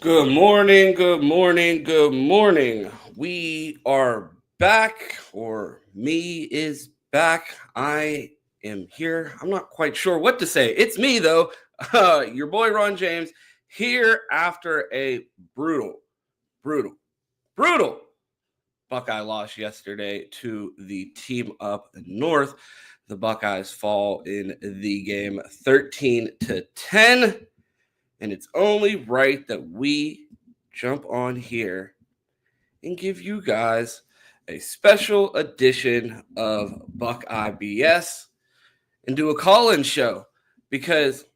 Good morning, good morning, good morning. We are back, or me is back. I am here. I'm not quite sure what to say. It's me, though, your boy Ron James, here after a brutal, brutal, brutal Buckeye loss yesterday to the team up north. The Buckeyes fall in the game 13-10. And it's only right that we jump on here and give you guys a special edition of Buckeye BS and do a call-in show because,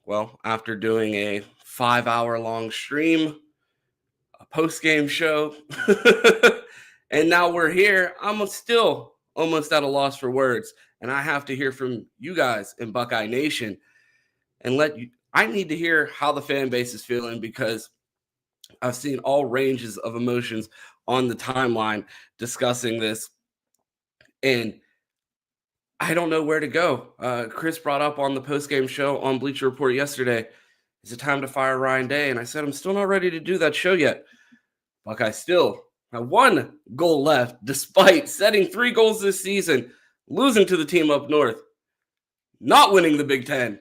well, after doing a 5-hour long stream, a post-game show, and now we're here, I'm still almost at a loss for words, and I have to hear from you guys in Buckeye Nation and I need to hear how the fan base is feeling because I've seen all ranges of emotions on the timeline discussing this, and I don't know where to go. Chris brought up on the postgame show on Bleacher Report yesterday, is it time to fire Ryan Day? And I said, I'm still not ready to do that show yet. Buckeye still have one goal left, despite setting 3 goals this season, losing to the team up north, not winning the Big Ten.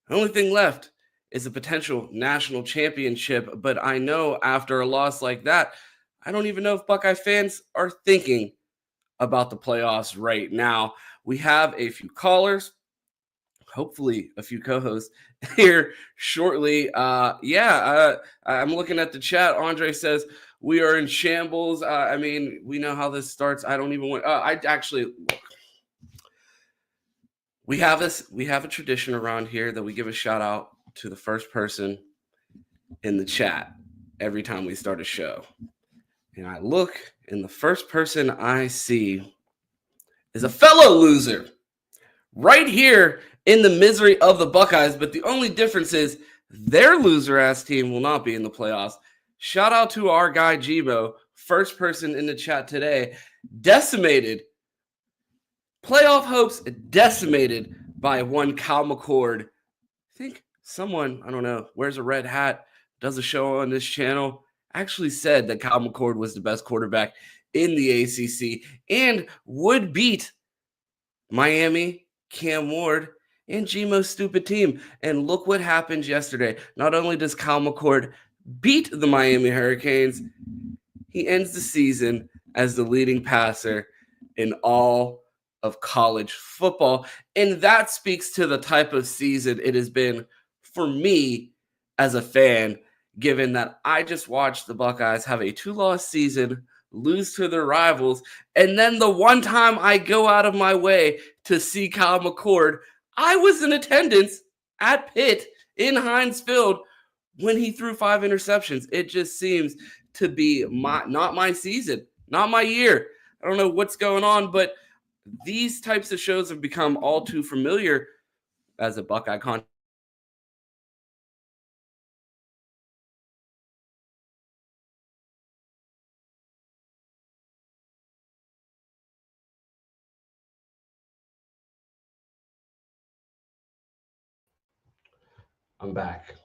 The only thing left is a potential national championship, but I know after a loss like that, I don't even know if Buckeye fans are thinking about the playoffs right now. We have a few callers, hopefully a few co-hosts here shortly. I'm looking at the chat. Andre says, we are in shambles. We know how this starts. I don't even want, we have a tradition around here that we give a shout out to the first person in the chat every time we start a show. And I look, and the first person I see is a fellow loser right here in the misery of the Buckeyes. But the only difference is their loser-ass team will not be in the playoffs. Shout out to our guy, Jibo, first person in the chat today, decimated. Playoff hopes decimated by one Cal McCord. I think someone, I don't know, wears a red hat, does a show on this channel, actually said that Cal McCord was the best quarterback in the ACC and would beat Miami, Cam Ward, and Gmo's stupid team. And look what happened yesterday. Not only does Cal McCord beat the Miami Hurricanes, he ends the season as the leading passer in all of college football. And that speaks to the type of season it has been for me as a fan, given that I just watched the Buckeyes have a 2-loss season, lose to their rivals, and then the one time I go out of my way to see Kyle McCord, I was in attendance at Pitt in Heinz Field when he threw 5 interceptions. It just seems to be not my season, not my year. I don't know what's going on, but these types of shows have become all too familiar as a Buckeye content. I'm back.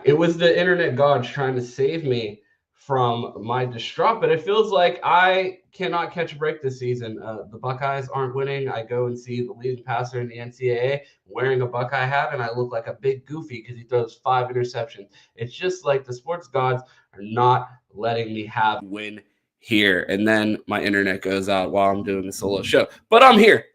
It was the internet gods trying to save me from my distraught, but it feels like I cannot catch a break this season. The Buckeyes aren't winning. I go and see the leading passer in the NCAA wearing a Buckeye hat, and I look like a big goofy because he throws 5 interceptions. It's just like the sports gods are not letting me have win here. And then my internet goes out while I'm doing the solo show. But I'm here.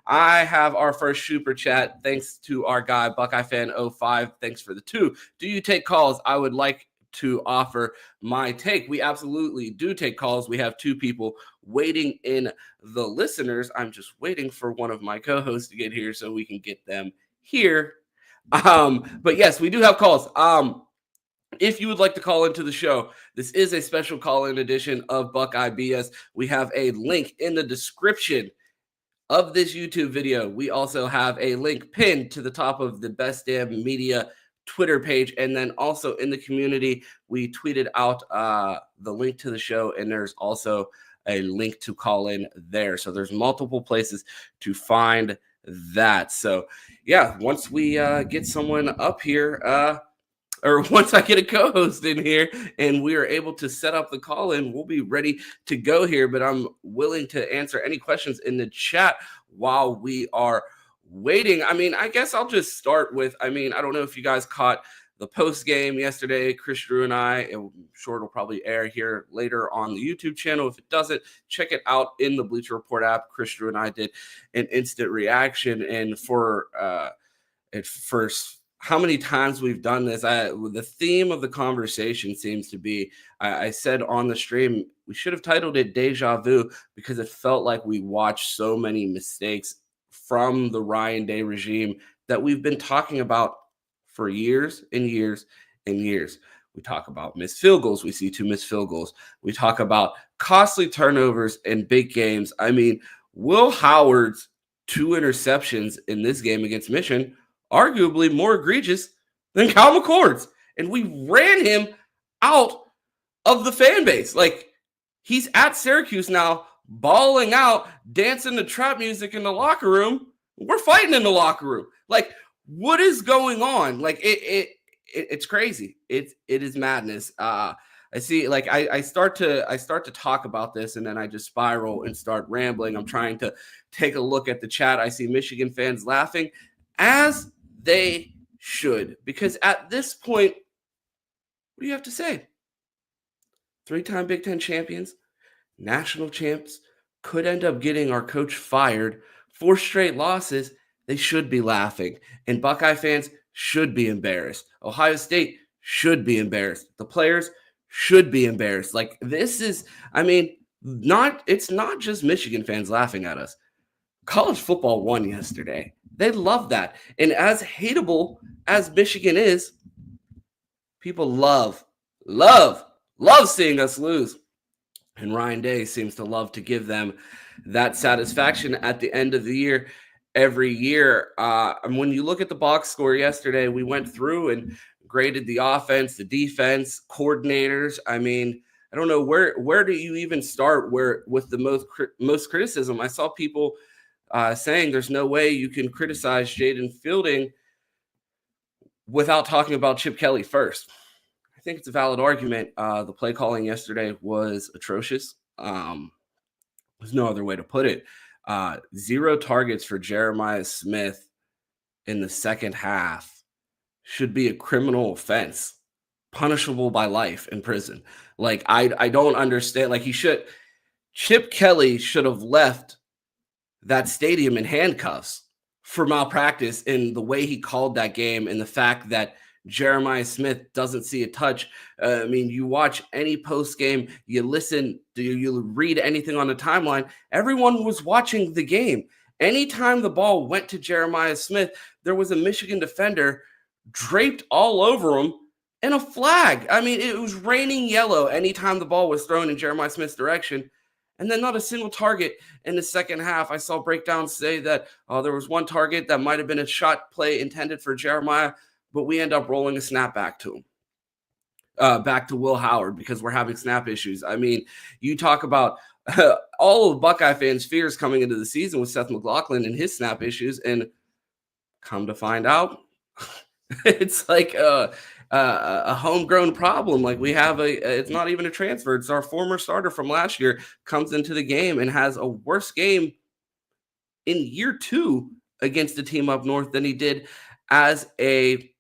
I have our first super chat. Thanks to our guy, Buckeye Fan 05. Thanks for the 2. Do you take calls? I would like to offer my take. We absolutely do take calls. We have 2 people waiting in the listeners. I'm just waiting for one of my co-hosts to get here so we can get them here. But yes, we do have calls. If you would like to call into the show, this is a special call-in edition of Buckeye BS. We have a link in the description of this YouTube video. We also have a link pinned to the top of the Best Damn Media Twitter page. And then also in the community, we tweeted out the link to the show, and there's also a link to call in there. So there's multiple places to find that. So yeah, once we get someone up here, or once I get a co-host in here and we are able to set up the call in, we'll be ready to go here. But I'm willing to answer any questions in the chat while we are waiting. I mean, I guess I'll just start with, I mean, I don't know if you guys caught the post game yesterday. Chris Drew and I'm sure it'll probably air here later on the YouTube channel. If it doesn't, check it out in the Bleacher Report app. Chris Drew and I did an instant reaction, and for at first how many times we've done this. The theme of the conversation seems to be, I said on the stream, we should have titled it Deja Vu, because it felt like we watched so many mistakes from the Ryan Day regime that we've been talking about for years and years and years. We talk about missed field goals. We see 2 missed field goals. We talk about costly turnovers in big games. I mean, Will Howard's 2 interceptions in this game against Michigan, arguably more egregious than Kyle McCord's. And we ran him out of the fan base. Like, he's at Syracuse now, bawling out, dancing to trap music in the locker room. We're fighting in the locker room. Like, what is going on? Like, it's crazy. It is madness. I see, like, I start to talk about this, and then I just spiral and start rambling. I'm trying to take a look at the chat. I see Michigan fans laughing, as they should, because at this point, what do you have to say? 3-time Big Ten champions, national champs, could end up getting our coach fired. 4 straight losses. They should be laughing. And Buckeye fans should be embarrassed. Ohio State should be embarrassed. The players should be embarrassed. Like, this is, I mean, it's not just Michigan fans laughing at us. College football won yesterday. They love that. And as hateable as Michigan is, people love seeing us lose. And Ryan Day seems to love to give them that satisfaction at the end of the year every year. And when you look at the box score yesterday, we went through and graded the offense, the defense, coordinators. I mean, I don't know where do you even start with the most criticism. I saw people saying there's no way you can criticize Jaden Fielding without talking about Chip Kelly first. I think it's a valid argument. The play calling yesterday was atrocious. There's no other way to put it. 0 targets for Jeremiah Smith in the second half should be a criminal offense, punishable by life in prison. Like, I don't understand. Like, Chip Kelly should have left that stadium in handcuffs for malpractice in the way he called that game, and the fact that Jeremiah Smith doesn't see a touch. I mean, you watch any post game, you listen, you read anything on the timeline, everyone was watching the game. Anytime the ball went to Jeremiah Smith, there was a Michigan defender draped all over him and a flag. I mean, it was raining yellow anytime the ball was thrown in Jeremiah Smith's direction. And then not a single target in the second half. I saw breakdowns say that there was 1 target that might have been a shot play intended for Jeremiah, but we end up rolling a snap back to him, back to Will Howard, because we're having snap issues. I mean, you talk about all of Buckeye fans' fears coming into the season with Seth McLaughlin and his snap issues, and come to find out, it's like a homegrown problem. Like, we have it's not even a transfer. It's our former starter from last year comes into the game and has a worse game in year 2 against a team up north than he did as a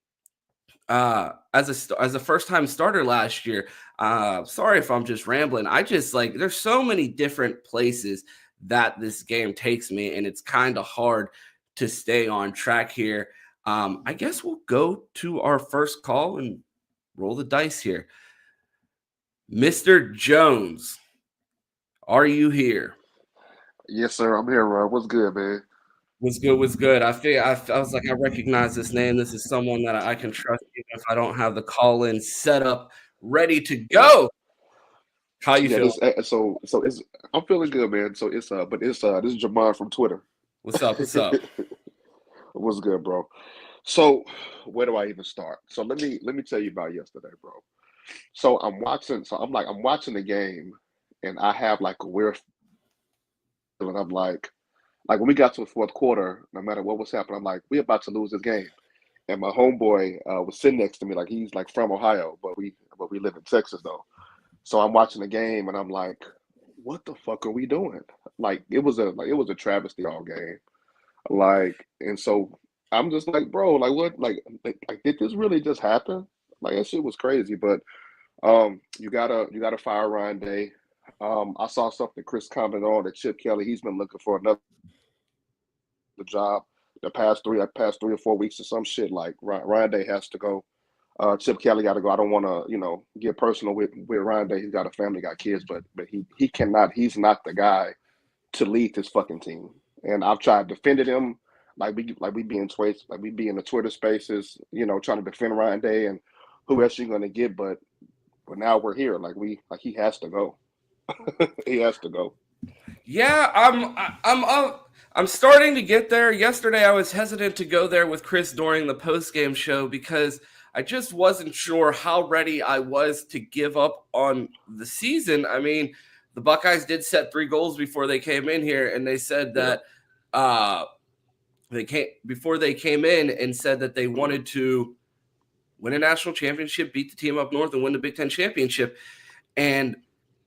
first-time starter last year. Sorry if I'm just rambling. I just, like, there's so many different places that this game takes me, and it's kind of hard to stay on track here. I guess we'll go to our first call and roll the dice here. Mr. Jones, are you here? Yes, sir. I'm here, Ron. What's good, man? What's good? What's good? I was like, I recognize this name. This is someone that I can trust, even if I don't have the call in set up, ready to go. How you Yeah, feeling? so it's I'm feeling good, man. So this is Jamar from Twitter. What's up? What's up? What's good, bro? So where do I even start? So let me tell you about yesterday, bro. So I'm watching the game, and I have like a weird feeling. I'm like when we got to the fourth quarter, no matter what was happening, I'm like, we're about to lose this game. and my homeboy was sitting next to me, like he's like from Ohio, but we live in Texas though. So I'm watching the game, and I'm like, what the fuck are we doing? Like it was a travesty all game. Like, and so I'm just like, bro, like what, like did this really just happen? Like that shit was crazy. But you gotta fire Ryan Day. I saw something Chris commented on that Chip Kelly, he's been looking for another job the past 3 or 4 weeks or some shit. Like Ryan Day has to go. Chip Kelly got to go. I don't want to, get personal with Ryan Day. He's got a family, got kids, but he cannot. He's not the guy to lead this fucking team. And I've tried defended him, like we be in tweets, like we be in the Twitter spaces, trying to defend Ryan Day and who else you gonna get. But now we're here. Like he has to go. He has to go. Yeah, I'm starting to get there. Yesterday, I was hesitant to go there with Chris during the post-game show because I just wasn't sure how ready I was to give up on the season. I mean, the Buckeyes did set 3 goals before they came in here, and they said that before they came in and said that they wanted to win a national championship, beat the team up north, and win the Big Ten championship. And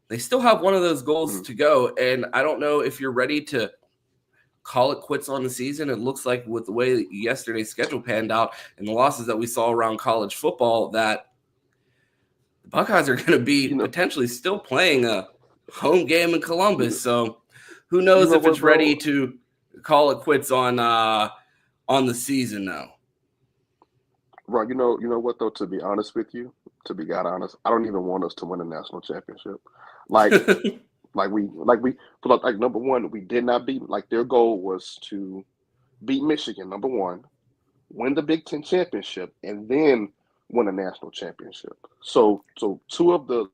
they still have one of those goals to go. And I don't know if you're ready to call it quits on the season. It looks like with the way yesterday's schedule panned out and the losses that we saw around college football, that the Buckeyes are going to be potentially still playing a home game in Columbus. So who knows if it's ready to call it quits on the season now. Right, you know what though, to be honest with you, to be God honest, I don't even want us to win a national championship. Like like number one, we did not beat, like their goal was to beat Michigan, number one, win the Big Ten championship, and then win a national championship. So two of the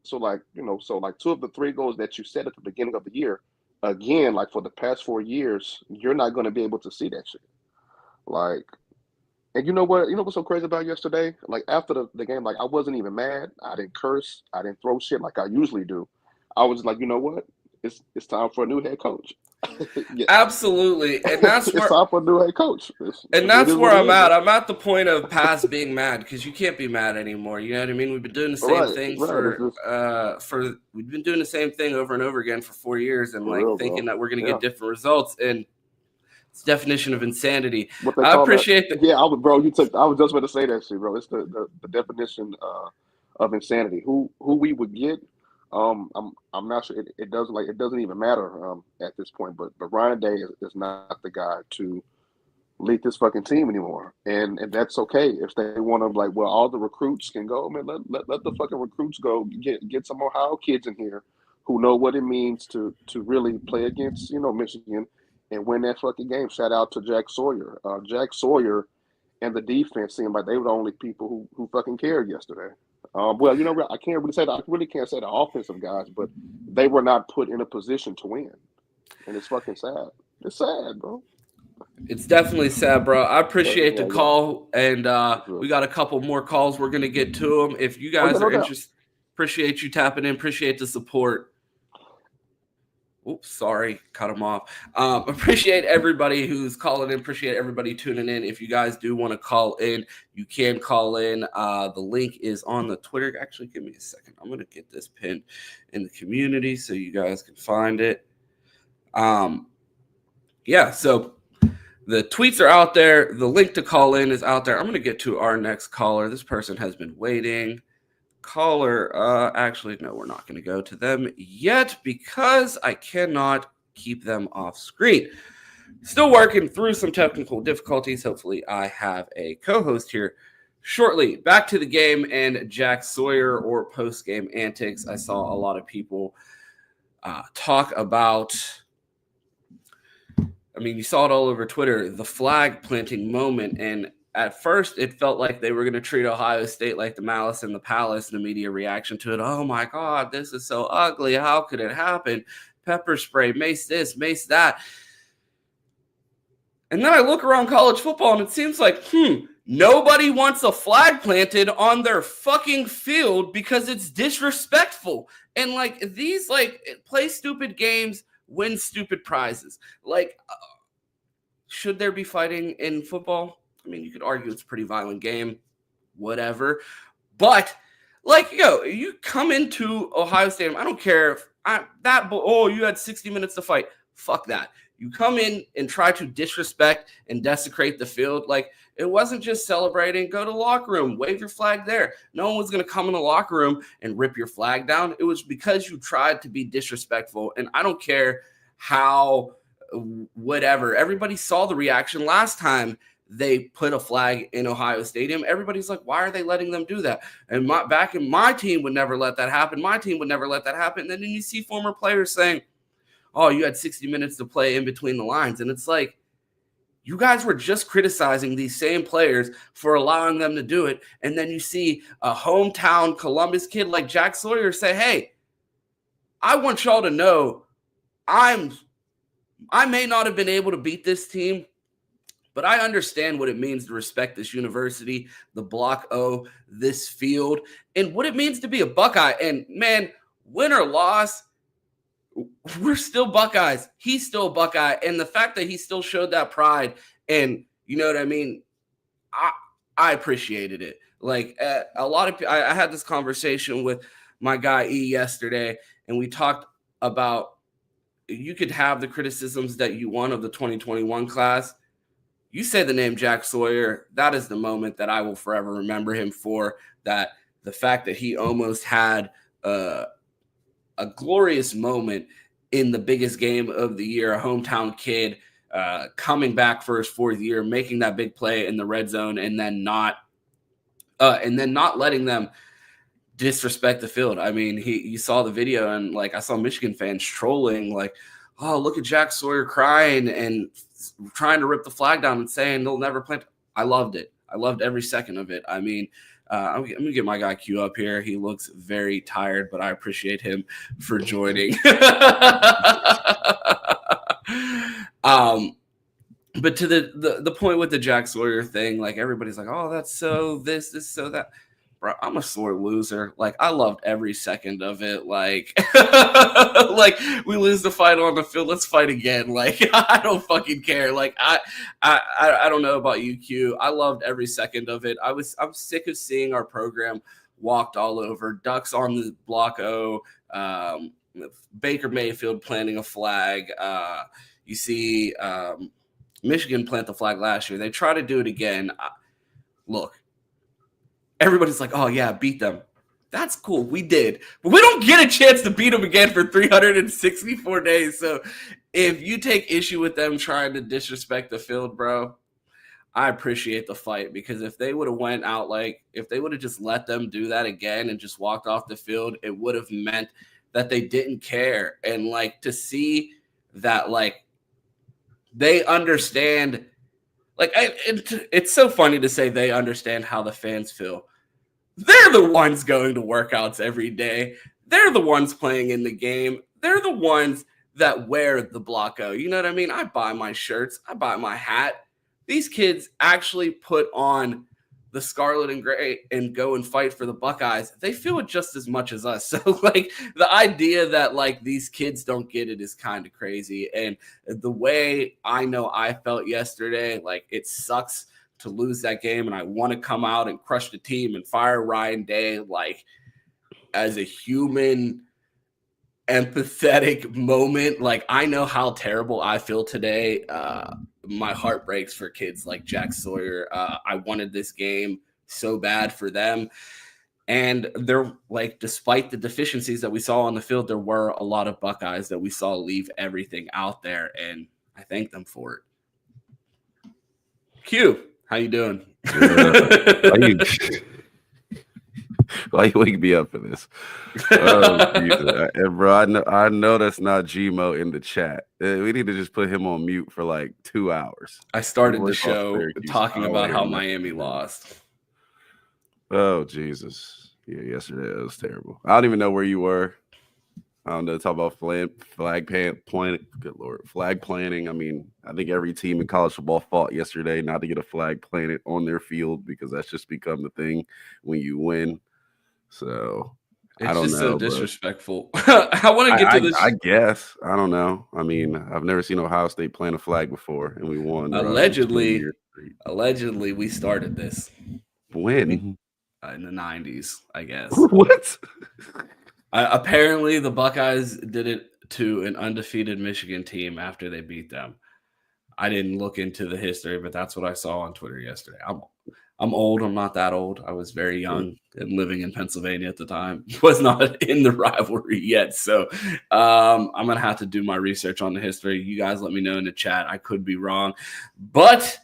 two of the 3 goals that you set at the beginning of the year, again, like for the past 4 years, you're not gonna be able to see that shit. Like, and you know what? You know what's so crazy about yesterday? Like after the game, like I wasn't even mad. I didn't curse. I didn't throw shit like I usually do. I was like, you know what? It's time for a new head coach. Yeah. Absolutely, and that's it's time for a new head coach. That's where I'm at. I'm at the point of past being mad because you can't be mad anymore. You know what I mean? We've been doing the same thing we've been doing the same thing over and over again for 4 years, and thinking that we're going to get different results. And it's definition of insanity. I appreciate that. Yeah, I was just going to say that shit, bro. It's the definition of insanity. Who we would get, I'm not sure. It doesn't even matter at this point. But Ryan Day is not the guy to lead this fucking team anymore, and that's okay if they want to. Like, well, all the recruits can go. Man, let the fucking recruits go. Get some Ohio kids in here who know what it means to really play against Michigan and win that fucking game. Shout out to Jack Sawyer. Jack Sawyer and the defense seemed like they were the only people who fucking cared yesterday. Well, I can't really say that. I really can't say the offensive guys, but they were not put in a position to win, and it's fucking sad. It's sad, bro. It's definitely sad, bro. I appreciate the call, and we got a couple more calls. We're gonna get to them. If you guys are interested, appreciate you tapping in. Appreciate the support. Oops, sorry, cut them off. Appreciate everybody who's calling in. Appreciate everybody tuning in. If you guys do want to call in, you can call in. The link is on the Twitter. Actually, give me a second. I'm going to get this pinned in the community so you guys can find it. Yeah, so the tweets are out there. The link to call in is out there. I'm going to get to our next caller. This person has been waiting. Caller, actually, no, we're not going to go to them yet because I cannot keep them off screen. Still working through some technical difficulties. Hopefully, I have a co-host here shortly. Back to the game and Jack Sawyer or post-game antics. I saw a lot of people talk about, I mean, you saw it all over Twitter, the flag planting moment. And at first, it felt like they were going to treat Ohio State like the Malice in the Palace, and the media reaction to it. Oh, my God, this is so ugly. How could it happen? Pepper spray, mace this, mace that. And then I look around college football, and it seems like, nobody wants a flag planted on their fucking field because it's disrespectful. And, these, play stupid games, win stupid prizes. Should there be fighting in football? I mean, you could argue it's a pretty violent game, whatever. But like, you come into Ohio Stadium. I don't care if you had 60 minutes to fight. Fuck that. You come in and try to disrespect and desecrate the field. Like, it wasn't just celebrating. Go to the locker room, wave your flag there. No one was going to come in the locker room and rip your flag down. It was because you tried to be disrespectful. And I don't care how, whatever. Everybody saw the reaction last time they put a flag in Ohio Stadium. Everybody's like, why are they letting them do that? And back in my team would never let that happen. My team would never let that happen. And then you see former players saying, oh, you had 60 minutes to play in between the lines. And it's like, you guys were just criticizing these same players for allowing them to do it. And then you see a hometown Columbus kid like Jack Sawyer say, hey, I want y'all to know I may not have been able to beat this team, but I understand what it means to respect this university, the Block O, this field, and what it means to be a Buckeye. And man, win or loss, we're still Buckeyes. He's still a Buckeye. And the fact that he still showed that pride, and you know what I mean, I appreciated it. Like a lot of, I had this conversation with my guy E yesterday, and we talked about, you could have the criticisms that you want of the 2021 class. You say the name Jack Sawyer, that is the moment that I will forever remember him for. That the fact that he almost had a glorious moment in the biggest game of the year, a hometown kid coming back for his fourth year, making that big play in the red zone, and then not letting them disrespect the field. I mean, you saw the video, and like I saw Michigan fans trolling, like, oh, look at Jack Sawyer crying and trying to rip the flag down and saying they'll never plant. I loved it. I loved every second of it. I mean, I'm going to get my guy Q up here. He looks very tired, but I appreciate him for joining. But to the point with the Jack Sawyer thing, like everybody's like, oh, that's so this, so that. Bro, I'm a sore loser. Like, I loved every second of it. Like, like we lose the fight on the field, let's fight again. Like, I don't fucking care. Like, I don't know about you, Q. I loved every second of it. I'm sick of seeing our program walked all over. Ducks on the Block O. Baker Mayfield planting a flag. You see Michigan plant the flag last year. They try to do it again. Look. Everybody's like, oh, yeah, beat them. That's cool. We did. But we don't get a chance to beat them again for 364 days. So if you take issue with them trying to disrespect the field, bro, I appreciate the fight, because if they would have went out, like if they would have just let them do that again and just walked off the field, it would have meant that they didn't care. And like to see that, like, they understand. Like, it's so funny to say they understand how the fans feel. They're the ones going to workouts every day. They're the ones playing in the game. They're the ones that wear the Block O. You know what I mean? I buy my shirts. I buy my hat. These kids actually put on the scarlet and gray and go and fight for the Buckeyes. They feel it just as much as us. So like the idea that like these kids don't get it is kind of crazy. And the way I know I felt yesterday, like it sucks to lose that game, and I want to come out and crush the team and fire Ryan Day. Like, as a human empathetic moment, like I know how terrible I feel today. My heart breaks for kids like Jack Sawyer. I wanted this game so bad for them. And they're like, despite the deficiencies that we saw on the field, there were a lot of Buckeyes that we saw leave everything out there, and I thank them for it. Q, how you doing? Why you wake me up for this? Bro, I know that's not Gmo in the chat. We need to just put him on mute for like 2 hours. I started the show talking about how Miami lost. Oh, Jesus. Yeah, yesterday it was terrible. I don't even know where you were. I don't know. Talk about flag planting. Good Lord. Flag planting. I mean, I think every team in college football fought yesterday not to get a flag planted on their field, because that's just become the thing when you win. So I It's don't just so know, but disrespectful. I want to get to this. I guess I don't know. I mean, I've never seen Ohio State plant a flag before, and we won roughly 20 Allegedly, years straight. allegedly, we started this When? in the 90s, I guess. What? Apparently, the Buckeyes did it to an undefeated Michigan team after they beat them. I didn't look into the history, but that's what I saw on Twitter yesterday. I'm old. I'm not that old. I was very young and living in Pennsylvania at the time. Was not in the rivalry yet. So I'm going to have to do my research on the history. You guys let me know in the chat. I could be wrong. But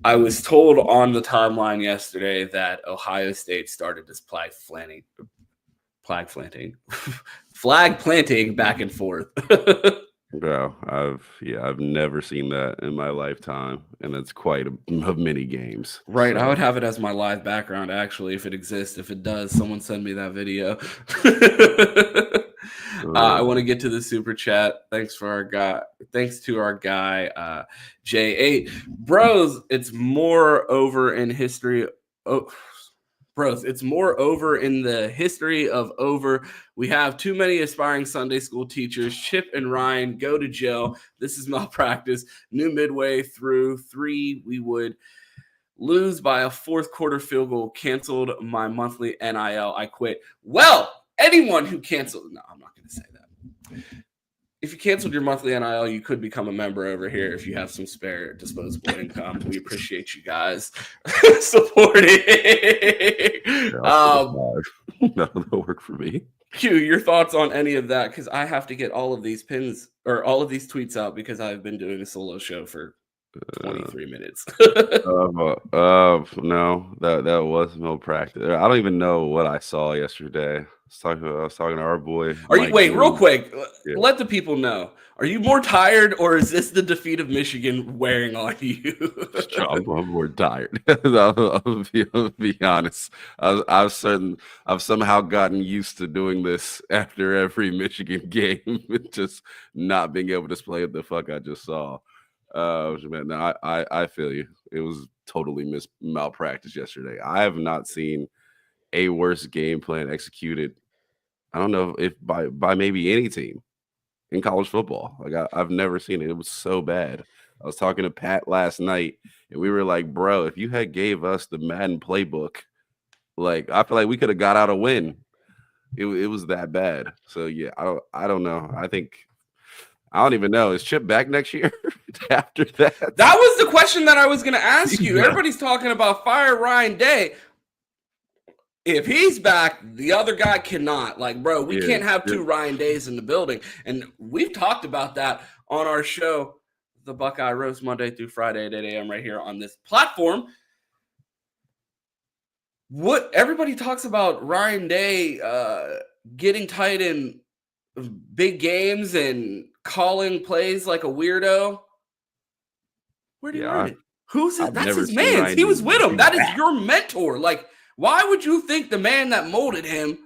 I was told on the timeline yesterday that Ohio State started this flag planting back and forth. Bro, I've never seen that in my lifetime, and it's quite of many games. Right, I So, would have it as my live background actually if it exists. If it does, someone send me that video. I want to get to the super chat. Thanks to our guy J8. Bros, it's more over in history. Oh, bros, it's more over in the history of over. We have too many aspiring Sunday school teachers. Chip and Ryan go to jail. This is malpractice. New midway through 3, we would lose by a fourth quarter field goal. Canceled my monthly NIL. I quit. Well, anyone who canceled, no, I'm not going to say that. If you canceled your monthly NIL, you could become a member over here if you have some spare disposable income. We appreciate you guys supporting. That'll work for me. Q, your thoughts on any of that? Because I have to get all of these pins or all of these tweets out because I've been doing a solo show for 23 minutes. No, that was malpractice. I don't even know what I saw yesterday. I was talking to our boy. Real quick, Yeah. let the people know. Are you more tired, or is this the defeat of Michigan wearing on you? I'm more tired. I'll be honest. I've somehow gotten used to doing this after every Michigan game, just not being able to display what the fuck I just saw. Man, no, I feel you. It was totally malpractice yesterday. I have not seen a worse game plan executed. I don't know if by maybe any team in college football. Like I've never seen it. It was so bad. I was talking to Pat last night, and we were like, "Bro, if you had gave us the Madden playbook, like I feel like we could have got out a win. It was that bad." So yeah, I don't know. I don't even know. Is Chip back next year after that? That was the question that I was going to ask you. Yeah. Everybody's talking about fire Ryan Day. If he's back, the other guy cannot. Like, bro, we can't have 2 Ryan Days in the building. And we've talked about that on our show, the Buckeye Roast, Monday through Friday at 8 a.m. right here on this platform. What everybody talks about Ryan Day getting tight in big games and calling plays like a weirdo. Where did he learn it? Who's it? That's his man. He was with him. That is your mentor. Like, why would you think the man that molded him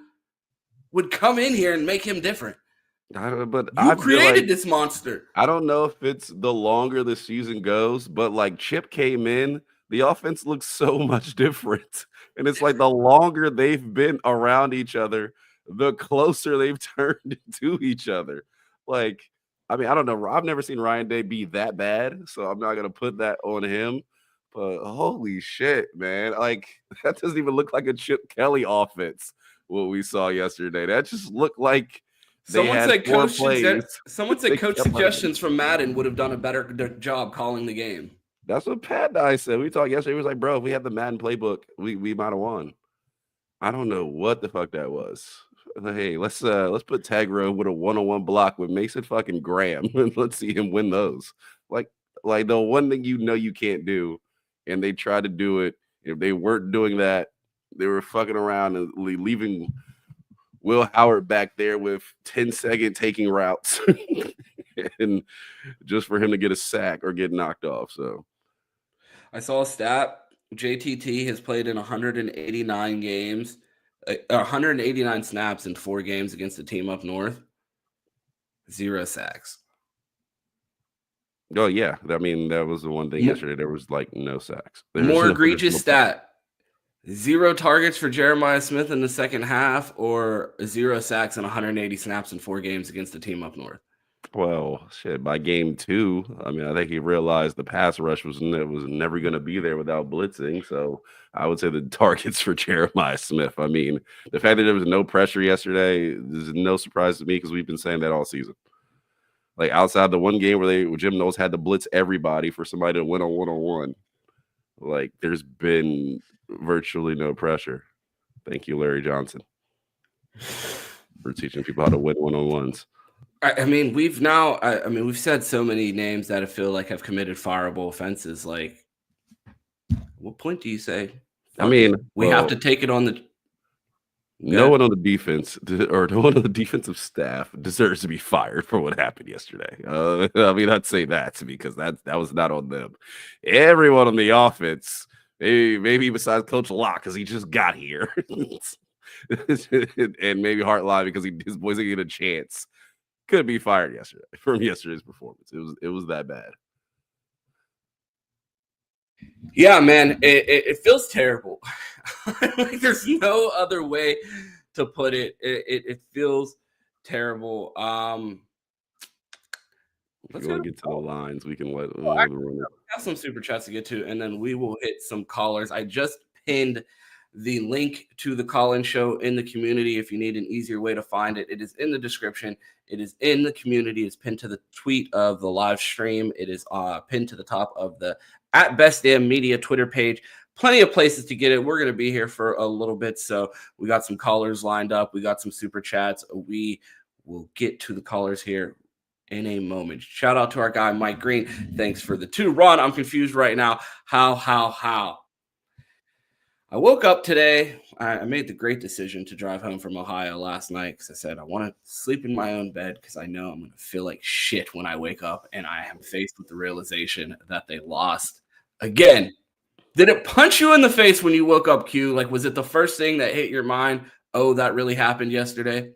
would come in here and make him different? You created this monster. I don't know if it's the longer the season goes, but like Chip came in, the offense looks so much different. And it's like the longer they've been around each other, the closer they've turned to each other. Like, I mean, I don't know. I've never seen Ryan Day be that bad, so I'm not going to put that on him. But holy shit, man. Like, that doesn't even look like a Chip Kelly offense, what we saw yesterday. That just looked like someone said coach suggestions from Madden would have done a better job calling the game. That's what Pat and I said. We talked yesterday. He was like, bro, if we had the Madden playbook, we might have won. I don't know what the fuck that was. Hey, let's put Tagro with a one-on-one block with Mason fucking Graham and let's see him win those. Like the one thing you can't do, and they tried to do it. If they weren't doing that, they were fucking around and leaving Will Howard back there with 10-second taking routes and just for him to get a sack or get knocked off. So I saw a stat. JTT has played in 189 games, 189 snaps in 4 games against the team up north. 0 sacks. Oh, yeah. I mean, that was the one thing yesterday. There was like no sacks. More egregious stat. 0 targets for Jeremiah Smith in the second half, or 0 sacks and 180 snaps in 4 games against the team up north? Well, shit, by game 2, I mean, I think he realized the pass rush was never going to be there without blitzing. So I would say the targets for Jeremiah Smith. I mean, the fact that there was no pressure yesterday is no surprise to me because we've been saying that all season. Like outside the one game where Jim Knowles had to blitz everybody for somebody to win on one-on-one, like there's been virtually no pressure. Thank you, Larry Johnson, for teaching people how to win one-on-ones. I mean, we've said so many names that I feel like have committed fireable offenses. Like, what point do you say? I mean, we have to take it on the. No one on the defense or no one on the defensive staff deserves to be fired for what happened yesterday. I mean, I'd say that because that was not on them. Everyone on the offense, maybe besides Coach Locke, because he just got here, and maybe Hartline because his boys didn't get a chance, could be fired yesterday from yesterday's performance. It was that bad. Yeah, man, it feels terrible. Like there's no other way to put it. It feels terrible. If you want to get to the lines, we can let we have some super chats to get to, and then we will hit some callers. I just pinned the link to the call-in show in the community. If you need an easier way to find it, it is in the description. It is in the community. It's pinned to the tweet of the live stream. It is pinned to the top of the @BestDamnMedia Twitter page. Plenty of places to get it. We're going to be here for a little bit, so we got some callers lined up. We got some super chats. We will get to the callers here in a moment. Shout out to our guy, Mike Green. Thanks for the 2. Ron, I'm confused right now. How? I woke up today. I made the great decision to drive home from Ohio last night because I said I want to sleep in my own bed because I know I'm going to feel like shit when I wake up, and I am faced with the realization that they lost again. Did it punch you in the face when you woke up, Q? Like, was it the first thing that hit your mind? Oh, that really happened yesterday?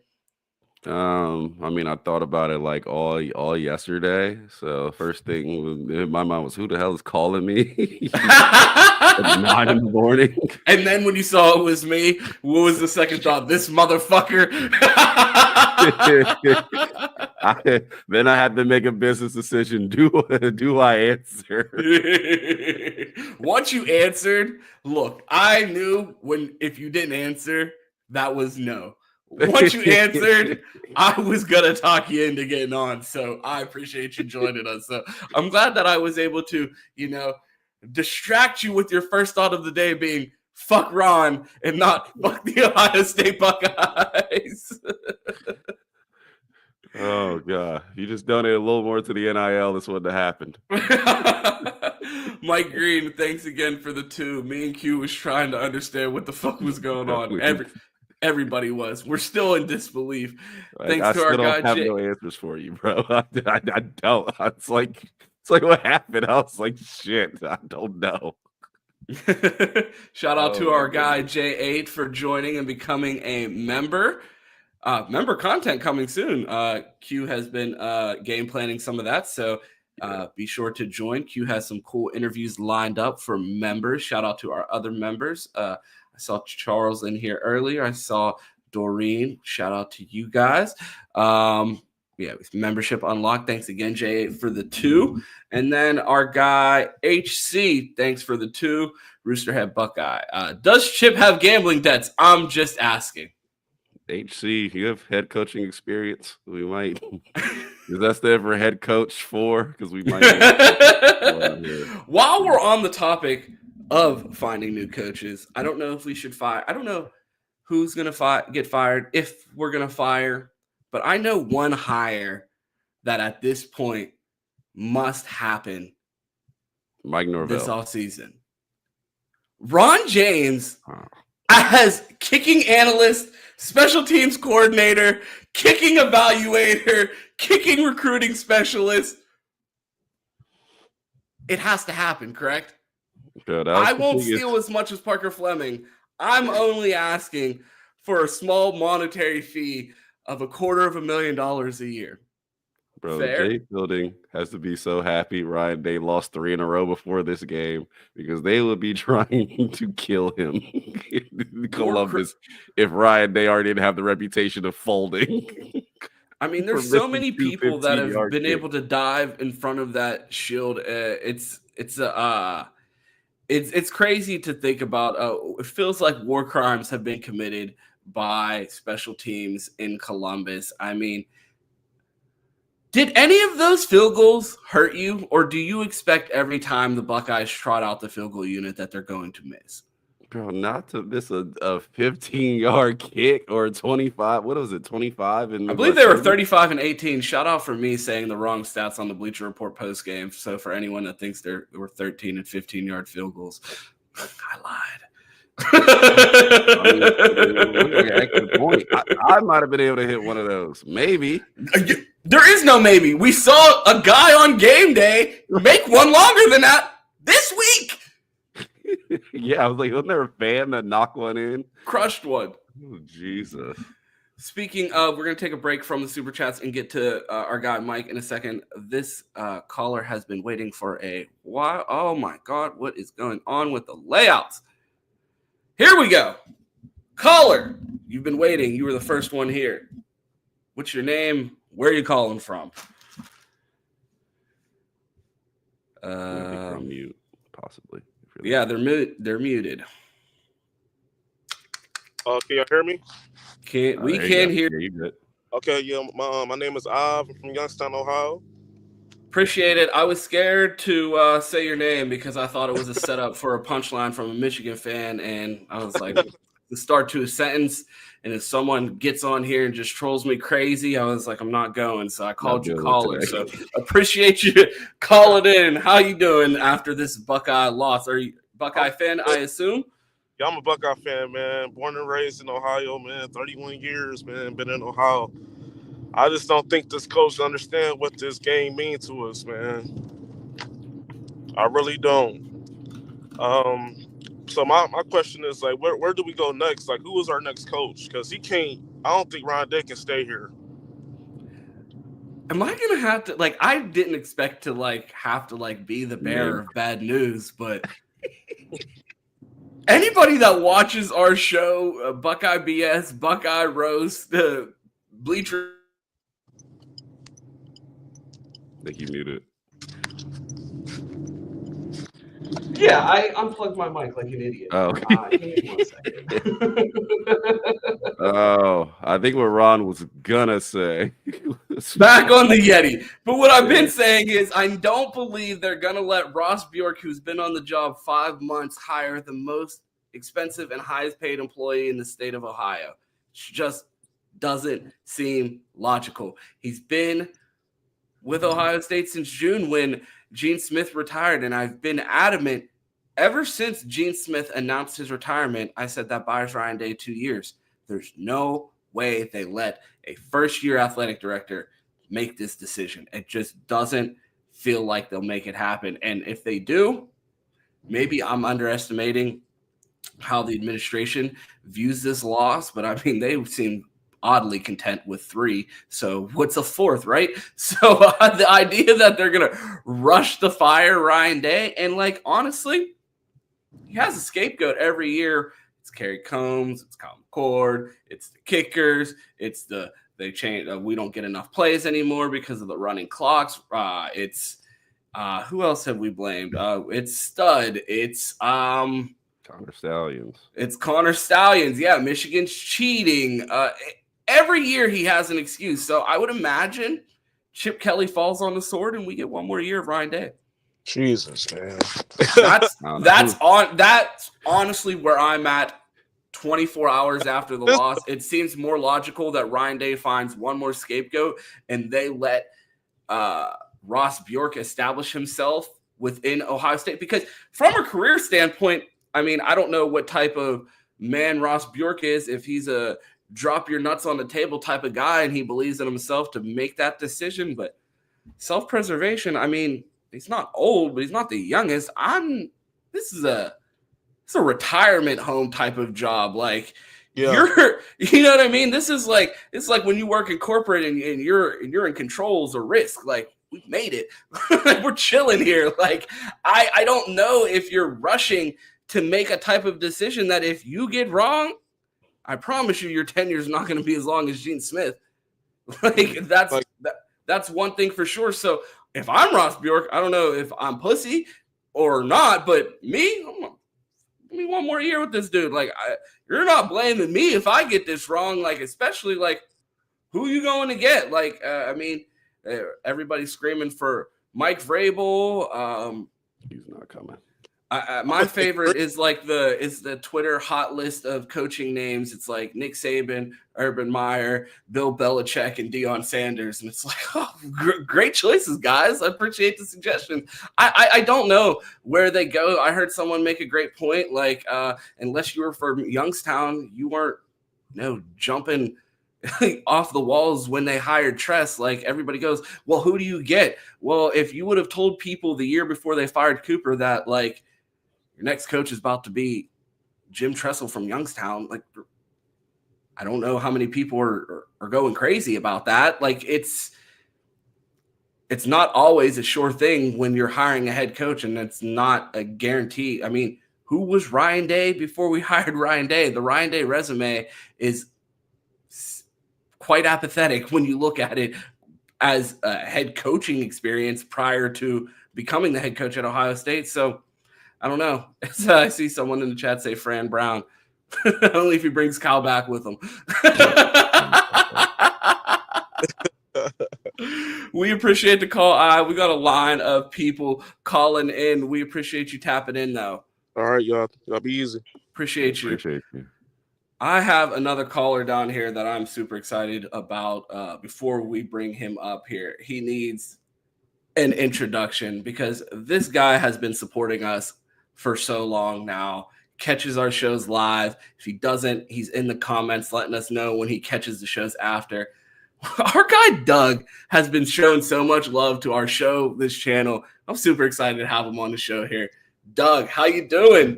I mean, I thought about it like all yesterday. So first thing in my mind was, who the hell is calling me at 9 in the morning? And then when you saw it was me, what was the second thought? This motherfucker. Then I had to make a business decision. Do I answer? Once you answered, look, I knew if you didn't answer, that was no. Once you answered, I was going to talk you into getting on. So I appreciate you joining us. So I'm glad that I was able to, distract you with your first thought of the day being fuck Ron and not fuck the Ohio State Buckeyes. Oh, God. If you just donated a little more to the NIL, this wouldn't have happened. Mike Green, thanks again for the 2. Me and Q was trying to understand what the fuck was going on. Everybody was. We're still in disbelief. Thanks to our guy. I have no answers for you, bro. I don't. It's like what happened. I was like, shit. I don't know. Shout out to our guy J8 for joining and becoming a member. Member content coming soon. Q has been game planning some of that, so be sure to join. Q has some cool interviews lined up for members. Shout out to our other members. I saw Charles in here earlier. I saw Doreen. Shout out to you guys. With membership unlocked. Thanks again, Jay, for the 2. And then our guy HC, thanks for the 2. Roosterhead Buckeye. Does Chip have gambling debts? I'm just asking. HC, you have head coaching experience. We might. Is that stand for head coach for? Because we might. While we're on the topic of finding new coaches, I don't know if we should fire. I don't know who's going to get fired, if we're going to fire. But I know one hire that at this point must happen. Mike Norvell. This offseason. Ron James as kicking analyst, special teams coordinator, kicking evaluator, kicking recruiting specialist. It has to happen, correct? Good. I won't steal as much as Parker Fleming. I'm only asking for a small monetary fee of $250,000 a year. Bro, Fair. Jay Fielding has to be so happy Ryan Day lost 3 in a row before this game because they would be trying to kill him in Columbus if Ryan Day already didn't have the reputation of folding. I mean, for there's so missing many 2 people that have 15-yard been kicks. able to dive in front of that shield. It's crazy to think about. It feels like war crimes have been committed by special teams in Columbus. I mean, did any of those field goals hurt you, or do you expect every time the Buckeyes trot out the field goal unit that they're going to miss? Bro, not to miss a 15-yard kick or a 25. What was it, 25? I believe they were 35 and 18. Shout out for me saying the wrong stats on the Bleacher Report post game. So for anyone that thinks there were 13 and 15-yard field goals, I lied. I might have been able to hit one of those. Maybe. There is no maybe. We saw a guy on game day make one longer than that this week. Yeah, I was like, wasn't there a fan that knocked one in? Crushed one. Oh, Jesus. Speaking of, we're going to take a break from the Super Chats and get to our guy Mike in a second. This caller has been waiting for a while. Oh, my God. What is going on with the layouts? Here we go. Caller, you've been waiting. You were the first one here. What's your name? Where are you calling from? From mute, possibly. Yeah, they're muted. Can y'all hear me? We can hear you. Okay, yeah. My name is Av. I'm from Youngstown, Ohio. Appreciate it. I was scared to say your name because I thought it was a setup for a punchline from a Michigan fan, and I was like, the start to a sentence, and if someone gets on here and just trolls me crazy, I was like, I'm not going. So I called you caller. So appreciate you calling in. How you doing after this Buckeye loss? Are you a Buckeye fan, I assume? Yeah, I'm a Buckeye fan, man. Born and raised in Ohio, man. 31 years, man. Been in Ohio. I just don't think this coach understands what this game means to us, man. I really don't. So my question is, like, where do we go next? Like, who is our next coach? Because I don't think Ryan Day can stay here. Am I going to have to, like, I didn't expect to, like, have to, like, be the bearer of bad news, but anybody that watches our show, Buckeye BS, Buckeye Roast, Bleacher. I think you muted. Yeah, I unplugged my mic like an idiot. Oh. Give me 1 second. Oh, I think what Ron was gonna say. Back on the Yeti. But what I've been saying is I don't believe they're going to let Ross Bjork, who's been on the job 5 months, hire the most expensive and highest paid employee in the state of Ohio. It just doesn't seem logical. He's been with Ohio State since June when Gene Smith retired, and I've been adamant ever since Gene Smith announced his retirement. I said that buys Ryan Day 2 years. There's no way they let a first-year athletic director make this decision. It just doesn't feel like they'll make it happen. And if they do, maybe I'm underestimating how the administration views this loss, but I mean, they seem oddly content with 3. So what's a 4th, right? So the idea that they're going to rush to fire Ryan Day, and like, honestly, he has a scapegoat every year. It's Kerry Combs, it's Kyle McCord, it's the kickers, it's they change. We don't get enough plays anymore because of the running clocks. It's who else have we blamed? It's Stud. It's Connor Stallions. It's Connor Stallions. Yeah, Michigan's cheating. Every year he has an excuse. So I would imagine Chip Kelly falls on the sword and we get 1 more year of Ryan Day. Jesus, man. That's honestly where I'm at 24 hours after the loss. It seems more logical that Ryan Day finds 1 more scapegoat and they let Ross Bjork establish himself within Ohio State. Because from a career standpoint, I mean, I don't know what type of man Ross Bjork is, if he's a drop your nuts on the table type of guy and he believes in himself to make that decision. But self-preservation, I mean, he's not old, but he's not the youngest. This is a retirement home type of job. Like, Yeah. You know what I mean? This is like, it's like when you work in corporate and you're in controls or risk. Like, we've made it. We're chilling here. Like, I don't know if you're rushing to make a type of decision that if you get wrong, I promise you your tenure is not going to be as long as Gene Smith. Like, that's one thing for sure. So if I'm Ross Bjork, I don't know if I'm pussy or not, but me, give me one more year with this dude. Like, you're not blaming me if I get this wrong. Like, especially like, who you going to get? Like, everybody's screaming for Mike Vrabel. He's not coming. My favorite is like the Twitter hot list of coaching names. It's like Nick Saban, Urban Meyer, Bill Belichick, and Deion Sanders. And it's like, oh, great choices, guys. I appreciate the suggestion. I don't know where they go. I heard someone make a great point. Like, unless you were from Youngstown, you weren't jumping off the walls when they hired Tress. Like, everybody goes, well, who do you get? Well, if you would have told people the year before they fired Cooper that, like, your next coach is about to be Jim Tressel from Youngstown, like, I don't know how many people are going crazy about that. Like, it's not always a sure thing when you're hiring a head coach, and it's not a guarantee. I mean, who was Ryan Day before we hired Ryan Day? The Ryan Day resume is quite apathetic when you look at it as a head coaching experience prior to becoming the head coach at Ohio State. So I don't know. I see someone in the chat say Fran Brown. Only if he brings Kyle back with him. We appreciate the call. We got a line of people calling in. We appreciate you tapping in, though. All right, y'all. Y'all be easy. Appreciate you. I have another caller down here that I'm super excited about. Before we bring him up here, he needs an introduction because this guy has been supporting us for so long now, catches our shows live. If he doesn't, he's in the comments letting us know when he catches the shows after. Our guy Doug has been showing so much love to our show, this channel. I'm super excited to have him on the show here. Doug, how you doing?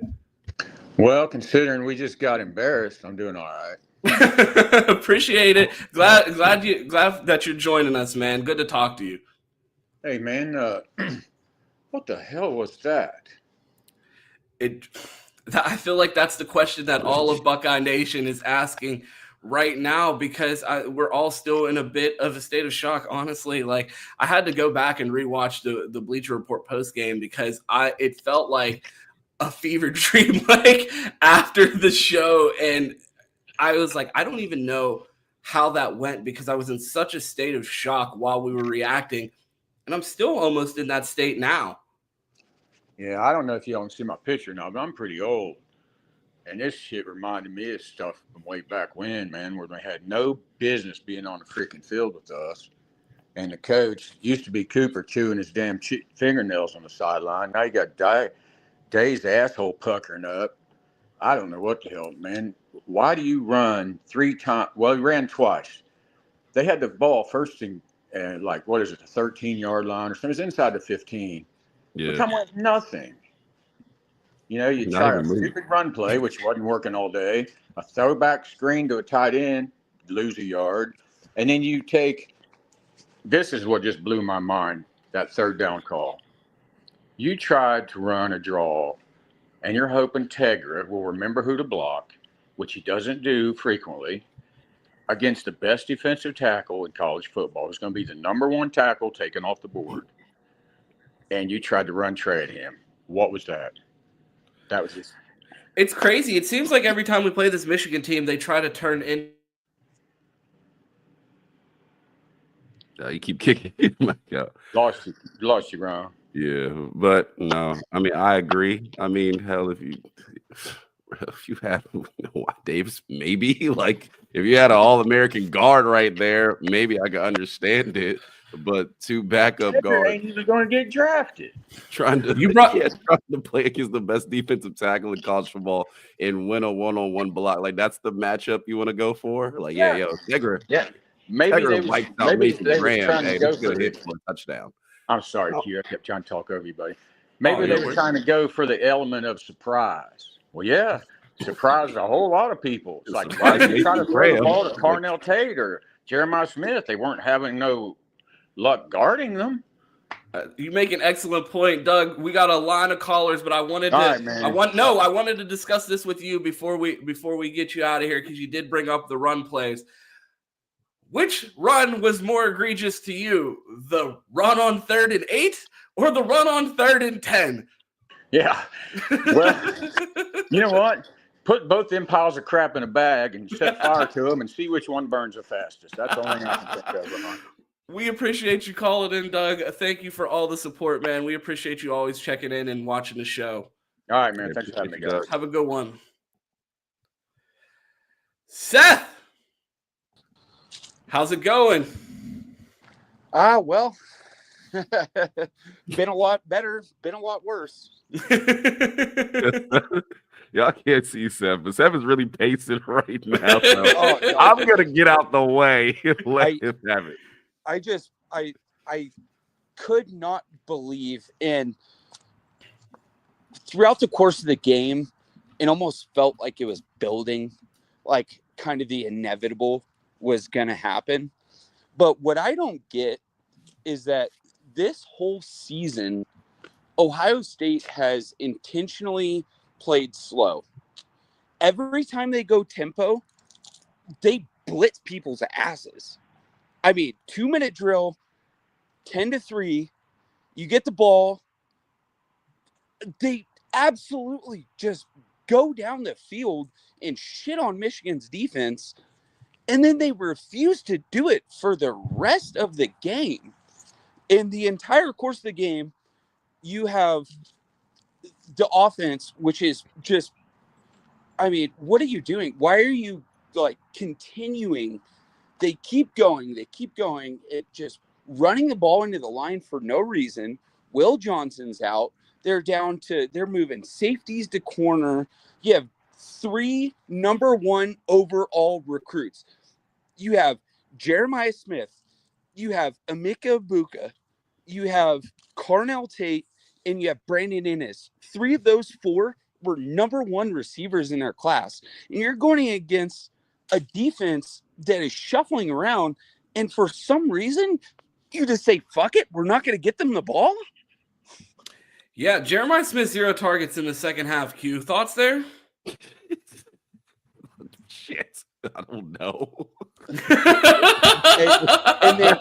Well, considering we just got embarrassed, I'm doing all right. Appreciate it. Glad that you're joining us, man. Good to talk to you. Hey, man, what the hell was that? I feel like that's the question that all of Buckeye Nation is asking right now, because we're all still in a bit of a state of shock, honestly. Like, I had to go back and rewatch the Bleacher Report post game because it felt like a fever dream, like, after the show, and I was like, I don't even know how that went because I was in such a state of shock while we were reacting, and I'm still almost in that state now. Yeah, I don't know if y'all can see my picture now, but I'm pretty old. And this shit reminded me of stuff from way back when, man, where they had no business being on the freaking field with us. And the coach used to be Cooper chewing his damn fingernails on the sideline. Now you got Day's asshole puckering up. I don't know what the hell, man. Why do you run 3 times? Well, he ran twice. They had the ball first thing, like, what is it, the 13-yard line or something? It was inside the 15. Yeah. We come with nothing. You know, you try a stupid run play, which wasn't working all day, a throwback screen to a tight end, lose a yard. And then you take, this is what just blew my mind, that third down call. You tried to run a draw, and you're hoping Tegra will remember who to block, which he doesn't do frequently, against the best defensive tackle in college football. It's going to be the number 1 tackle taken off the board. And you tried to run Trey at him. What was that? That was just... It's crazy. It seems like every time we play this Michigan team, they try to turn in. You keep kicking. My God. Lost you, Ron. Yeah, but no, I mean, I agree. I mean, hell, if you had Davis, maybe, like, if you had an All-American guard right there, maybe I could understand it. But 2 backup guards ain't even going to get drafted. trying to play against the best defensive tackle in college football and win a one-on-one block, like, that's the matchup you want to go for. Like, yeah, Tegra, yeah, maybe they were trying to go for hit for a touchdown. I'm sorry, Q. I kept trying to talk over you, buddy. Maybe they were trying to go for the element of surprise. Well, yeah, surprised a whole lot of people. It's like, why Surprised did you try to Nathan throw the Graham. ball to Carnell Tate or Jeremiah Smith? They weren't having no luck guarding them. You make an excellent point, Doug. We got a line of callers, but I wanted All to. right, man. I wanted to discuss this with you before we get you out of here because you did bring up the run plays. Which run was more egregious to you, the run on 3rd and 8 or the run on 3rd and 10? Yeah. Well, you know what? Put both them piles of crap in a bag and set fire to them and see which one burns the fastest. That's the only thing I can think of, Ron. We appreciate you calling in, Doug. Thank you for all the support, man. We appreciate you always checking in and watching the show. All right, man. Thanks for having me, guys. Have a good one. Seth, how's it going? Well, been a lot better, been a lot worse. Y'all can't see Seth, but Seth is really pacing right now. So I'm gonna get out the way and let him have it. I could not believe, and throughout the course of the game, it almost felt like it was building, like kind of the inevitable was going to happen. But what I don't get is that this whole season, Ohio State has intentionally played slow. Every time they go tempo, they blitz people's asses. I mean, 2-minute drill, 10-3, you get the ball. They absolutely just go down the field and shit on Michigan's defense. And then they refuse to do it for the rest of the game. In the entire course of the game, you have the offense, which is just, I mean, what are you doing? Why are you like continuing? They keep going. It just running the ball into the line for no reason. Will Johnson's out. They're moving safeties to corner. You have 3 number 1 overall recruits. You have Jeremiah Smith. You have Emeka Egbuka. You have Carnell Tate, and you have Brandon Innes. 3 of those 4 were number 1 receivers in their class. And you're going against a defense that is shuffling around, and for some reason, you just say, fuck it, we're not going to get them the ball? Yeah, Jeremiah Smith, 0 targets in the second half. Q, thoughts there? Shit, I don't know. and then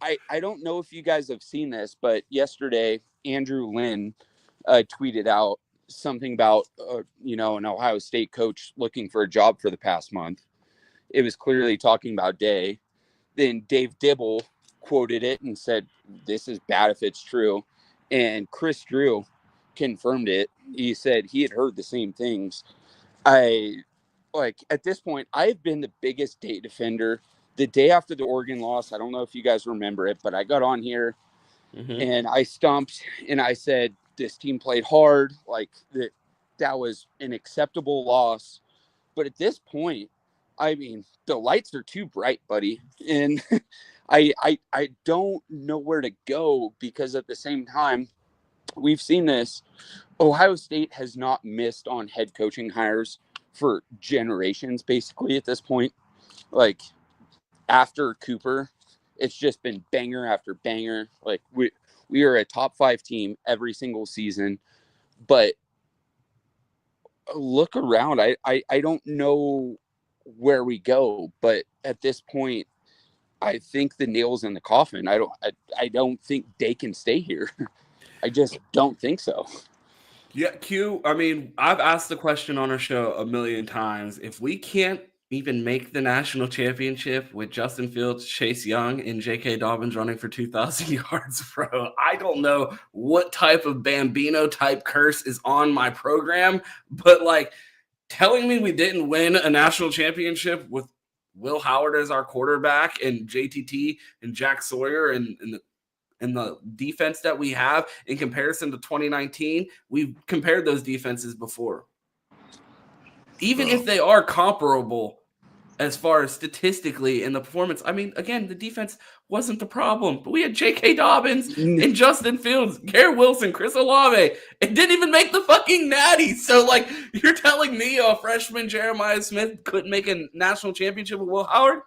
I don't know if you guys have seen this, but yesterday, Andrew Lynn tweeted out something about, an Ohio State coach looking for a job for the past month. It was clearly talking about Day. Then Dave Dibble quoted it and said, this is bad if it's true. And Chris Drew confirmed it. He said he had heard the same things. At this point, I've been the biggest Day defender. The day after the Oregon loss, I don't know if you guys remember it, but I got on here and I stumped and I said, this team played hard. Like that was an acceptable loss. But at this point, I mean, the lights are too bright, buddy. And I don't know where to go because at the same time, we've seen this. Ohio State has not missed on head coaching hires for generations, basically, at this point. Like, after Cooper, it's just been banger after banger. Like, we are a top 5 team every single season. But look around. I don't know where we go, but at this point, I think the nail's in the coffin. I don't think they can stay here. I just don't think so. Yeah, Q, I mean, I've asked the question on our show a million times. If we can't even make the national championship with Justin Fields, Chase Young, and J.K. Dobbins running for 2,000 yards, bro, I don't know what type of Bambino type curse is on my program, but like telling me we didn't win a national championship with Will Howard as our quarterback and JTT and Jack Sawyer and the defense that we have in comparison to 2019, we've compared those defenses before. Even if they are comparable, as far as statistically in the performance. I mean, again, the defense wasn't the problem, but we had J.K. Dobbins and Justin Fields, Garrett Wilson, Chris Olave. It didn't even make the fucking natty. So, like, you're telling me a freshman Jeremiah Smith couldn't make a national championship with Will Howard?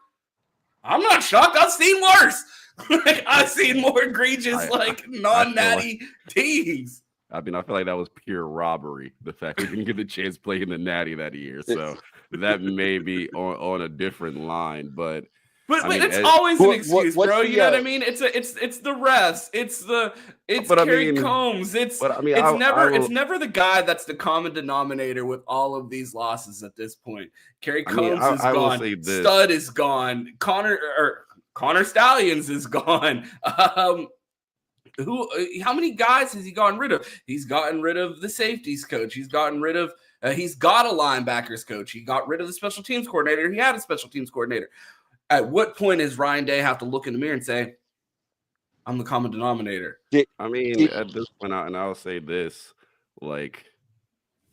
I'm not shocked. I've seen worse. Like, I've seen more egregious, non-natty teams. I mean, I feel like that was pure robbery. The fact we didn't get the chance to play in the natty that year. So that may be on a different line, but I mean, it's always an excuse, bro. You know what I mean? It's the refs. It's Kerry Combs. It's never the guy that's the common denominator with all of these losses at this point. Kerry Combs is gone. Stud is gone. Connor Stallions is gone. How many guys has he gotten rid of? He's gotten rid of the safeties coach. He's gotten rid of. He's got a linebackers coach. He got rid of the special teams coordinator. He had a special teams coordinator. At what point does Ryan Day have to look in the mirror and say, I'm the common denominator? I mean, at this point, and I'll say this, like,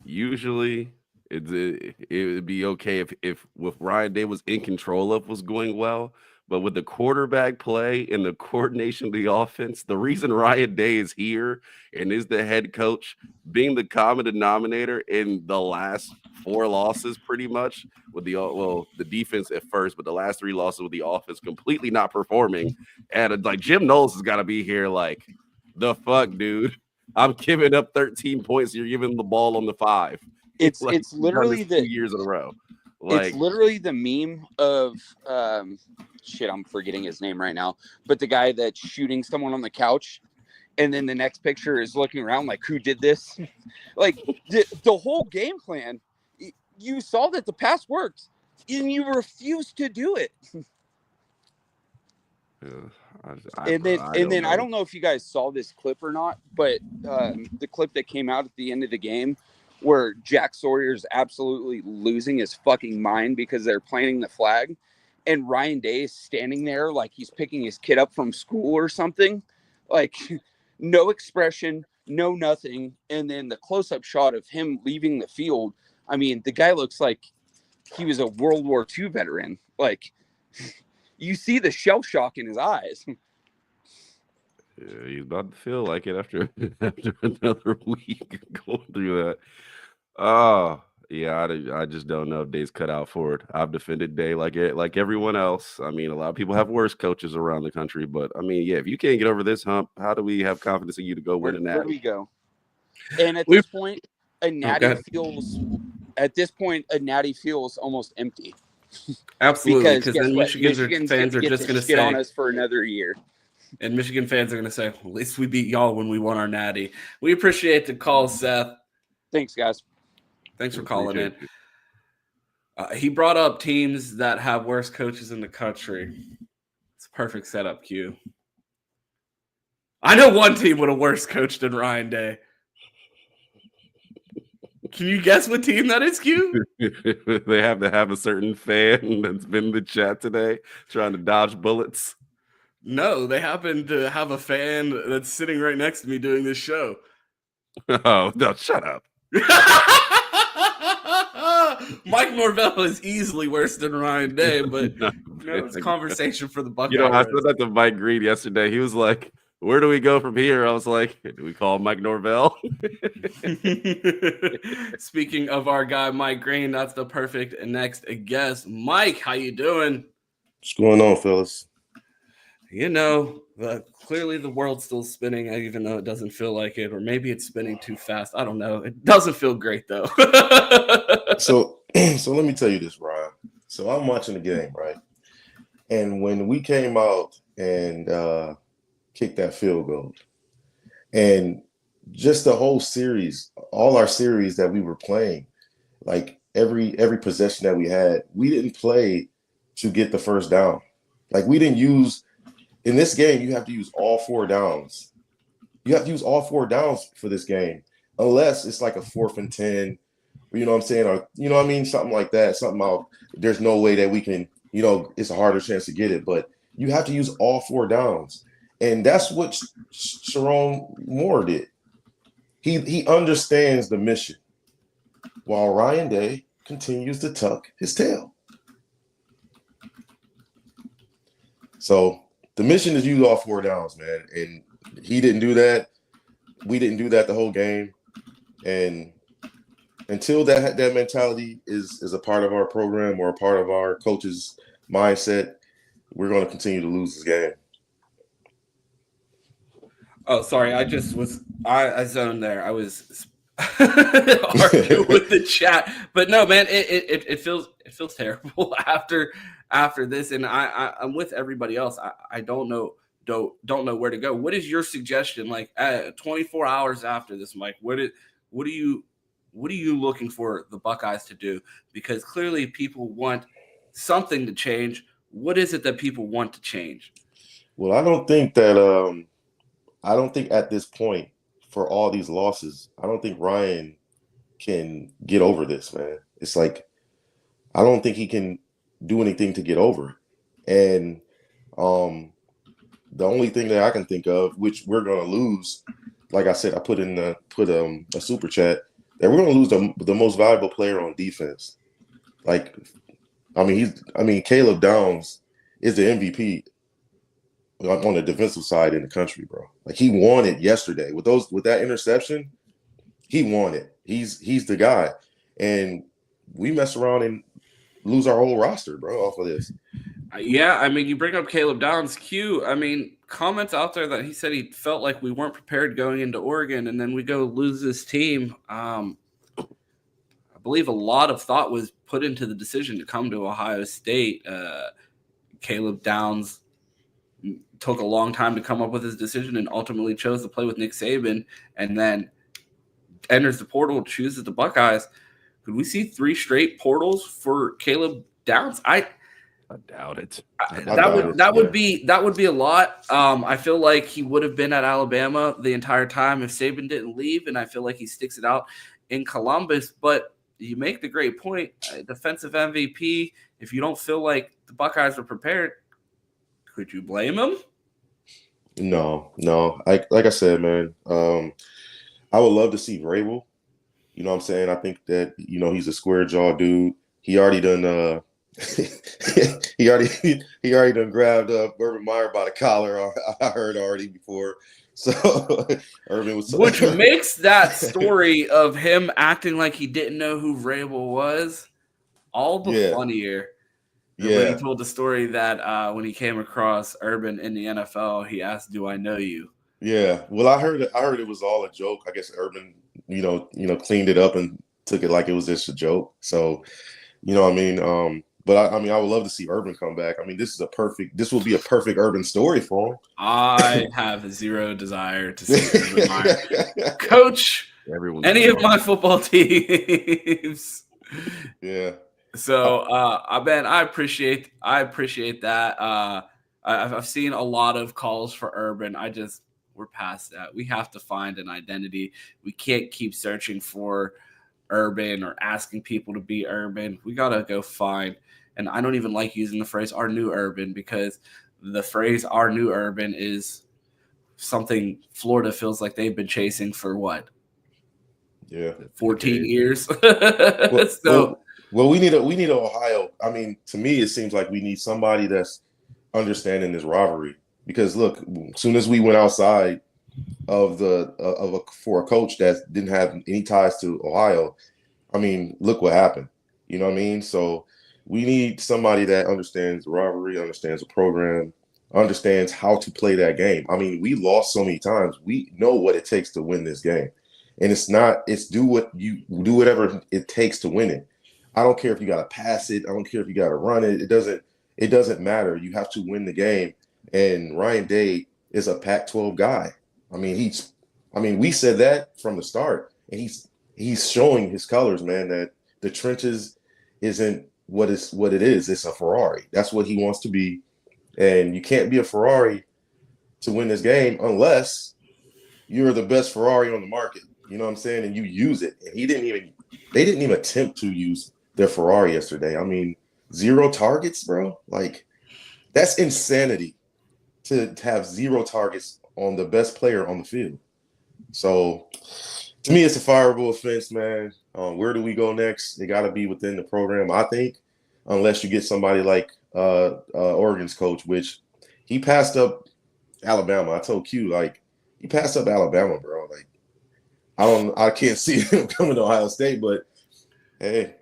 usually it would be okay if Ryan Day was in control of what's going well. But with the quarterback play and the coordination of the offense, the reason Ryan Day is here and is the head coach, being the common denominator in the last 4 losses, pretty much with the defense at first, but the last 3 losses with the offense completely not performing. And like Jim Knowles has got to be here, like, the fuck, dude. I'm giving up 13 points. You're giving the ball on the 5. It's literally 2 years in a row. Like, it's literally the meme of shit, I'm forgetting his name right now, but the guy that's shooting someone on the couch, and then the next picture is looking around like, who did this? Like, the whole game plan, you saw that the pass worked, and you refused to do it. I don't know if you guys saw this clip or not, but the clip that came out at the end of the game where Jack Sawyer's absolutely losing his fucking mind because they're planting the flag, and Ryan Day is standing there like he's picking his kid up from school or something, like no expression, no nothing. And then the close-up shot of him leaving the field, I mean, the guy looks like he was a World War II veteran. Like, you see the shell shock in his eyes. Yeah, he's about to feel like it after another week going through that. Oh, yeah, I just don't know if Day's cut out for it. I've defended Day like everyone else. I mean, a lot of people have worse coaches around the country, but I mean, yeah, if you can't get over this hump, how do we have confidence in you to go win a natty? Where do we go? And at this point, a natty feels almost empty. Absolutely, because then Michigan fans are just going to skid on us for another year. And Michigan fans are going to say, well, at least we beat y'all when we won our natty. We appreciate the call, Seth. Thanks, guys. Thanks for calling in. He brought up teams that have worse coaches in the country. It's a perfect setup, Q. I know one team with a worse coach than Ryan Day. Can you guess what team that is, Q? They have to have a certain fan that's been in the chat today trying to dodge bullets. No, they happen to have a fan that's sitting right next to me doing this show. Oh, no, shut up. Mike Norvell is easily worse than Ryan Day, but it's a conversation for the Buckeyes. I said that to Mike Green yesterday. He was like, where do we go from here? I was like, do we call Mike Norvell? Speaking of our guy, Mike Green, that's the perfect next guest. Mike, how you doing? What's going on, fellas? You know, clearly the world's still spinning, even though it doesn't feel like it, or maybe it's spinning too fast. I don't know. It doesn't feel great, though. So let me tell you this, Ryan. So I'm watching the game, right? And when we came out and kicked that field goal, and just the whole series, all our series that we were playing, like every possession that we had, we didn't play to get the first down. Like, we didn't use – in this game, you have to use all 4 downs. You have to use all 4 downs for this game, unless it's like a 4th and 10, you know what I'm saying? Or, you know what I mean? Something like that. There's no way that we can, it's a harder chance to get it. But you have to use all 4 downs. And that's what Sharon Moore did. He understands the mission, while Ryan Day continues to tuck his tail. So the mission is use all 4 downs, man. And he didn't do that. We didn't do that the whole game. And until that mentality is a part of our program or a part of our coach's mindset, we're going to continue to lose this game. Oh, sorry. I zoned there. I was arguing with the chat, but no, man, it feels terrible after this, and I'm with everybody else. I don't know where to go. What is your suggestion? Like 24 hours after this, Mike, what are you looking for the Buckeyes to do? Because clearly people want something to change. What is it that people want to change? Well, I don't think at this point, for all these losses, I don't think Ryan can get over this, man. It's like, I don't think he can do anything to get over it. And the only thing that I can think of, which we're going to lose, like I said, I put a super chat, that we're going to lose the most valuable player on defense. Like, Caleb Downs is the MVP on the defensive side in the country, bro. Like, he won it yesterday with that interception. He won it. He's the guy, and we mess around and lose our whole roster, bro, off of this. Yeah, you bring up Caleb Downs. Comments out there that he said he felt like we weren't prepared going into Oregon, and then we go lose this team. I believe a lot of thought was put into the decision to come to Ohio State. Caleb Downs took a long time to come up with his decision and ultimately chose to play with Nick Saban, and then enters the portal, chooses the Buckeyes. Could we see 3 straight portals for Caleb Downs? I doubt it. That would be a lot. I feel like he would have been at Alabama the entire time if Saban didn't leave, and I feel like he sticks it out in Columbus. But you make the great point. Defensive MVP. If you don't feel like the Buckeyes were prepared, could you blame him? No. Like I said, man, I would love to see Vrabel. You know what I'm saying? I think that, he's a square jaw dude. He already done he already done grabbed Urban Meyer by the collar. I heard already before. So Urban was which makes that story of him acting like he didn't know who Vrabel was all the funnier. Yeah, when he told the story that when he came across Urban in the NFL, he asked, "Do I know you?" Yeah. Well, I heard it was all a joke. I guess Urban, cleaned it up and took it like it was just a joke. So, but I would love to see Urban come back. This will be a perfect Urban story for him. I have zero desire to see Urban Meyer coach any of my football teams. Yeah. So, Ben, I appreciate that. I've seen a lot of calls for Urban. We're past that. We have to find an identity. We can't keep searching for Urban or asking people to be Urban. We got to go find, and I don't even like using the phrase our new Urban, because the phrase our new Urban is something Florida feels like they've been chasing for what? Yeah. 14 years. Well, we need an Ohio. To me, it seems like we need somebody that's understanding this rivalry. Because look, as soon as we went outside for a coach that didn't have any ties to Ohio, look what happened. You know what I mean? So we need somebody that understands the rivalry, understands the program, understands how to play that game. We lost so many times. We know what it takes to win this game, and it's do whatever it takes to win it. I don't care if you got to pass it. I don't care if you got to run it. It doesn't matter. You have to win the game. And Ryan Day is a Pac-12 guy. We said that from the start, and he's showing his colors, man. That the trenches isn't what it is. It's a Ferrari. That's what he wants to be, and you can't be a Ferrari to win this game unless you're the best Ferrari on the market. You know what I'm saying? And you use it. And they didn't even attempt to use their Ferrari yesterday. 0 targets, bro. Like, that's insanity. To have 0 targets on the best player on the field. So, to me, it's a fireable offense, man. Where do we go next? It got to be within the program, I think, unless you get somebody like Oregon's coach, which he passed up Alabama. I told Q, like, he passed up Alabama, bro. Like, I can't see him coming to Ohio State, but hey.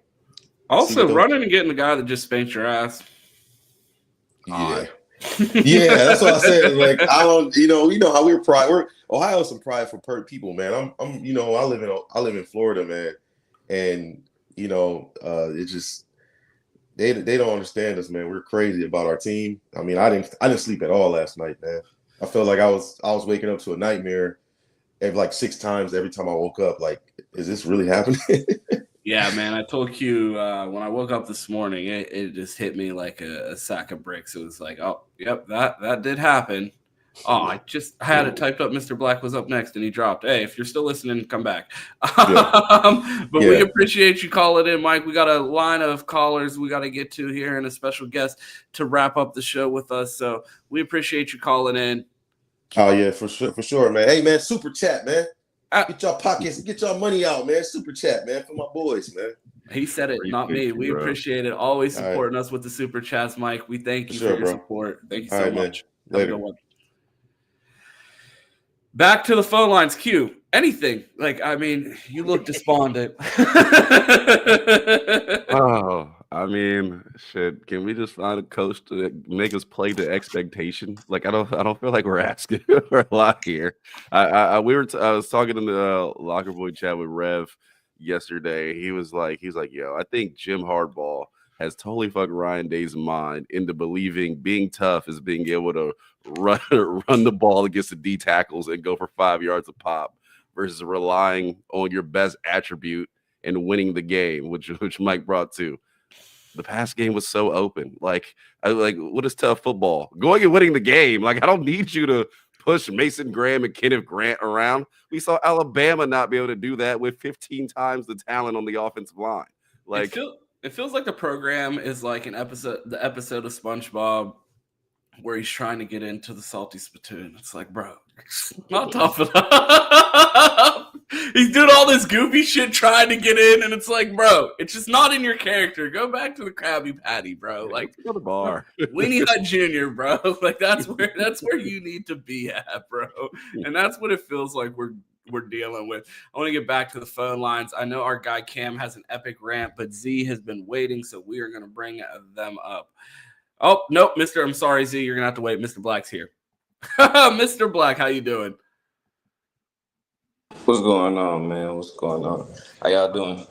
Also, running and getting the guy that just spanked your ass. Yeah. Yeah, that's what I said. Like, I don't, you know how we're Ohio's some prideful people, man. I'm, you know, I live in Florida, man, and you know, it just they don't understand us, man. We're crazy about our team. I mean, I didn't sleep at all last night, man. I felt like I was waking up to a nightmare like 6 times every time I woke up. Like, is this really happening? Yeah, man. I told Q when I woke up this morning, it just hit me like a sack of bricks. It was like, oh, yep, that did happen. Oh, I had it typed up. Mr. Black was up next, and he dropped. Hey, if you're still listening, come back. But we appreciate you calling in, Mike. We got a line of callers we got to get to here, and a special guest to wrap up the show with us. So we appreciate you calling in. Oh yeah, for sure, man. Hey, man, super chat, man. Get y'all pockets, get y'all money out, man. Super chat, man, for my boys, man. He said it, not me. We appreciate it. Always supporting us with the super chats, Mike. We thank you for your support. Thank you so much. Later. Have a good one. Back to the phone lines, Q. Anything. Like, I mean, you look despondent. Oh, I mean, shit. Can we just find a coach to make us play to expectation? Like, I don't feel like we're asking for a lot here. I was talking in the locker boy chat with Rev yesterday. He was like, yo, I think Jim Harbaugh has totally fucked Ryan Day's mind into believing being tough is being able to run the ball against the D tackles and go for 5 yards a pop versus relying on your best attribute and winning the game, which Mike brought to. The pass game was so open. Like what is tough football? Going and winning the game. Like, I don't need you to push Mason Graham and Kenneth Grant around. We saw Alabama not be able to do that with 15 times the talent on the offensive line. Like, it feels like the program is like the episode of SpongeBob where he's trying to get into the salty spittoon. It's like, bro, it's not tough enough. He's doing all this goofy shit trying to get in, and it's like, bro, it's just not in your character. Go back to the Krabby Patty, bro. Like, go to the bar. Weenie Hut Jr., bro. Like, that's where you need to be at, bro. And that's what it feels like we're dealing with. I want to get back to the phone lines. I know our guy Cam has an epic rant, but Z has been waiting, so we are going to bring them up. Oh, nope, I'm sorry, Z. You're going to have to wait. Mr. Black's here. Mr. Black, how you doing? What's going on, man? What's going on? How y'all doing?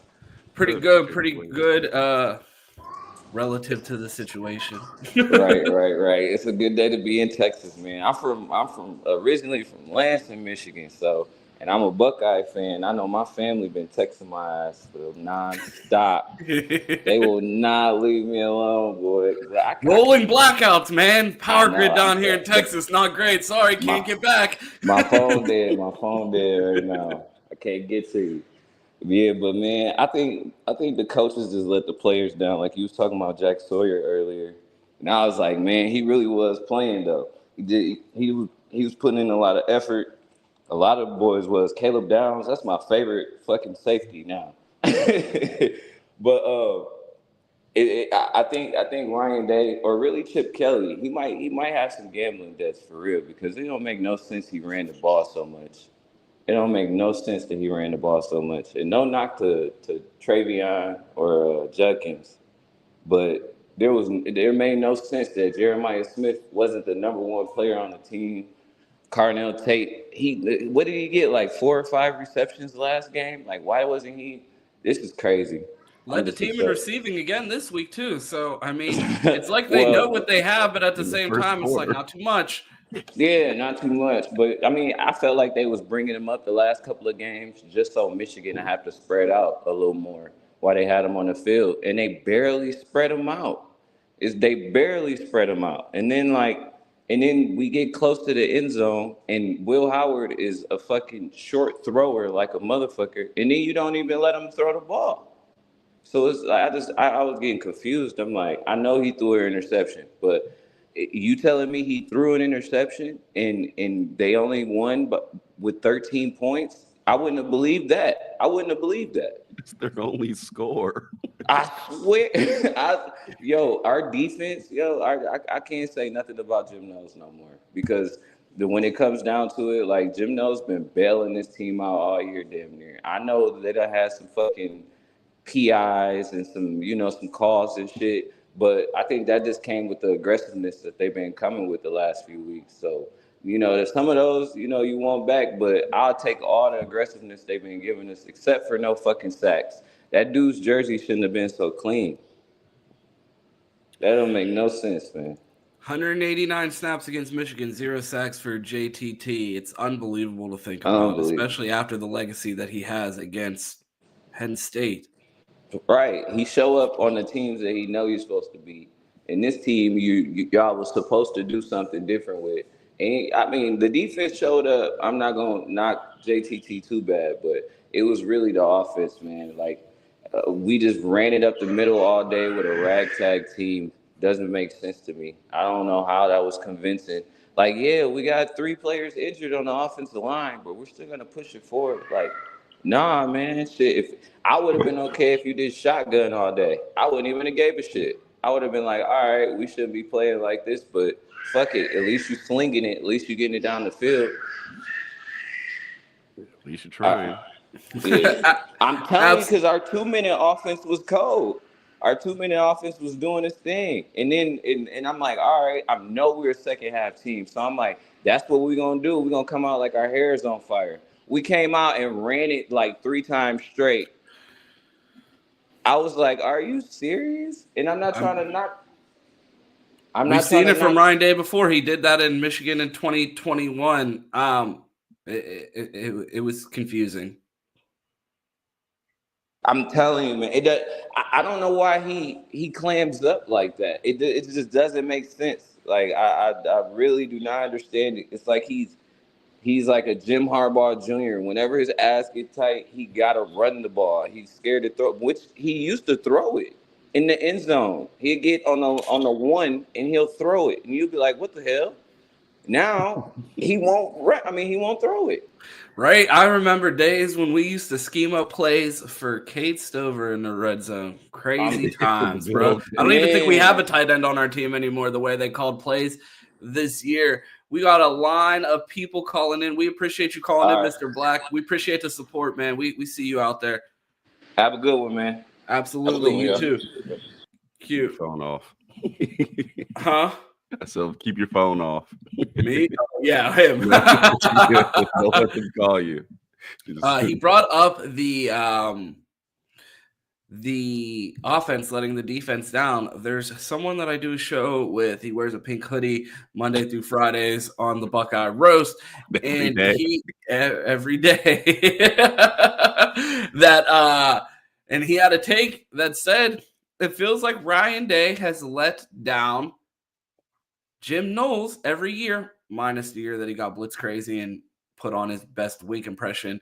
Pretty good. Relative to the situation. Right. It's a good day to be in Texas, man. I'm from originally from Lansing, Michigan, and I'm a Buckeye fan. I know my family been texting my ass for nonstop. They will not leave me alone, boy. Rolling blackouts, man. Power grid down here in Texas, not great. Sorry, can't get back. My phone dead right now. I can't get to you. Yeah, but man, I think the coaches just let the players down. Like you was talking about Jack Sawyer earlier, and I was like, man, he really was playing though. He was putting in a lot of effort. A lot of boys was Caleb Downs. That's my favorite fucking safety now. But I think Ryan Day or really Chip Kelly, he might have some gambling debts for real because it don't make no sense he ran the ball so much. It don't make no sense that he ran the ball so much. And no knock to Travion or Judkins, but there made no sense that Jeremiah Smith wasn't the number one player on the team. Carnell Tate, what did he get? Like 4 or 5 receptions last game? Like, why wasn't he? This is crazy. Led the team in receiving again this week too. So I mean, it's like they know what they have, but at the same time, it's like not too much. Yeah, not too much. But I mean, I felt like they was bringing him up the last couple of games just so Michigan have to spread out a little more while they had him on the field, and they barely spread him out. And then we get close to the end zone, and Will Howard is a fucking short thrower like a motherfucker, and then you don't even let him throw the ball. So it's I was getting confused. I'm like, I know he threw an interception, but you telling me he threw an interception and they only won but with 13 points? I wouldn't have believed that. It's their only score. I swear, our defense, I can't say nothing about Jim Knowles no more because when it comes down to it, like Jim Knowles been bailing this team out all year, damn near. I know that they done had some fucking PIs and some calls and shit, but I think that just came with the aggressiveness that they've been coming with the last few weeks. So, there's some of those, you want back, but I'll take all the aggressiveness they've been giving us, except for no fucking sacks. That dude's jersey shouldn't have been so clean. That don't make no sense, man. 189 snaps against Michigan, 0 sacks for JTT. It's unbelievable to think about, especially after the legacy that he has against Penn State. Right. He show up on the teams that he know you're supposed to be. And this team, y'all was supposed to do something different with. And I mean, the defense showed up. I'm not going to knock JTT too bad, but it was really the offense, man. Like, we just ran it up the middle all day with a ragtag team. Doesn't make sense to me. I don't know how that was convincing. Like, yeah, we got 3 players injured on the offensive line, but we're still going to push it forward. Like, nah, man, shit. If I would have been okay if you did shotgun all day, I wouldn't even have gave a shit. I would have been like, all right, we shouldn't be playing like this, but fuck it. At least you slinging it. At least you getting it down the field. At least you're trying. Yeah. I'm telling you, because our 2-minute offense was cold. Our 2-minute offense was doing its thing. And then and I'm like, all right, I know we're a second half team. So I'm like, that's what we're going to do. We're going to come out like our hair is on fire. We came out and ran it like 3 times straight. I was like, are you serious? And I'm not trying to knock. We've seen it from Ryan Day before. He did that in Michigan in 2021. It was confusing. I'm telling you, man. I don't know why he clams up like that. It just doesn't make sense. Like I really do not understand it. It's like he's like a Jim Harbaugh Jr. Whenever his ass get tight, he gotta run the ball. He's scared to throw, which he used to throw it in the end zone. He'd get on the 1 and he'll throw it, and you'll be like, "What the hell?" Now he won't. He won't throw it. Right. I remember days when we used to scheme up plays for Cade Stover in the red zone. Crazy times, bro. I don't even think we have a tight end on our team anymore, the way they called plays this year. We got a line of people calling in. We appreciate you calling in, Mr. Black. We appreciate the support, man. We see you out there. Have a good one, man. Absolutely. You too. Cute. Phone off. Huh? So keep your phone off. Me? Yeah, him. Don't let them call you. He brought up the offense letting the defense down. There's someone that I do a show with. He wears a pink hoodie Monday through Fridays on the Buckeye Roast, and every day and he had a take that said it feels like Ryan Day has let down Jim Knowles every year, minus the year that he got blitz crazy and put on his best week impression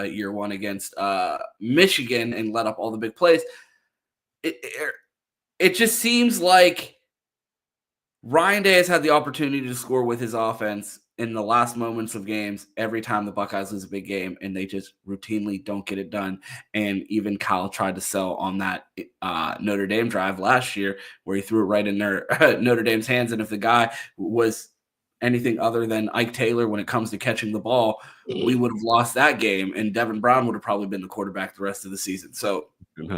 year 1 against Michigan and let up all the big plays. It just seems like Ryan Day has had the opportunity to score with his offense in the last moments of games every time the Buckeyes lose a big game, and they just routinely don't get it done. And even Kyle tried to sell on that Notre Dame drive last year where he threw it right in their Notre Dame's hands. And if the guy was anything other than Ike Taylor when it comes to catching the ball, we would have lost that game, and Devin Brown would have probably been the quarterback the rest of the season. So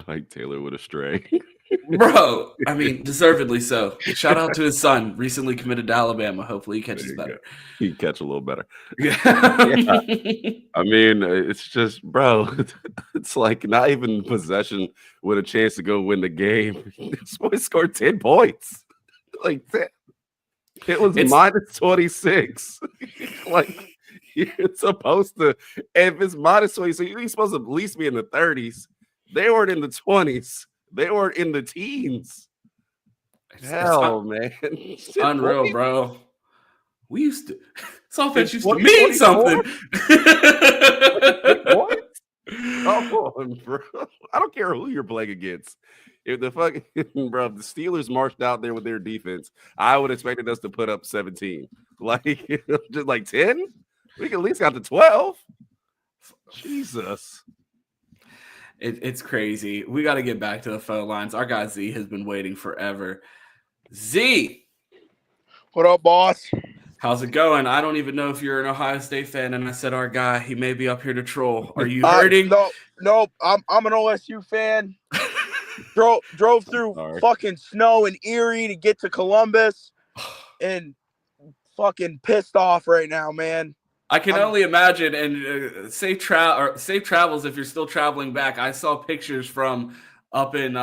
Ike Taylor would have strayed. Bro, deservedly so. Shout out to his son, recently committed to Alabama. Hopefully he catches better. He catch a little better. Yeah. It's just, bro, it's like not even possession with a chance to go win the game. This boy scored 10 points. Like that. It was minus 26. Like you're supposed to, if it's minus 20, so you're supposed to at least be in the 30s. They weren't in the 20s. They were in the teens. Hell, man. It's unreal, bro. We used to. This offense used to mean something. What? Come on, bro. I don't care who you're playing against. If the fucking bro, the Steelers marched out there with their defense, I would have expected us to put up 17. Like just like 10? We at least got to 12. Jesus. It's crazy. We got to get back to the phone lines. Our guy Z has been waiting forever. Z, what up, boss? How's it going? I don't even know if you're an Ohio State fan, and I said our guy, he may be up here to troll. Are you hurting? No, I'm an OSU fan. Drove through fucking snow and Erie to get to Columbus, and fucking pissed off right now, man. I can only imagine. And safe travels if you're still traveling back. I saw pictures from up in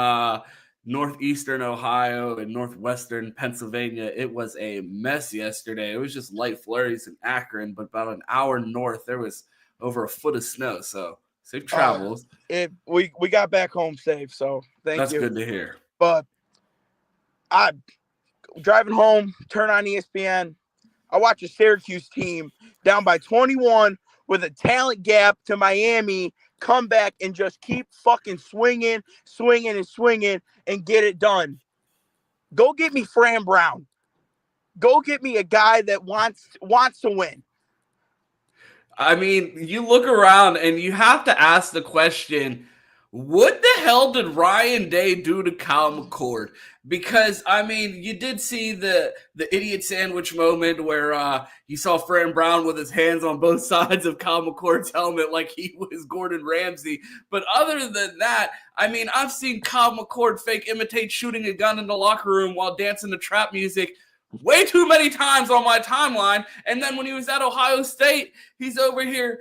northeastern Ohio and northwestern Pennsylvania. It was a mess yesterday. It was just light flurries in Akron, but about an hour north, there was over a foot of snow. So safe travels. We got back home safe, so thank you. That's good to hear. But I driving home, turn on ESPN. I watch a Syracuse team down by 21 with a talent gap to Miami come back and just keep fucking swinging and get it done. Go get me Fran Brown. Go get me a guy that wants to win. I mean, you look around and you have to ask the question, what the hell did Ryan Day do to Kyle McCord? Because, I mean, you did see the idiot sandwich moment where you saw Fran Brown with his hands on both sides of Kyle McCord's helmet like he was Gordon Ramsay. But other than that, I mean, I've seen Kyle McCord fake imitate shooting a gun in the locker room while dancing to trap music way too many times on my timeline. And then when he was at Ohio State, he's over here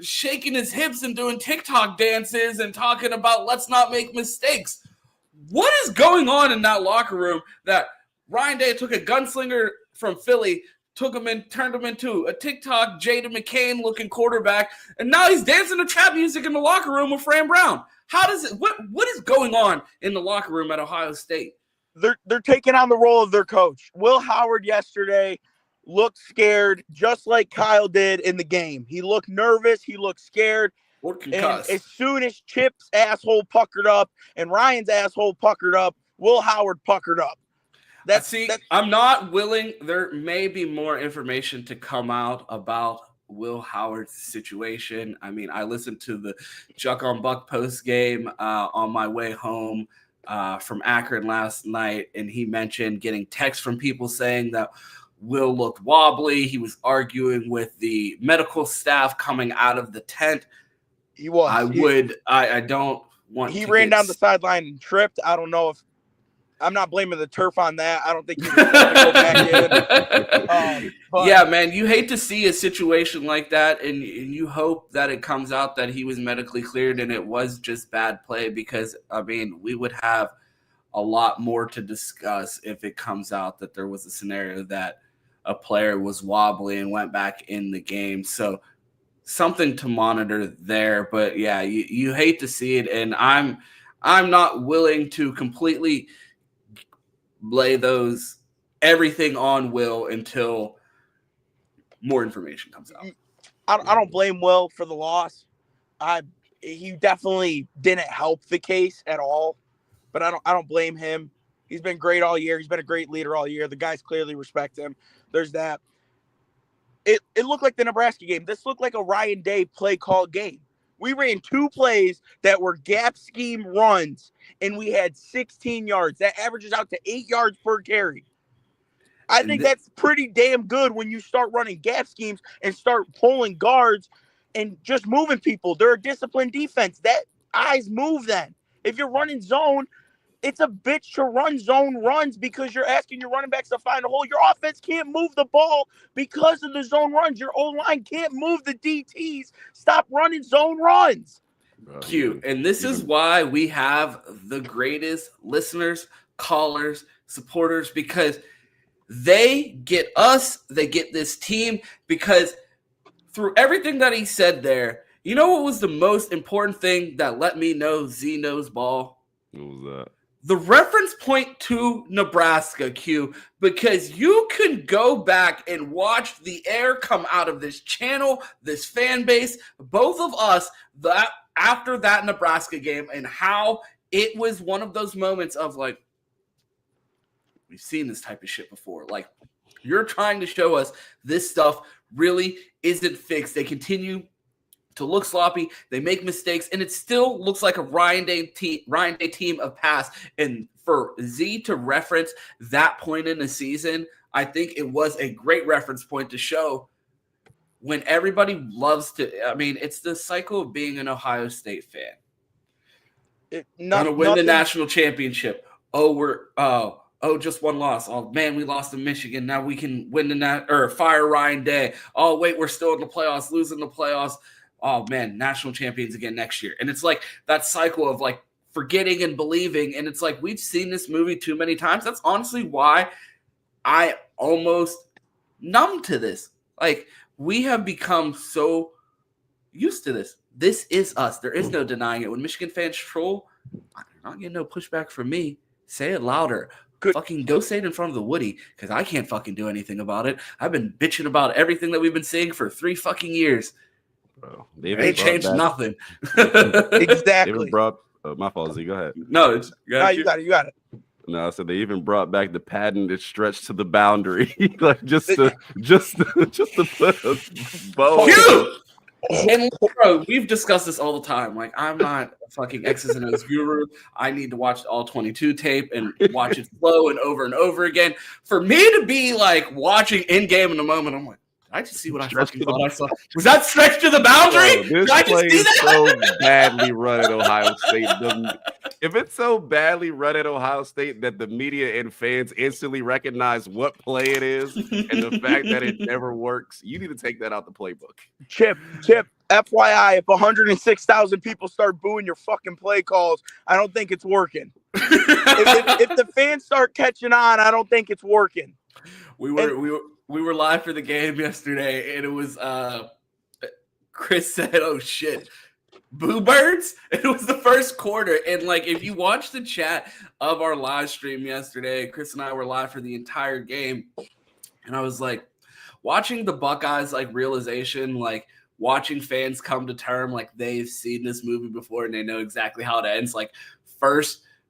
shaking his hips and doing TikTok dances and talking about let's not make mistakes. What is going on in that locker room that Ryan Day took a gunslinger from Philly, took him and turned him into a TikTok Jada McCain looking quarterback, and now he's dancing to trap music in the locker room with Fran Brown? How does it? What is going on in the locker room at Ohio State? They're taking on the role of their coach. Will Howard yesterday looked scared, just like Kyle did in the game. He looked nervous. He looked scared. And as soon as Chip's asshole puckered up and Ryan's asshole puckered up, Will Howard puckered up. I'm not willing. There may be more information to come out about Will Howard's situation. I mean, I listened to the Juck on Buck post game on my way home from Akron last night, and he mentioned getting texts from people saying that Will looked wobbly. He was arguing with the medical staff coming out of the tent. He was. I don't want. He ran down the sideline and tripped. I don't know if. I'm not blaming the turf on that. I don't think he was going to go back in. Yeah, man, you hate to see a situation like that, and you hope that it comes out that he was medically cleared and it was just bad play, because, I mean, we would have a lot more to discuss if it comes out that there was a scenario that a player was wobbly and went back in the game. So something to monitor there. But, yeah, you hate to see it, and I'm not willing to completely lay everything on Will until more information comes out. I don't blame Will for the loss. He definitely didn't help the case at all, but I don't blame him. He's been great all year. He's been a great leader all year. The guys clearly respect him. There's that. It looked like the Nebraska game. This looked like a Ryan Day play call game. We ran 2 plays that were gap scheme runs, and we had 16 yards. That averages out to 8 yards per carry. I think that's pretty damn good when you start running gap schemes and start pulling guards and just moving people. They're a disciplined defense. That eyes move then. If you're running zone, it's a bitch to run zone runs because you're asking your running backs to find a hole. Your offense can't move the ball because of the zone runs. Your O-line can't move the DTs. Stop running zone runs. Cute. And this is why we have the greatest listeners, callers, supporters, because they get us, they get this team, because through everything that he said there, you know what was the most important thing that let me know Z knows ball? What was that? The reference point to Nebraska, Q, because you can go back and watch the air come out of this channel, this fan base, both of us, that after that Nebraska game, and how it was one of those moments of like, we've seen this type of shit before. Like, you're trying to show us this stuff really isn't fixed. They continue to look sloppy. They make mistakes, and it still looks like a Ryan Day team of past. And for Z to reference that point in the season, I think it was a great reference point to show when everybody loves to. I mean, it's the cycle of being an Ohio State fan. Gonna win the national championship. Just one loss. Oh man, we lost to Michigan. Now we can win or fire Ryan Day. Oh wait, we're still in the playoffs, losing the playoffs. Oh man, national champions again next year. And it's like that cycle of like forgetting and believing. And it's like we've seen this movie too many times. That's honestly why I almost numb to this. Like we have become so used to this. This is us. There is no denying it. When Michigan fans troll, I'm not getting no pushback from me. Say it louder. Fucking go say it in front of the Woody, because I can't fucking do anything about it. I've been bitching about everything that we've been seeing for 3 fucking years. Bro, they changed nothing. Exactly. My fault, Z. Go ahead. No, you got it. No, I said they even brought back the patented stretch to the boundary, like just to put a bow. And bro, we've discussed this all the time. Like, I'm not a fucking X's and O's guru. I need to watch all 22 tape and watch it flow and over again. For me to be like watching in game in the moment, I'm like, did I just see what I fucking thought I saw? Was that stretch to the boundary? Bro, this play is so badly run at Ohio State. If it's so badly run at Ohio State that the media and fans instantly recognize what play it is and the fact that it never works, you need to take that out the playbook. Chip, FYI, if 106,000 people start booing your fucking play calls, I don't think it's working. if the fans start catching on, I don't think it's working. We were live for the game yesterday, and it was Chris said, "Oh shit, boo birds!" It was the first quarter, and like if you watch the chat of our live stream yesterday, Chris and I were live for the entire game, and I was like watching the Buckeyes like realization, like watching fans come to term like they've seen this movie before and they know exactly how it ends. Like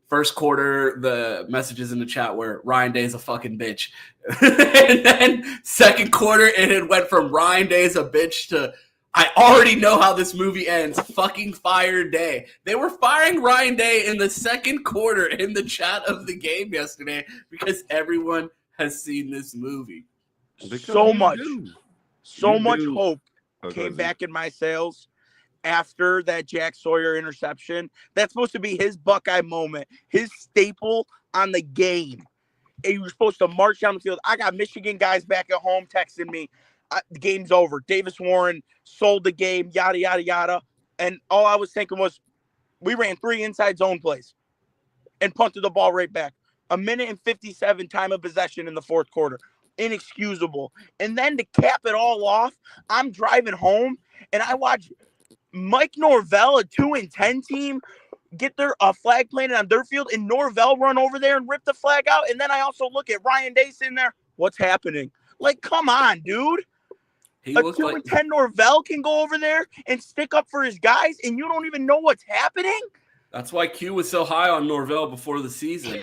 First quarter, the messages in the chat were Ryan Day's a fucking bitch. And then second quarter, it went from Ryan Day's a bitch to I already know how this movie ends. Fucking fire Day. They were firing Ryan Day in the second quarter in the chat of the game yesterday because everyone has seen this movie. So much hope came back in my sails after that Jack Sawyer interception. That's supposed to be his Buckeye moment, his staple on the game. And you were supposed to march down the field. I got Michigan guys back at home texting me, the game's over. Davis Warren sold the game, yada, yada, yada. And all I was thinking was we ran 3 inside zone plays and punted the ball right back. 1:57 time of possession in the fourth quarter. Inexcusable. And then to cap it all off, I'm driving home and I watch Mike Norvell, a 2-10 team, get their flag planted on their field, and Norvell run over there and rip the flag out. And then I also look at Ryan Day sitting there. What's happening? Like, come on, dude. A 2-10 Norvell can go over there and stick up for his guys, and you don't even know what's happening? That's why Q was so high on Norvell before the season.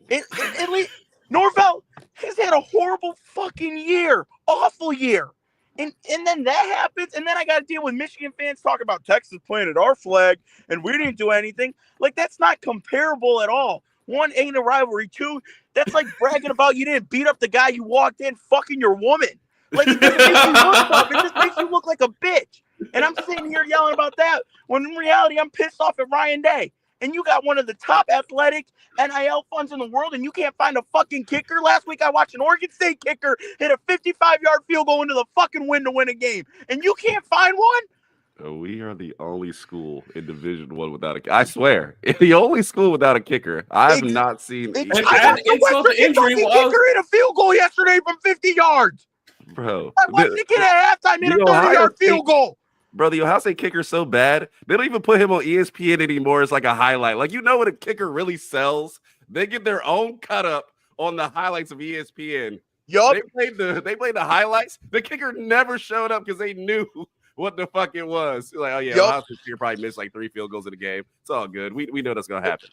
At least Norvell has had a horrible fucking year. Awful year. And then that happens, and then I got to deal with Michigan fans talking about Texas planted our flag, and we didn't do anything. Like, that's not comparable at all. 1, ain't a rivalry. 2, that's like bragging about you didn't beat up the guy you walked in fucking your woman. Like, it doesn't make you look tough. It just makes you look like a bitch. And I'm sitting here yelling about that, when in reality, I'm pissed off at Ryan Day. And you got one of the top athletic NIL funds in the world, and you can't find a fucking kicker. Last week, I watched an Oregon State kicker hit a 55-yard field goal into the fucking win to win a game, and you can't find one? We are the only school in Division I without a kicker. I swear, the only school without a kicker. I have not seen. I watched the Western Kentucky kicker hit a field goal yesterday from 50 yards. Bro, I watched the kid at halftime hit a 30-yard field goal. Bro, the Ohio State kicker's so bad, they don't even put him on ESPN anymore. It's like a highlight. Like, you know what a kicker really sells? They get their own cut up on the highlights of ESPN. Yup. They played the highlights. The kicker never showed up because they knew what the fuck it was. Like, oh yeah, Ohio State kicker probably missed like 3 field goals in the game. It's all good. We know that's gonna happen.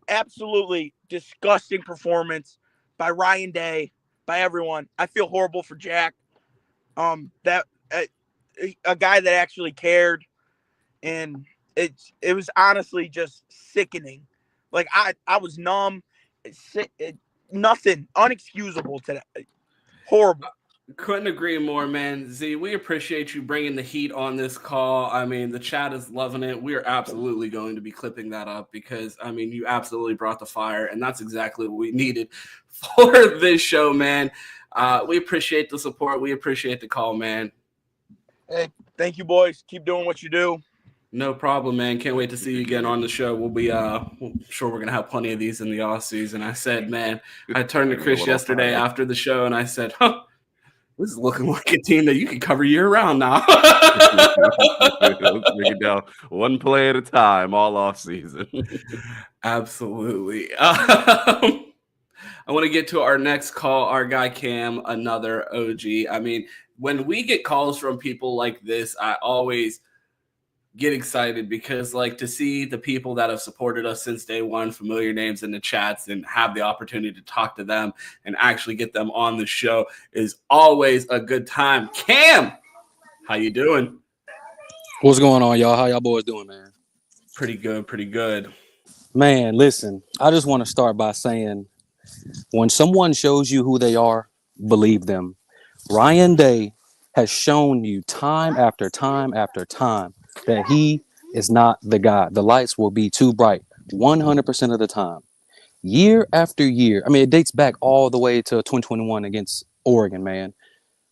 Absolutely disgusting performance by Ryan Day, by everyone. I feel horrible for Jack. a guy that actually cared, and it was honestly just sickening. Like I was numb. Nothing unexcusable today. Horrible. Couldn't agree more, man. Z, we appreciate you bringing the heat on this call. I mean, the chat is loving it. We are absolutely going to be clipping that up because, I mean, you absolutely brought the fire, and that's exactly what we needed for this show, man. We appreciate the support. We appreciate the call, man. Hey, thank you, boys. Keep doing what you do. No problem, man. Can't wait to see you again on the show. We'll be sure we're gonna have plenty of these in the off season. I said, man, I turned to Chris yesterday after the show and I said, this is looking like a team that you can cover year round now. Let's break it down one play at a time, all off season. Absolutely. I want to get to our next call. Our guy Cam, another OG. I mean, when we get calls from people like this, I always get excited because, like, to see the people that have supported us since day one, familiar names in the chats, and have the opportunity to talk to them and actually get them on the show is always a good time. Cam, how you doing? What's going on, y'all? How y'all boys doing, man? Pretty good, pretty good. Man, listen, I just want to start by saying when someone shows you who they are, believe them. Ryan Day has shown you time after time after time that he is not the guy. The lights will be too bright 100% of the time. Year after year. I mean, it dates back all the way to 2021 against Oregon, man.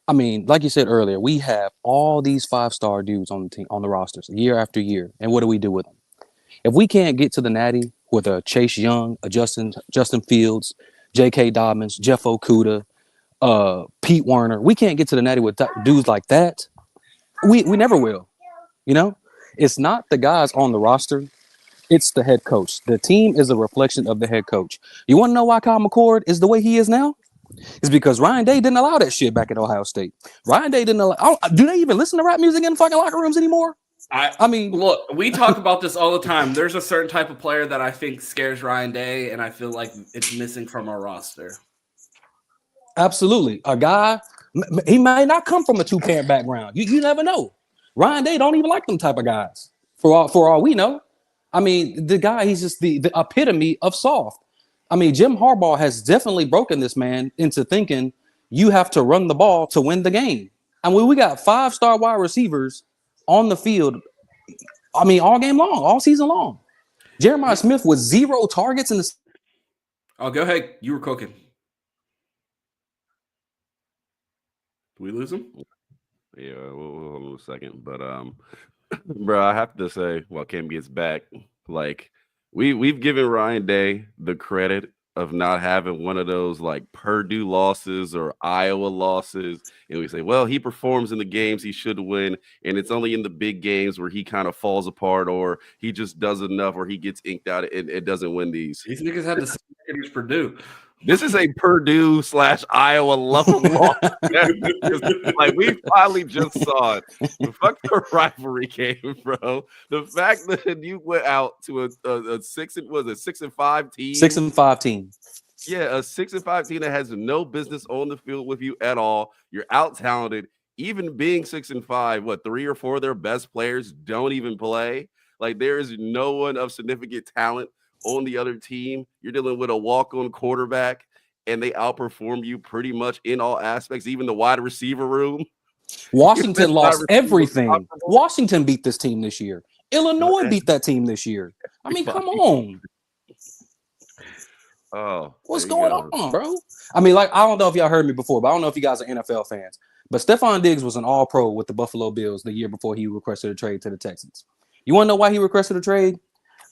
I mean, like you said earlier, we have all these 5-star dudes on the team, on the rosters, year after year. And what do we do with them? If we can't get to the Natty with a Chase Young, a Justin Fields, J.K. Dobbins, Jeff Okuda, Pete Werner, we can't get to the Natty with dudes like that. We never will. You know, it's not the guys on the roster. It's the head coach. The team is a reflection of the head coach. You want to know why Kyle McCord is the way he is now? It's because Ryan Day didn't allow that shit back at Ohio State. Ryan Day didn't allow. Do they even listen to rap music in fucking locker rooms anymore? I mean, look, we talk about this all the time. There's a certain type of player that I think scares Ryan Day, and I feel like it's missing from our roster. Absolutely. A guy, he may not come from a 2-parent background. You never know. Ryan Day don't even like them type of guys. For all we know. I mean, the guy, he's just the epitome of soft. I mean, Jim Harbaugh has definitely broken this man into thinking you have to run the ball to win the game. I mean, we got 5-star wide receivers on the field, I mean, all game long, all season long. Jeremiah Smith with 0 targets in the... Oh, go ahead. You were cooking. Did we lose him? Yeah, we'll hold on a second. But, bro, I have to say, while Cam gets back, like, we've given Ryan Day the credit of not having one of those like Purdue losses or Iowa losses. And we say, well, he performs in the games he should win. And it's only in the big games where he kind of falls apart or he just does enough or he gets inked out and it doesn't win these. These niggas had the same against Purdue. This is a Purdue/Iowa level loss. Like, we finally just saw it. Fuck the rivalry game, bro. The fact that you went out to a 6-5 team. 6-5 team. Yeah, a 6-5 team that has no business on the field with you at all. You're out talented. Even being 6-5, what, 3 or 4 of their best players don't even play. Like, there is no one of significant talent on the other team. You're dealing with a walk-on quarterback, and they outperform you pretty much in all aspects, even the wide receiver room. Washington lost everything. Washington beat this team this year. Illinois beat that team this year. I mean, come on. Oh, what's going on, bro? I mean, like, I don't know if y'all heard me before, but I don't know if you guys are NFL fans. But Stephon Diggs was an all-pro with the Buffalo Bills the year before he requested a trade to the Texans. You want to know why he requested a trade?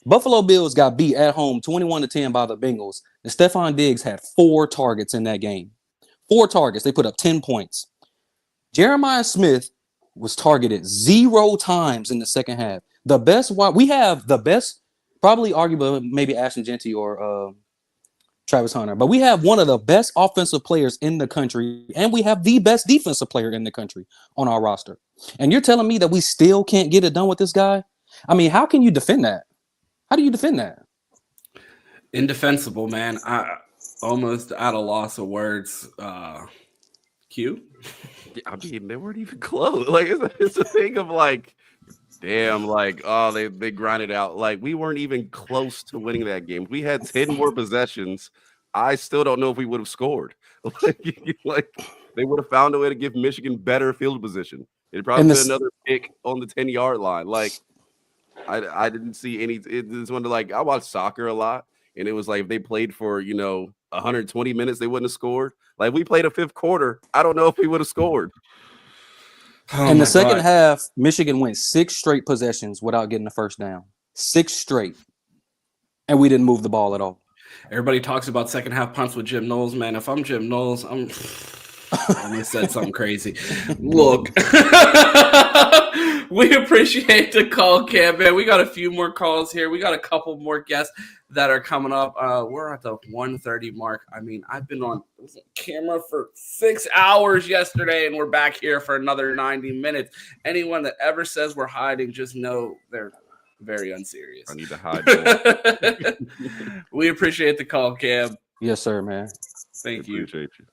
Buffalo Bills got beat at home 21-10 by the Bengals, and Stephon Diggs had 4 targets in that game. 4 targets. They put up 10 points. Jeremiah Smith was targeted 0 times in the second half. We have the best, probably arguably maybe Ashton Genty or Travis Hunter, but we have one of the best offensive players in the country, and we have the best defensive player in the country on our roster. And you're telling me that we still can't get it done with this guy? I mean, how can you defend that? How do you defend that? Indefensible, man. I almost at a loss of words. Q? I mean, they weren't even close. Like it's a thing of like, damn, like oh, they grinded out. Like we weren't even close to winning that game. We had 10 more possessions. I still don't know if we would have scored. like they would have found a way to give Michigan better field position. It'd probably And been this, another pick on the 10-yard line. Like I didn't see any. It's one of like I watch soccer a lot, and it was like if they played for 120 minutes, they wouldn't have scored. Like we played a fifth quarter. I don't know if we would have scored. Oh in my the second God. half, Michigan went 6 straight possessions without getting a first down. 6 straight. And we didn't move the ball at all. Everybody talks about second half punts with Jim Knowles, man. If I'm Jim Knowles, I almost said something crazy. Look, we appreciate the call, Cam, man. We got a few more calls here. We got a couple more guests that are coming up. We're at the 1:30 mark. I mean, I've been on camera for 6 hours yesterday, and we're back here for another 90 minutes. Anyone that ever says we're hiding, just know they're very unserious. I need to hide. We appreciate the call, Cam. Yes, sir, man. Thank you. Appreciate you.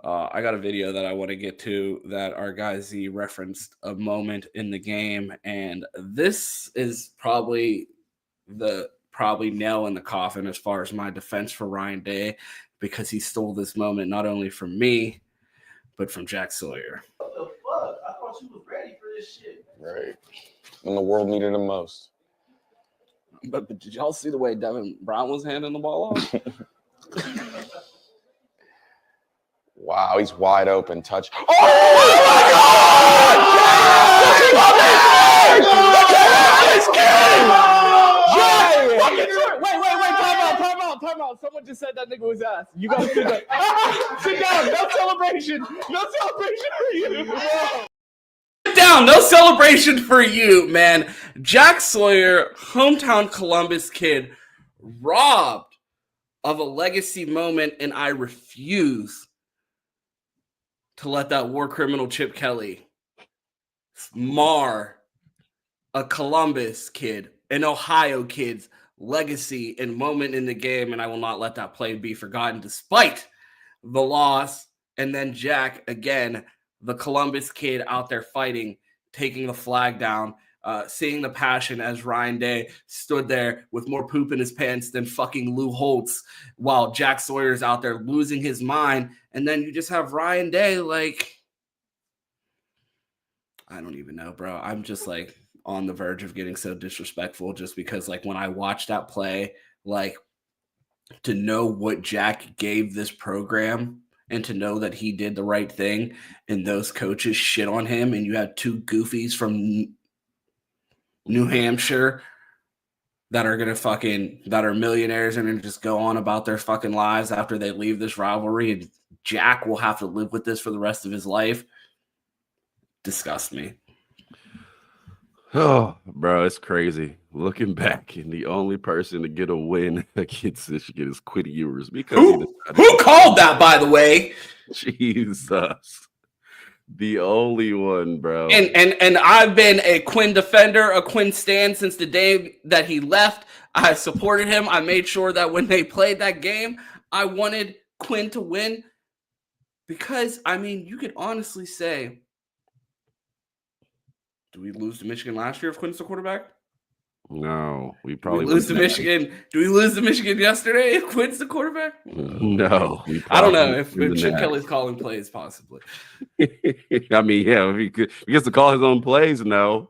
I got a video that I want to get to that our guy Z referenced a moment in the game, and this is probably nail in the coffin as far as my defense for Ryan Day, because he stole this moment not only from me, but from Jack Sawyer. What the fuck? I thought you was ready for this shit. Right. When the world needed him most. But did y'all see the way Devin Brown was handing the ball off? Wow, he's wide open. Touch. Oh my God! Time out. Someone just said that nigga was ass. You gotta sit down. Sit down. No celebration. No celebration for you. Sit down. No celebration for you, man. Jack Sawyer, hometown Columbus kid, robbed of a legacy moment, and I refuse to let that war criminal Chip Kelly mar a Columbus kid, an Ohio kid's legacy and moment in the game, and I will not let that play be forgotten despite the loss. And then Jack, again, the Columbus kid out there fighting, taking the flag down, seeing the passion as Ryan Day stood there with more poop in his pants than fucking Lou Holtz, while Jack Sawyer's out there losing his mind. And then you just have Ryan Day, like, I don't even know, bro. I'm just like on the verge of getting so disrespectful, just because like when I watched that play, like to know what Jack gave this program and to know that he did the right thing and those coaches shit on him, and you have two goofies from New Hampshire that are millionaires and just go on about their fucking lives after they leave this rivalry, and Jack will have to live with this for the rest of his life. Disgust me. Oh, bro, it's crazy. Looking back, and the only person to get a win against Michigan is Quinn Ewers, because who called that, by the way? Jesus. The only one, bro. And I've been a Quinn defender, a Quinn stan since the day that he left. I supported him. I made sure that when they played that game, I wanted Quinn to win, because, I mean, you could honestly say, do we lose to Michigan last year if Quinn's the quarterback? No, we Do probably we lose to Michigan. Do we lose to Michigan yesterday if Quinn's the quarterback? No. I don't know if Chip Kelly's calling plays, possibly. I mean, yeah, if he gets to call his own plays, no.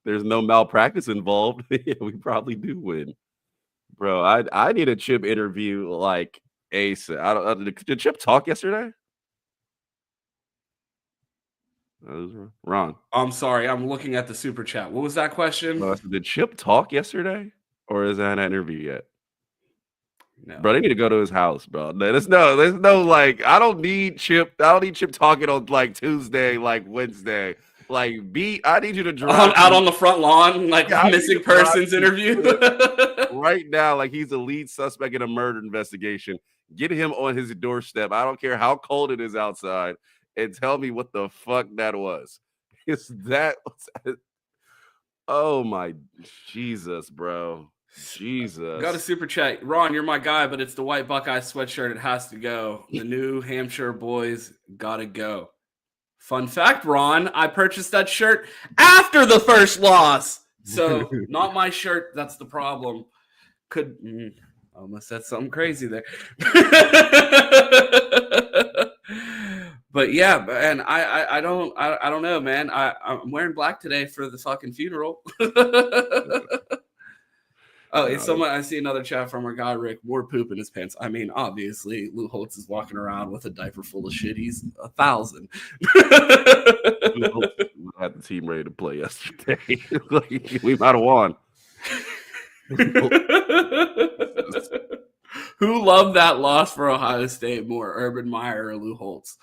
There's no malpractice involved. Yeah, we probably do win. Bro, I need a Chip interview like Ace. Did Chip talk yesterday? Ron. I'm sorry. I'm looking at the super chat. What was that question? Did Chip talk yesterday, or is that an interview yet? No. Bro, they need to go to his house, bro. There's no like, I don't need Chip talking on like Tuesday, like Wednesday. Like, I need you to drive out on the front lawn, like missing persons interview. Right now, like he's the lead suspect in a murder investigation. Get him on his doorstep. I don't care how cold it is outside. And tell me what the fuck that was. Oh my Jesus, bro. Jesus. Got a super chat. Ron, you're my guy, but it's the white Buckeye sweatshirt. It has to go. The New Hampshire boys gotta go. Fun fact, Ron, I purchased that shirt after the first loss. So not my shirt. That's the problem. Almost said something crazy there. But yeah, and I don't know, man. I'm wearing black today for the fucking funeral. Oh, it's someone. I see another chat from our guy Rick. More poop in his pants. I mean, obviously, Lou Holtz is walking around with a diaper full of shit. He's 1,000. We had the team ready to play yesterday. We might have won. Who loved that loss for Ohio State more, Urban Meyer or Lou Holtz?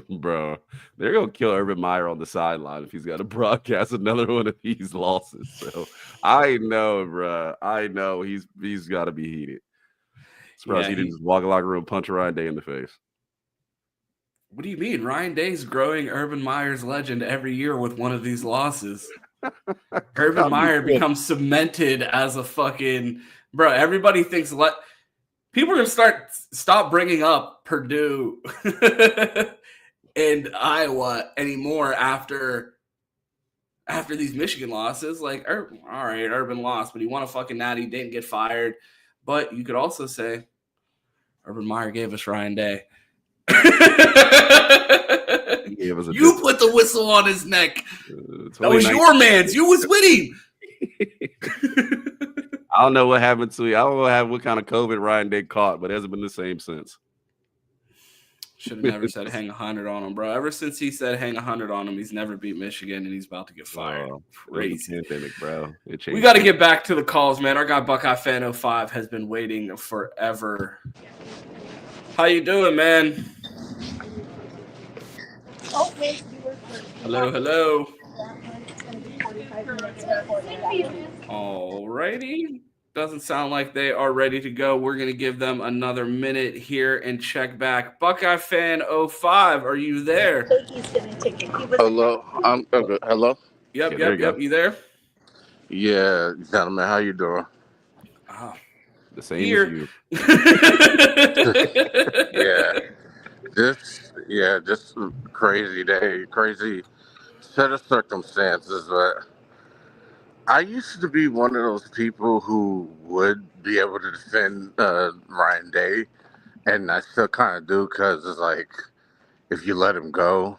Bro, they're gonna kill Urban Meyer on the sideline if he's got to broadcast another one of these losses. So I know, bro. I know he's got to be heated. Surprised he didn't just walk a locker room, punch Ryan Day in the face. What do you mean? Ryan Day's growing Urban Meyer's legend every year with one of these losses. Urban Meyer becomes cemented as a fucking bro. Everybody thinks people are gonna stop bringing up Purdue and Iowa anymore after these Michigan losses. Like, all right, Urban lost, but he won a fucking natty, didn't get fired. But you could also say Urban Meyer gave us Ryan Day. You put the whistle on his neck. That was your man's. You was with him. I don't know what happened to you. I don't know what kind of COVID Ryan Day caught, but it hasn't been the same since. Should have never said hang 100 on him, bro. Ever since he said hang 100 on him, he's never beat Michigan, and he's about to get fired. Crazy, pandemic, bro. We got to get back to the calls, man. Our guy Buckeye Fan 05 has been waiting forever. How you doing, man? Hello. All righty. Doesn't sound like they are ready to go. We're going to give them another minute here and check back. Buckeye Fan 05, are you there? Hello. I'm okay. Hello. Yep. You there? Yeah, gentlemen, how you doing? The same as you. Just a crazy day, crazy set of circumstances, but I used to be one of those people who would be able to defend Ryan Day, and I still kind of do, because it's like, if you let him go,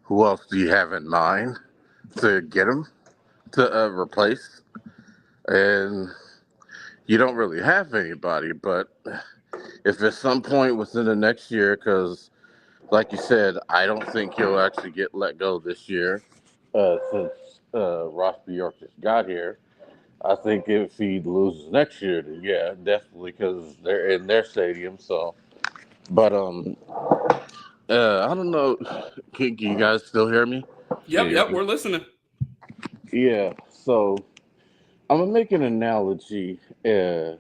who else do you have in mind to get him to replace? And you don't really have anybody, but if at some point within the next year, because like you said, I don't think he'll actually get let go this year since Ross Bjork just got here. I think if he loses next year, then yeah, definitely, because they're in their stadium. So, but I don't know. Can you guys still hear me? Yep, we're listening. Yeah. So I'm gonna make an analogy that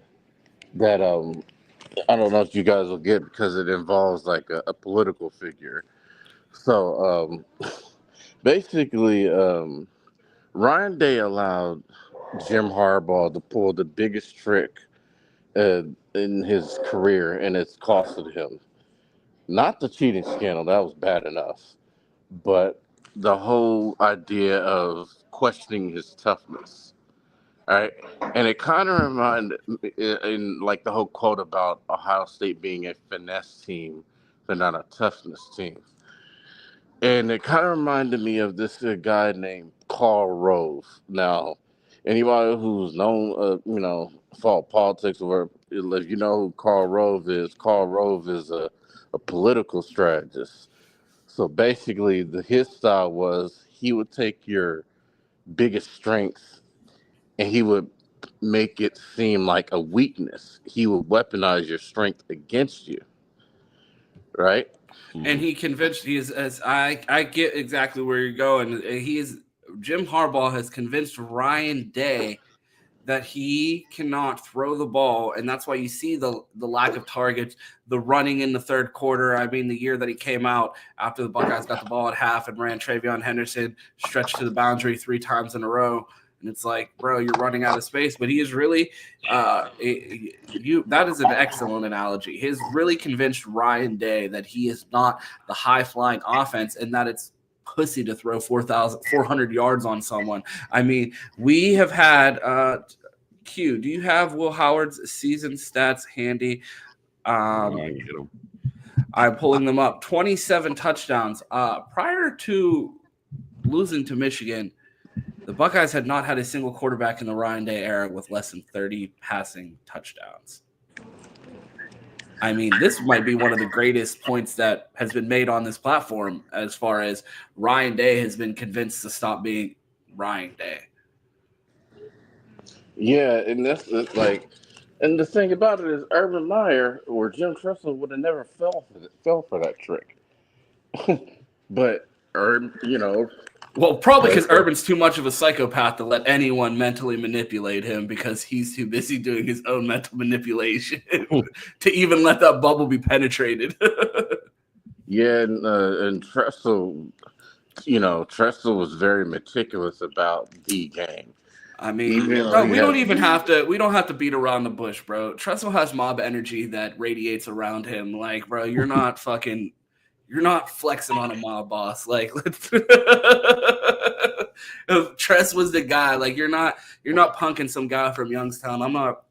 I don't know if you guys will get, because it involves like a political figure. So basically, Ryan Day allowed Jim Harbaugh to pull the biggest trick in his career, and it's costed him. Not the cheating scandal, that was bad enough, but the whole idea of questioning his toughness. All right. And it kind of reminded me, in like the whole quote about Ohio State being a finesse team, but not a toughness team. And it kind of reminded me of this guy named Karl Rove. Now, anybody who's known, for politics, or if you know who Karl Rove is a political strategist. So basically, his style was he would take your biggest strengths and he would make it seem like a weakness. He would weaponize your strength against you, right? And he convinced I get exactly where you're going. Jim Harbaugh has convinced Ryan Day that he cannot throw the ball, and that's why you see the lack of targets, the running in the third quarter. I mean, the year that he came out after the Buckeyes got the ball at half and ran Travion Henderson, stretched to the boundary 3 times in a row. And it's like, bro, you're running out of space. But he is really that is an excellent analogy. He has really convinced Ryan Day that he is not the high-flying offense and that it's pussy to throw 400 yards on someone. I mean, we have had Q, do you have Will Howard's season stats handy? I'm pulling them up. 27 touchdowns. Prior to losing to Michigan, the Buckeyes had not had a single quarterback in the Ryan Day era with less than 30 passing touchdowns. I mean, this might be one of the greatest points that has been made on this platform as far as Ryan Day has been convinced to stop being Ryan Day. Yeah, and that's like, and the thing about it is, Urban Meyer or Jim Tressel would have never fell for that trick. But well, probably because Urban's too much of a psychopath to let anyone mentally manipulate him because he's too busy doing his own mental manipulation to even let that bubble be penetrated. Yeah, and Tressel, Tressel was very meticulous about the game. I mean, we don't have to beat around the bush, bro. Tressel has mob energy that radiates around him. Like, bro, you're not flexing on a mob boss. Like, if Tress was the guy, like you're not punking some guy from Youngstown. I'm not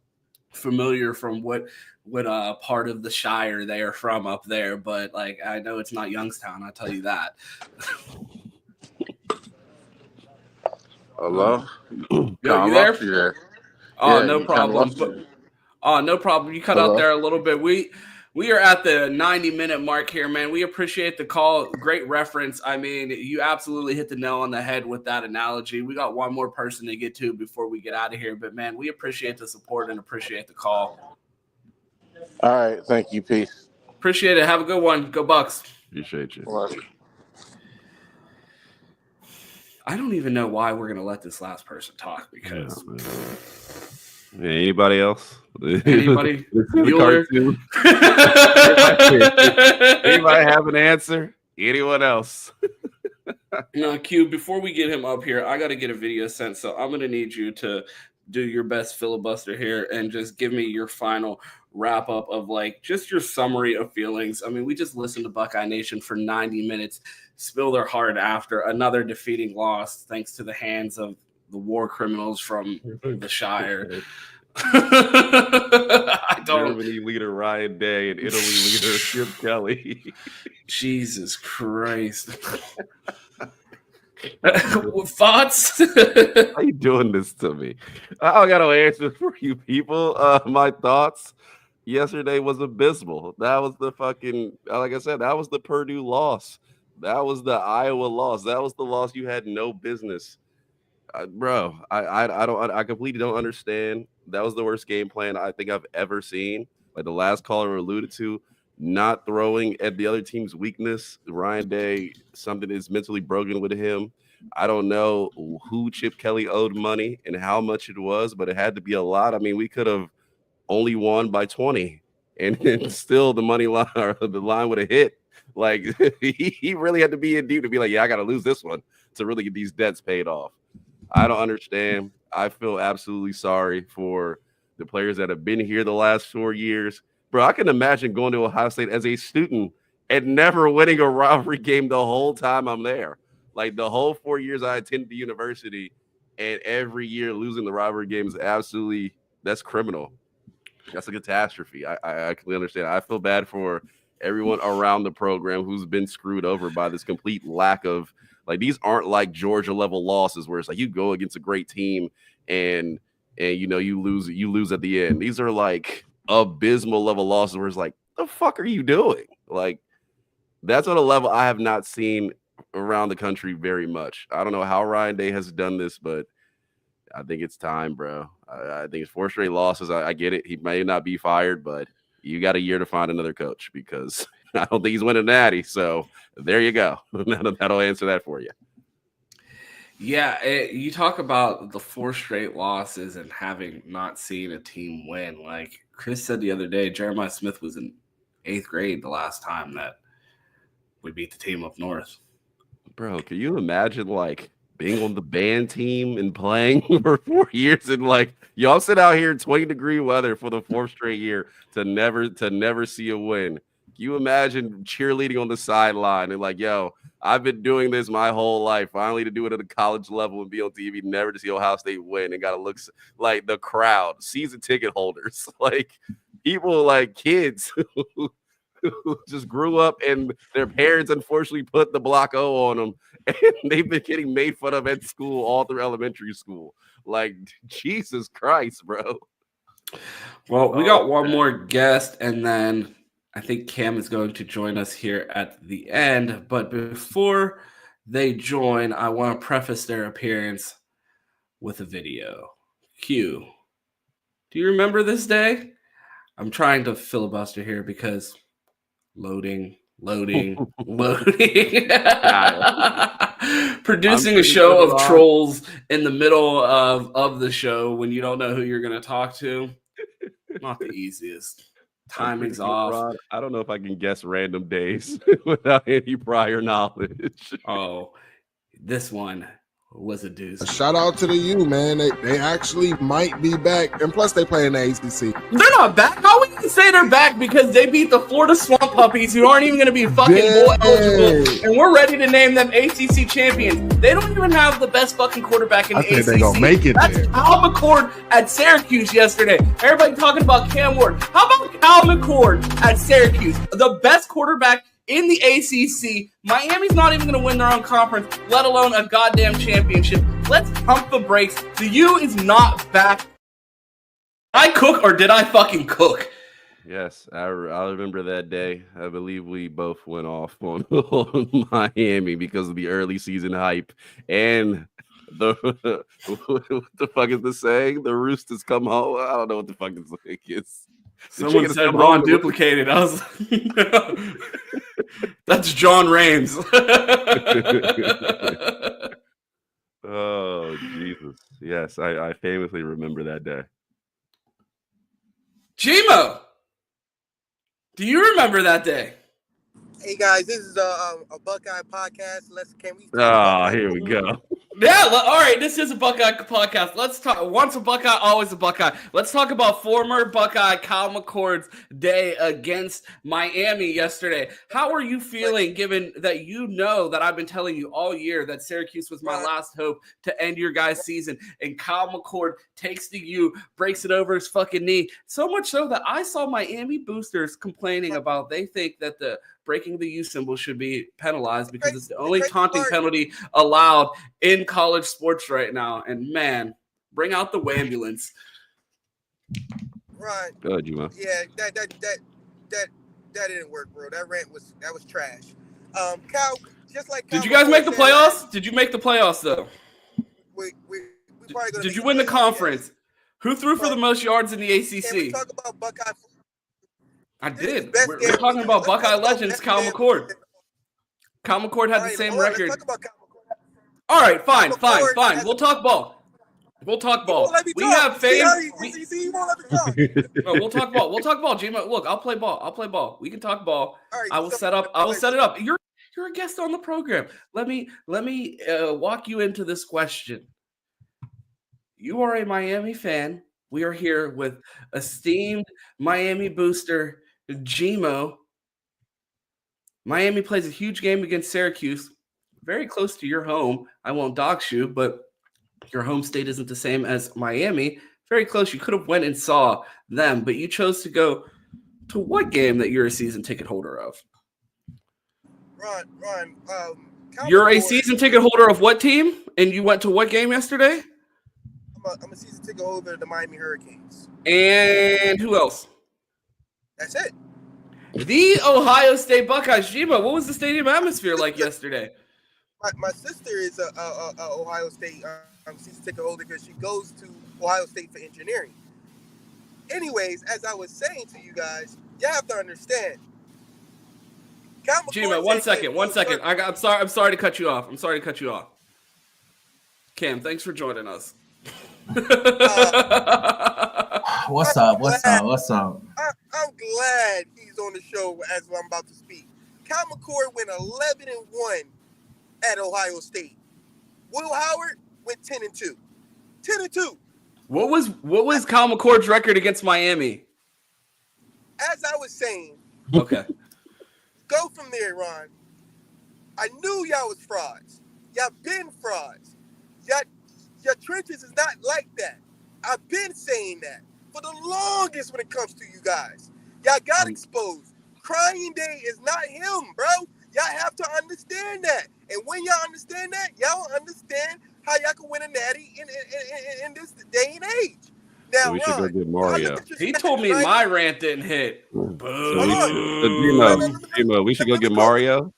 familiar from what part of the Shire they are from up there, but like I know it's not Youngstown, I'll tell you that. Hello? Yo, you there? Oh, Yeah, no problem. No problem. You cut out there a little bit. We are at the 90-minute mark here, man. We appreciate the call. Great reference. I mean, you absolutely hit the nail on the head with that analogy. We got one more person to get to before we get out of here. But, man, we appreciate the support and appreciate the call. All right. Thank you. Peace. Appreciate it. Have a good one. Go Bucks. Appreciate you. I don't even know why we're going to let this last person talk because... Yeah, anybody else? Anybody? Anybody have an answer? Anyone else? No, Q, before we get him up here, I got to get a video sent. So I'm going to need you to do your best filibuster here and just give me your final wrap up of like just your summary of feelings. I mean, we just listened to Buckeye Nation for 90 minutes, spill their heart after another defeating loss, thanks to the hands of the war criminals from the Shire. Germany leader Ryan Day and Italy leader Chip Kelly. Jesus Christ. Thoughts? How you doing this to me? I got no answer for you people. My thoughts yesterday was abysmal. That was the fucking, like I said, that was the Purdue loss. That was the Iowa loss. That was the loss you had no business. Bro, I completely don't understand. That was the worst game plan I think I've ever seen. Like the last caller alluded to, not throwing at the other team's weakness. Ryan Day, something is mentally broken with him. I don't know who Chip Kelly owed money and how much it was, but it had to be a lot. I mean, we could have only won by 20, and still the money line or the line would have hit. Like he really had to be in deep to be like, yeah, I got to lose this one to really get these debts paid off. I don't understand. I feel absolutely sorry for the players that have been here the last 4 years. Bro, I can imagine going to Ohio State as a student and never winning a rivalry game the whole time I'm there. Like the whole 4 years I attended the university and every year losing the rivalry game is absolutely, that's criminal. That's a catastrophe. I completely understand. I feel bad for everyone around the program who's been screwed over by this complete lack of, like, these aren't like Georgia level losses where it's like you go against a great team and you lose at the end. These are like abysmal level losses where it's like, the fuck are you doing? Like, that's on a level I have not seen around the country very much. I don't know how Ryan Day has done this, but I think it's time, bro. I think it's 4 straight losses. I get it. He may not be fired, but you got a year to find another coach because I don't think he's winning natty. So there you go. That'll answer that for you. Yeah, you talk about the 4 straight losses and having not seen a team win. Like Chris said the other day, Jeremiah Smith was in 8th grade the last time that we beat the team up north. Bro, can you imagine like being on the band team and playing for 4 years and like y'all sit out here in 20-degree weather for the 4th straight year to never see a win. Can you imagine cheerleading on the sideline and like, yo, I've been doing this my whole life. Finally to do it at a college level and be on TV, never to see Ohio State win and got to look like the crowd, season ticket holders, like people like kids who just grew up and their parents unfortunately put the block O on them and they've been getting made fun of at school all through elementary school. Like, Jesus Christ, bro. Well, we got one more guest, and then I think Cam is going to join us here at the end. But before they join, I want to preface their appearance with a video. Q. Do you remember this day? I'm trying to filibuster here because loading. Producing a show of trolls in the middle of the show when you don't know who you're going to talk to. Not the easiest. Timing's off. Rod, I don't know if I can guess random days without any prior knowledge. Oh, this one was a doozy. A shout out to the U, man. They actually might be back, and plus they play in the ACC. They're not back. How would you say they're back? Because they beat the Florida Swamp Puppies, who aren't even going to be fucking bowl eligible, and we're ready to name them ACC champions. They don't even have the best fucking quarterback in the ACC. I think they're gonna make it. That's Cal McCord at Syracuse yesterday. Everybody talking about Cam Ward. How about Cal McCord at Syracuse, the best quarterback in the ACC? Miami's not even going to win their own conference, let alone a goddamn championship. Let's pump the brakes. The U is not back. Did I cook or did I fucking cook? Yes, I remember that day. I believe we both went off on Miami because of the early season hype and the what the fuck is the saying? The roosters come home. I don't know what the fucking saying is. Someone said Ron duplicated. I was that's John Raines. Oh, Jesus. Yes, I famously remember that day. Gmo, do you remember that day? Hey guys, this is a Buckeye podcast. Can we? Here we go. Yeah, all right. This is a Buckeye podcast. Let's talk. Once a Buckeye, always a Buckeye. Let's talk about former Buckeye Cal McCord's day against Miami yesterday. How are you feeling, given that you know that I've been telling you all year that Syracuse was my last hope to end your guys' season, and Cal McCord takes the U, breaks it over his fucking knee, so much so that I saw Miami boosters complaining about they think that the breaking the U symbol should be penalized because it's the only taunting penalty allowed in college sports right now. And man, bring out the ambulance. Right. Go ahead, Juma. Yeah, that didn't work, bro. That was trash. Cal, just like Cal, did you guys make the playoffs? Did you make the playoffs though? We probably gonna did you win the conference? Yes. Who threw for the most yards in the ACC? Can we talk about Buckeye? I did. We're talking about Buckeye legends, Cal McCord. Cal McCord had the same record. All right, fine. We'll talk ball. We have fame. No, we'll talk ball. Gmo, look, I'll play ball. We can talk ball. I will set it up. You're a guest on the program. Let me walk you into this question. You are a Miami fan. We are here with esteemed Miami booster Gmo. Miami plays a huge game against Syracuse, very close to your home. I won't dox you, but your home state isn't the same as Miami. Very close. You could have went and saw them, but you chose to go to what game that you're a season ticket holder of? Ron, you're a season ticket holder of what team? And you went to what game yesterday? I'm a season ticket holder of the Miami Hurricanes. And who else? That's it. The Ohio State Buckeyes. Gmo, what was the stadium atmosphere like yesterday? My sister is a Ohio State season ticket holder because she goes to Ohio State for engineering. Anyways, as I was saying to you guys, you have to understand. Gmo, one second. I'm sorry to cut you off. Cam, thanks for joining us. What's up? I'm glad he's on the show as I'm about to speak. Cal McCord went 11-1 at Ohio State. Will Howard went 10-2. 10-2. What was Kyle McCord's record against Miami? As I was saying, Okay. go from there, Ron. I knew y'all was frauds. Y'all been frauds. Your trenches is not like that. I've been saying that for the longest when it comes to you guys. Y'all got exposed. Crying Day is not him, bro. Y'all have to understand that. And when y'all understand that, y'all understand how y'all can win a natty in this day and age. Now, So we should go Ron, get Mario. He told me my rant didn't hit. So Boo. Gino, we should go get Mario.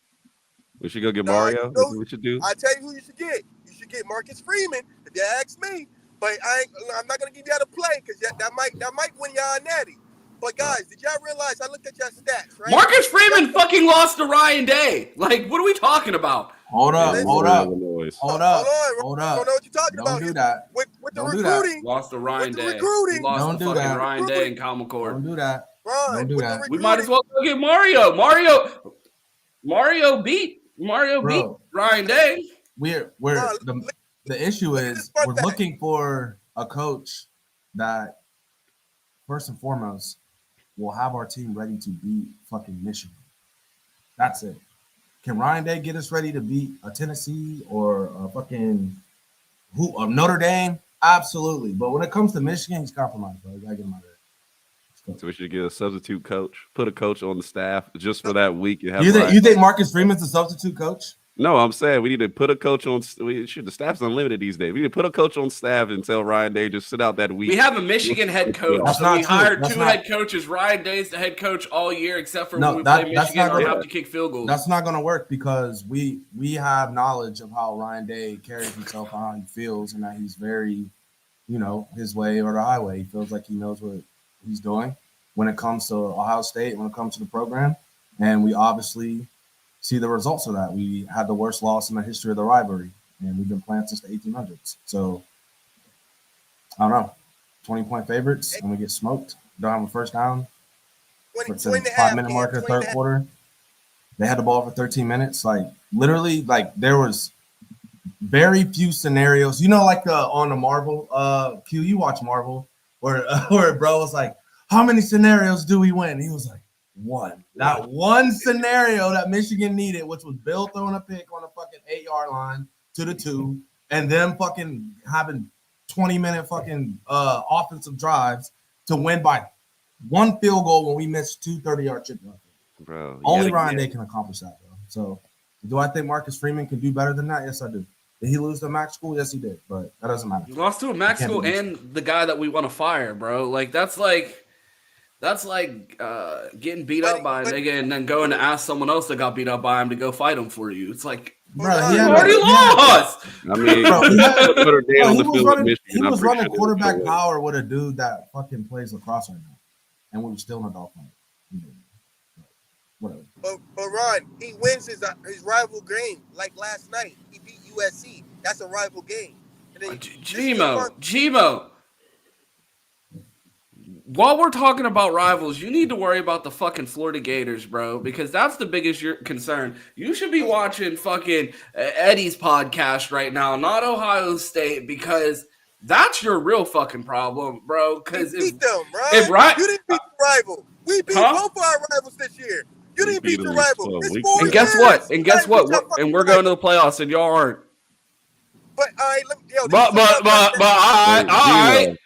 We should go get Mario. That's what we should do. I tell you who you should get. You should get Marcus Freeman, if you ask me. But I'm not gonna give y'all a play because that might win y'all a natty. But guys, did y'all realize I looked at y'all stats, right? Marcus Freeman fucking lost to Ryan Day. Like, what are we talking about? Hold up. I don't know what you're talking about. Don't do that. With the Don't do recruiting. Lost to Ryan Day. Recruiting. He lost Don't to do fucking that. Ryan Day and Kyle McCord. Don't do that. Ron, Don't do that. We might as well go get Mario. Mario beat Ryan Day. The issue is we're looking for a coach that first and foremost will have our team ready to beat fucking Michigan. That's it. Can Ryan Day get us ready to beat a Tennessee or a fucking Notre Dame? Absolutely. But when it comes to Michigan, he's compromised, bro. You gotta get him out of there. So we should get a substitute coach. Put a coach on the staff just for that week. And have You think Marcus Freeman's a substitute coach? No, I'm saying we need to put a coach on. The staff's unlimited these days. We need to put a coach on staff and tell Ryan Day just sit out that week. We have a Michigan head coach. That's so we not true. hired That's two not- head coaches. Ryan Day's the head coach all year, except for No, when we that- play that's Michigan not or gonna- have to kick field goals. That's not going to work because we have knowledge of how Ryan Day carries himself, how he feels, and that he's very, his way or the highway. He feels like he knows what he's doing when it comes to Ohio State, when it comes to the program. And we obviously see the results of that. We had the worst loss in the history of the rivalry, and we've been playing since the 1800s. So, I don't know. 20-point favorites, and we get smoked. Don't have a first down. For the 5-minute mark of the third quarter. They had the ball for 13 minutes. Literally, there was very few scenarios. Like on the Marvel, Q, you watch Marvel, where bro was like, how many scenarios do we win? He was like, one. That one scenario that Michigan needed, which was Bill throwing a pick on a fucking 8-yard line to the 2, and them fucking having 20-minute fucking offensive drives to win by one field goal when we missed 2 30-yard chip runs. Bro, Only Ryan Day can accomplish that, bro. So, do I think Marcus Freeman can do better than that? Yes, I do. Did he lose to Max School? Yes, he did. But that doesn't matter. He lost to a Max School and the guy that we want to fire, bro. That's like getting beat up by a nigga and then going to ask someone else that got beat up by him to go fight him for you. It's like, bro, he already lost. I mean, he was running quarterback power with a dude that fucking plays lacrosse right now, and we were still in a dog fight. Whatever. But Ron, he wins his rival game. Like last night, he beat USC. That's a rival game. And then Gmo. While we're talking about rivals, you need to worry about the fucking Florida Gators, bro, because that's the biggest concern. You should be watching fucking Eddie's podcast right now, not Ohio State, because that's your real fucking problem, bro. Because beat them, right? You didn't beat the rival. We beat both our rivals this year. You didn't beat the rival. And guess what? And we're going to the playoffs, and y'all aren't. But all right, all right.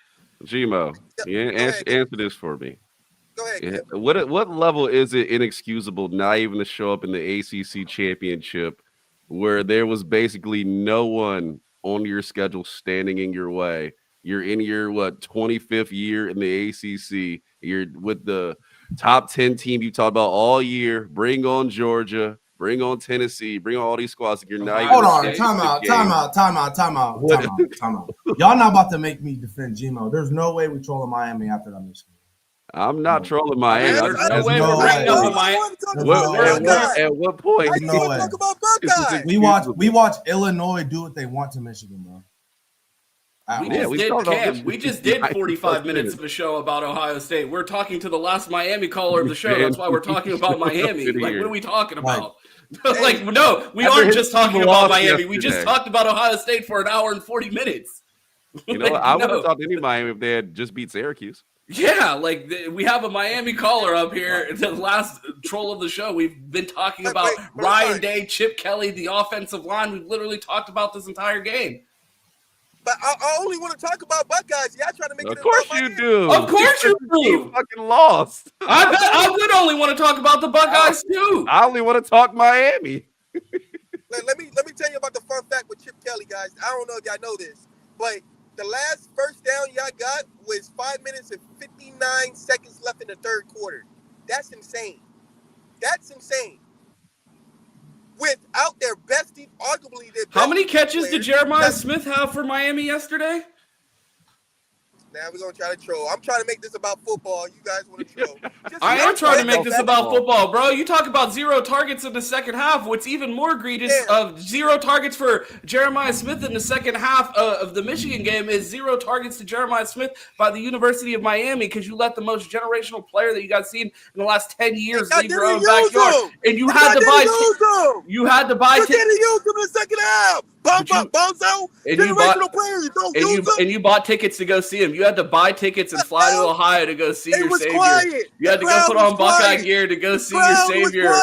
Gmo, answer this for me. Go ahead. What level is it inexcusable not even to show up in the ACC championship where there was basically no one on your schedule standing in your way? You're in your 25th year in the ACC. You're with the top 10 team you talked about all year. Bring on Georgia. Bring on Tennessee. Bring on all these squads. You're not. Hold on. Time out. Y'all not about to make me defend Gmo. There's no way we trolling Miami after that Michigan. I'm not trolling Miami. There's no way we're bringing up Miami. At what point? No way. We watch Illinois do what they want to Michigan, bro. We just did 45 minutes of a show about Ohio State. We're talking to the last Miami caller of the show. That's why we're talking about Miami. Like, what are we talking about? Like, no, we aren't just talking about Miami. We just talked about Ohio State for an hour and 40 minutes. You know, I would have talked to any Miami if they had just beat Syracuse. Yeah, like we have a Miami caller up here. The last troll of the show. We've been talking about Ryan Day, Chip Kelly, the offensive line. We've literally talked about this entire game. But I only want to talk about Buckeyes. Y'all trying to make it. Of course you do. Of course you do. You fucking lost. I would only want to talk about the Buckeyes too. I only want to talk Miami. Let me tell you about the fun fact with Chip Kelly, guys. I don't know if y'all know this, but the last first down y'all got was 5 minutes and 59 seconds left in the third quarter. That's insane. That's insane. Without their best, arguably their best. How many catches did Jeremiah Smith have for Miami yesterday? Now we're going to try to troll. I'm trying to make this about football. You guys want to troll. I am trying to make this about football, bro. You talk about 0 targets in the second half. What's even more egregious of 0 targets for Jeremiah Smith in the second half of the Michigan game is 0 targets to Jeremiah Smith by the University of Miami because you let the most generational player that you guys seen in the last 10 years leave your own backyard. And you had to buy You didn't use them in the second half. Bozo. Generational players, don't use them. And you bought tickets to go see him. You had to buy tickets and fly to Ohio to go see your savior. Quiet. You had to go put on Buckeye gear to go see your savior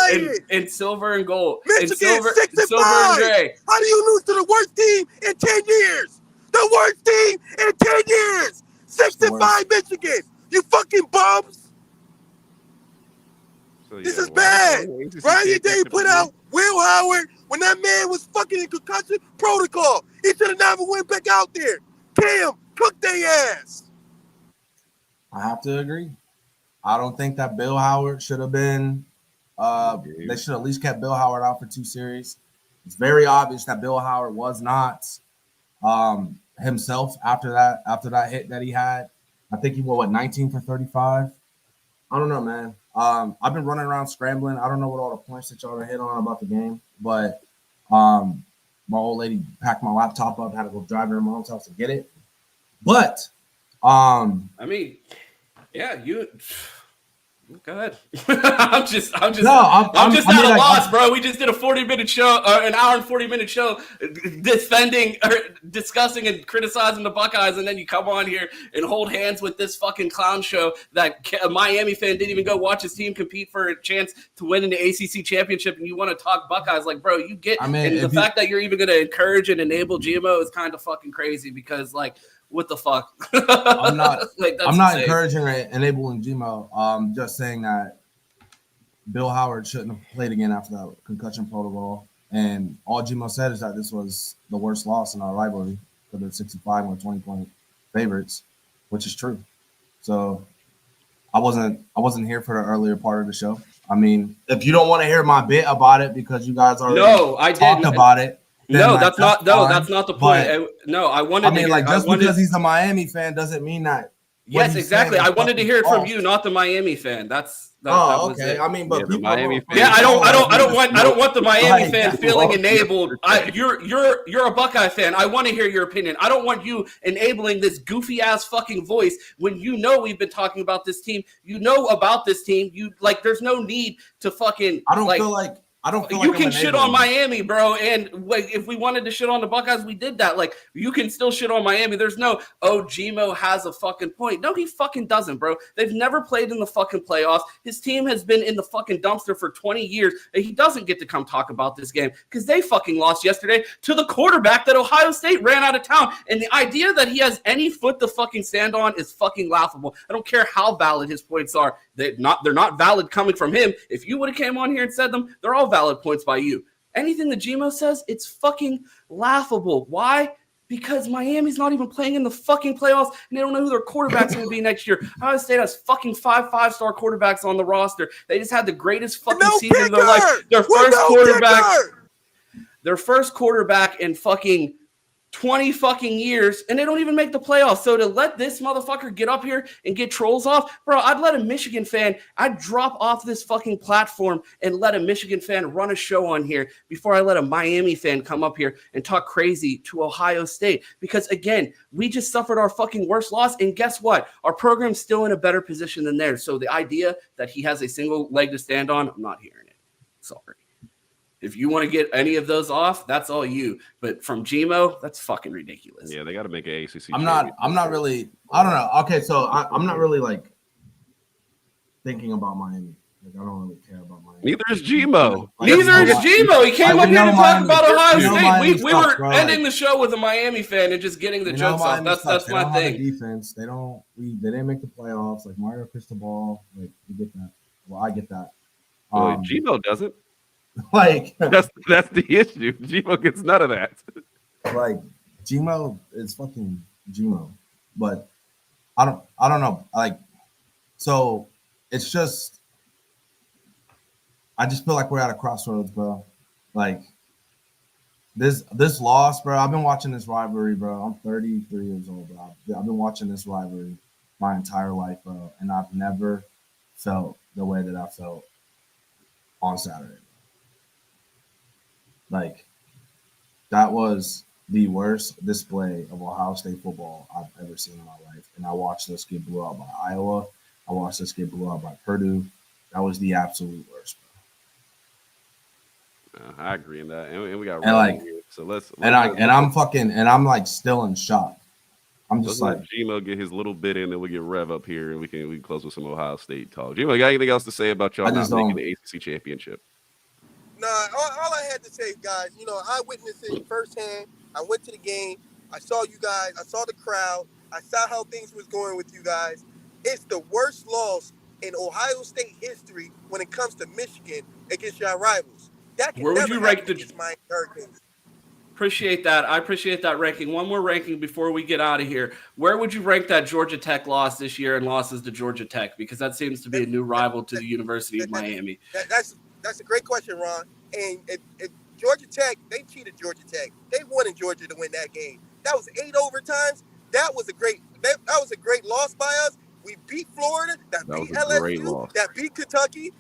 in silver and gold. Michigan, silver and gray. How do you lose to the worst team in 10 years? The worst team in 10 years. 6-5 Michigan. You fucking bums. So, this is bad. Ryan Day put out Will Howard when that man was fucking in concussion protocol. He should have never went back out there. Cam, cook their ass. I have to agree. I don't think that Bill Howard should have been. They should at least kept Bill Howard out for 2 series. It's very obvious that Bill Howard was not himself after that hit that he had. I think he went 19 for 35. I don't know, man. I've been running around scrambling. I don't know what all the points that y'all hit on about the game, but my old lady packed my laptop up, had to go drive to her mom's house to get it. But I mean, yeah, you go ahead. I'm just at a loss, bro. We just did a 40-minute show, an hour and 40-minute show, defending or discussing and criticizing the Buckeyes, and then you come on here and hold hands with this fucking clown show that a Miami fan didn't even go watch his team compete for a chance to win in the ACC championship, and you want to talk Buckeyes. Like, bro, you get. And the fact that you're even going to encourage and enable GMO is kind of fucking crazy because, like, what the fuck? I'm not I'm not insane. encouraging or enabling GMO. I'm just saying that Bill Howard shouldn't have played again after that concussion protocol. And all GMO said is that this was the worst loss in our rivalry for the 65 or 20-point favorites, which is true. So I wasn't here for the earlier part of the show. I mean, if you don't want to hear my bit about it because you guys already talked about it. No, that's not the point. Because he's a Miami fan doesn't mean that. Yes, exactly. I wanted to hear it from you, not the Miami fan. That was okay. It. I mean, but Miami fan. Yeah, I don't want the Miami fan feeling enabled. You're a Buckeye fan. I want to hear your opinion. I don't want you enabling this goofy ass fucking voice when you know we've been talking about this team. You know about this team. You like. There's no need to fucking. I don't feel like you can shit on Miami, bro. And like, if we wanted to shit on the Buckeyes, we did that. Like, you can still shit on Miami. There's no, GMO has a fucking point. No, he fucking doesn't, bro. They've never played in the fucking playoffs. His team has been in the fucking dumpster for 20 years. And he doesn't get to come talk about this game because they fucking lost yesterday to the quarterback that Ohio State ran out of town. And the idea that he has any foot to fucking stand on is fucking laughable. I don't care how valid his points are. They're not valid coming from him. If you would have came on here and said them, they're all valid points by you. Anything that GMO says, it's fucking laughable. Why? Because Miami's not even playing in the fucking playoffs, and they don't know who their quarterback's going to be next year. Ohio State has fucking 5-star quarterbacks on the roster. They just had the greatest fucking season of their life. Their first quarterback in fucking 20 fucking years, and they don't even make the playoffs. So to let this motherfucker get up here and get trolls off, bro, I'd let a Michigan fan, I'd drop off this fucking platform and let a Michigan fan run a show on here before I let a Miami fan come up here and talk crazy to Ohio State. Because again, we just suffered our fucking worst loss, and guess what? Our program's still in a better position than theirs. So the idea that he has a single leg to stand on, I'm not hearing it. Sorry. If you want to get any of those off, that's all you. But from Gmo, that's fucking ridiculous. Yeah, they got to make an ACC. I'm not really. I don't know. Okay, so I'm not really like thinking about Miami. Like, I don't really care about Miami. Neither is Gmo. Neither is Gmo. He came up here to talk about Ohio State. We were bro. ending the show with a Miami fan and just getting the jokes off. That's they my don't thing. Have a defense. They didn't make the playoffs. Like Mario Cristobal. Like you get that. Well, I get that. Gmo doesn't. Like that's the issue. Gmo gets none of that. Like Gmo is fucking Gmo, but I don't know. Like, so it's just. I just feel like we're at a crossroads, bro. Like this loss, bro. I've been watching this rivalry, bro. I'm 33 years old, bro. I've been watching this rivalry my entire life, bro, and I've never felt the way that I felt on Saturday. Like that was the worst display of Ohio State football I've ever seen in my life, and I watched us get blew out by Iowa. I watched us get blew out by Purdue. That was the absolute worst. I agree in that, and we got here. So I'm like still in shock. I'm just like Gmo get his little bit in, then we get Rev up here, and we can close with some Ohio State talk. Gmo, got anything else to say about y'all not making the ACC championship? Nah, all I had to say, guys, I witnessed it firsthand. I went to the game. I saw you guys. I saw the crowd. I saw how things was going with you guys. It's the worst loss in Ohio State history when it comes to Michigan against your rivals. Where would you rank the Hurricanes? Appreciate that. I appreciate that ranking. One more ranking before we get out of here. Where would you rank that Georgia Tech loss this year and losses to Georgia Tech? Because that seems to be a new rival to the University of Miami. That's a great question, Ron. And if Georgia Tech, they cheated Georgia Tech. They wanted Georgia to win that game. That was 8 overtimes. That was a great loss by us. We beat Florida. That beat LSU. That beat Kentucky.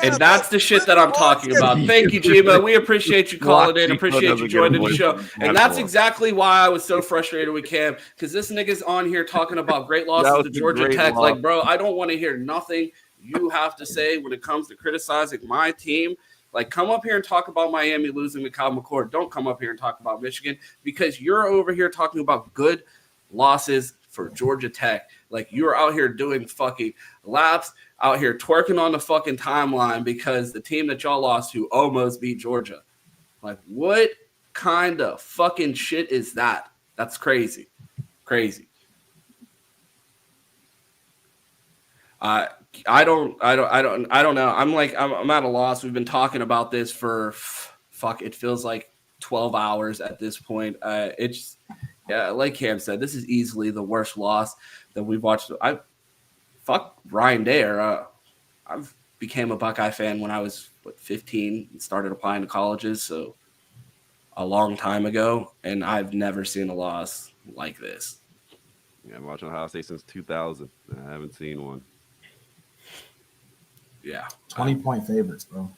And that's the shit that I'm talking about. Thank you, Gmo. We appreciate you calling in. Appreciate you joining the show. And that's exactly why I was so frustrated with Cam, because this nigga's on here talking about great losses to Georgia Tech. Like, bro, I don't want to hear nothing you have to say when it comes to criticizing my team. Like, come up here and talk about Miami losing to Kyle McCord. Don't come up here and talk about Michigan, because you're over here talking about good losses for Georgia Tech. Like, you're out here doing fucking laps, out here twerking on the fucking timeline because the team that y'all lost to almost beat Georgia. Like, what kind of fucking shit is that? That's crazy. Crazy. I don't know. I'm at a loss. We've been talking about this for it feels like 12 hours at this point. It's like Cam said, this is easily the worst loss that we've watched. Fuck Ryan Day. I've became a Buckeye fan when I was 15 and started applying to colleges, so a long time ago, and I've never seen a loss like this. Yeah, I'm watching Ohio State since 2000. I haven't seen one. Yeah, 20-point favorites, bro.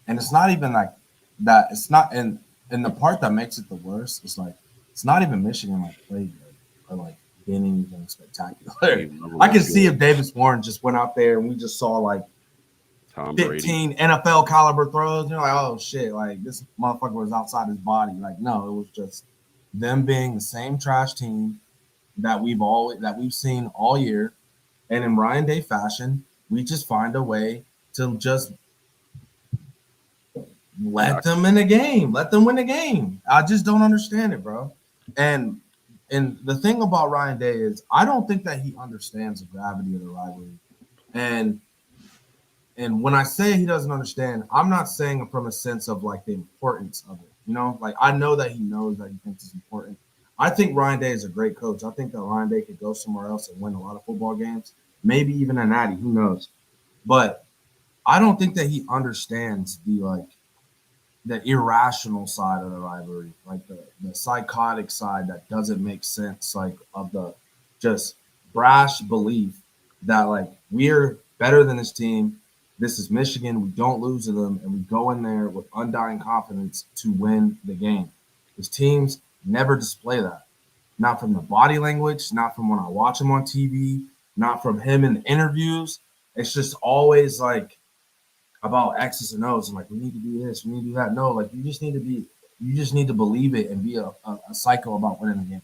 And it's not even like that. It's not, and the part that makes it the worst is like it's not even Michigan like played good or like did anything spectacular. I can see if Davis Warren just went out there and we just saw like Tom 15 Brady. NFL caliber throws. You're like, oh shit, like this motherfucker was outside his body. Like, no, it was just them being the same trash team that we've seen all year, and in Ryan Day fashion, we just find a way to just let them in the game, let them win the game. I just don't understand it, bro. And the thing about Ryan Day is I don't think that he understands the gravity of the rivalry. And when I say he doesn't understand, I'm not saying it from a sense of like the importance of it. You know, like I know that he knows that he thinks it's important. I think Ryan Day is a great coach. I think that Ryan Day could go somewhere else and win a lot of football games, maybe even a natty, who knows. But I don't think that he understands the irrational side of the rivalry, like the psychotic side that doesn't make sense, like of the just brash belief that like we're better than this team. This is Michigan. We don't lose to them, and we go in there with undying confidence to win the game. His teams never display that. Not from the body language, not from when I watch him on TV, not from him in the interviews. It's just always like about X's and O's and like we need to do this, we need to do that. No, like you just need to believe it and be a psycho about winning the game.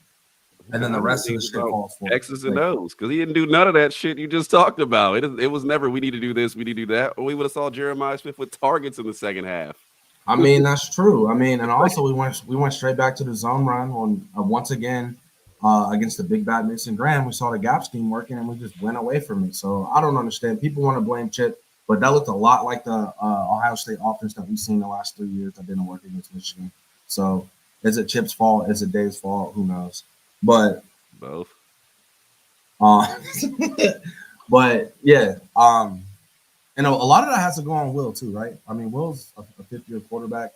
And then the rest of the shit falls for X's and O's, because he didn't do none of that shit you just talked about. It was never we need to do this, we need to do that, or we would have saw Jeremiah Smith with targets in the second half. I mean, that's true. I mean, and also we went straight back to the zone run on once again against the big bad Mason Graham. We saw the gap scheme working, and we just went away from it. So I don't understand. People want to blame Chip, but that looked a lot like the Ohio State offense that we've seen the last 3 years that didn't work against Michigan. So is it Chip's fault? Is it Dave's fault? Who knows? But both. But yeah, and a lot of that has to go on Will too, right? I mean, Will's a fifth-year quarterback.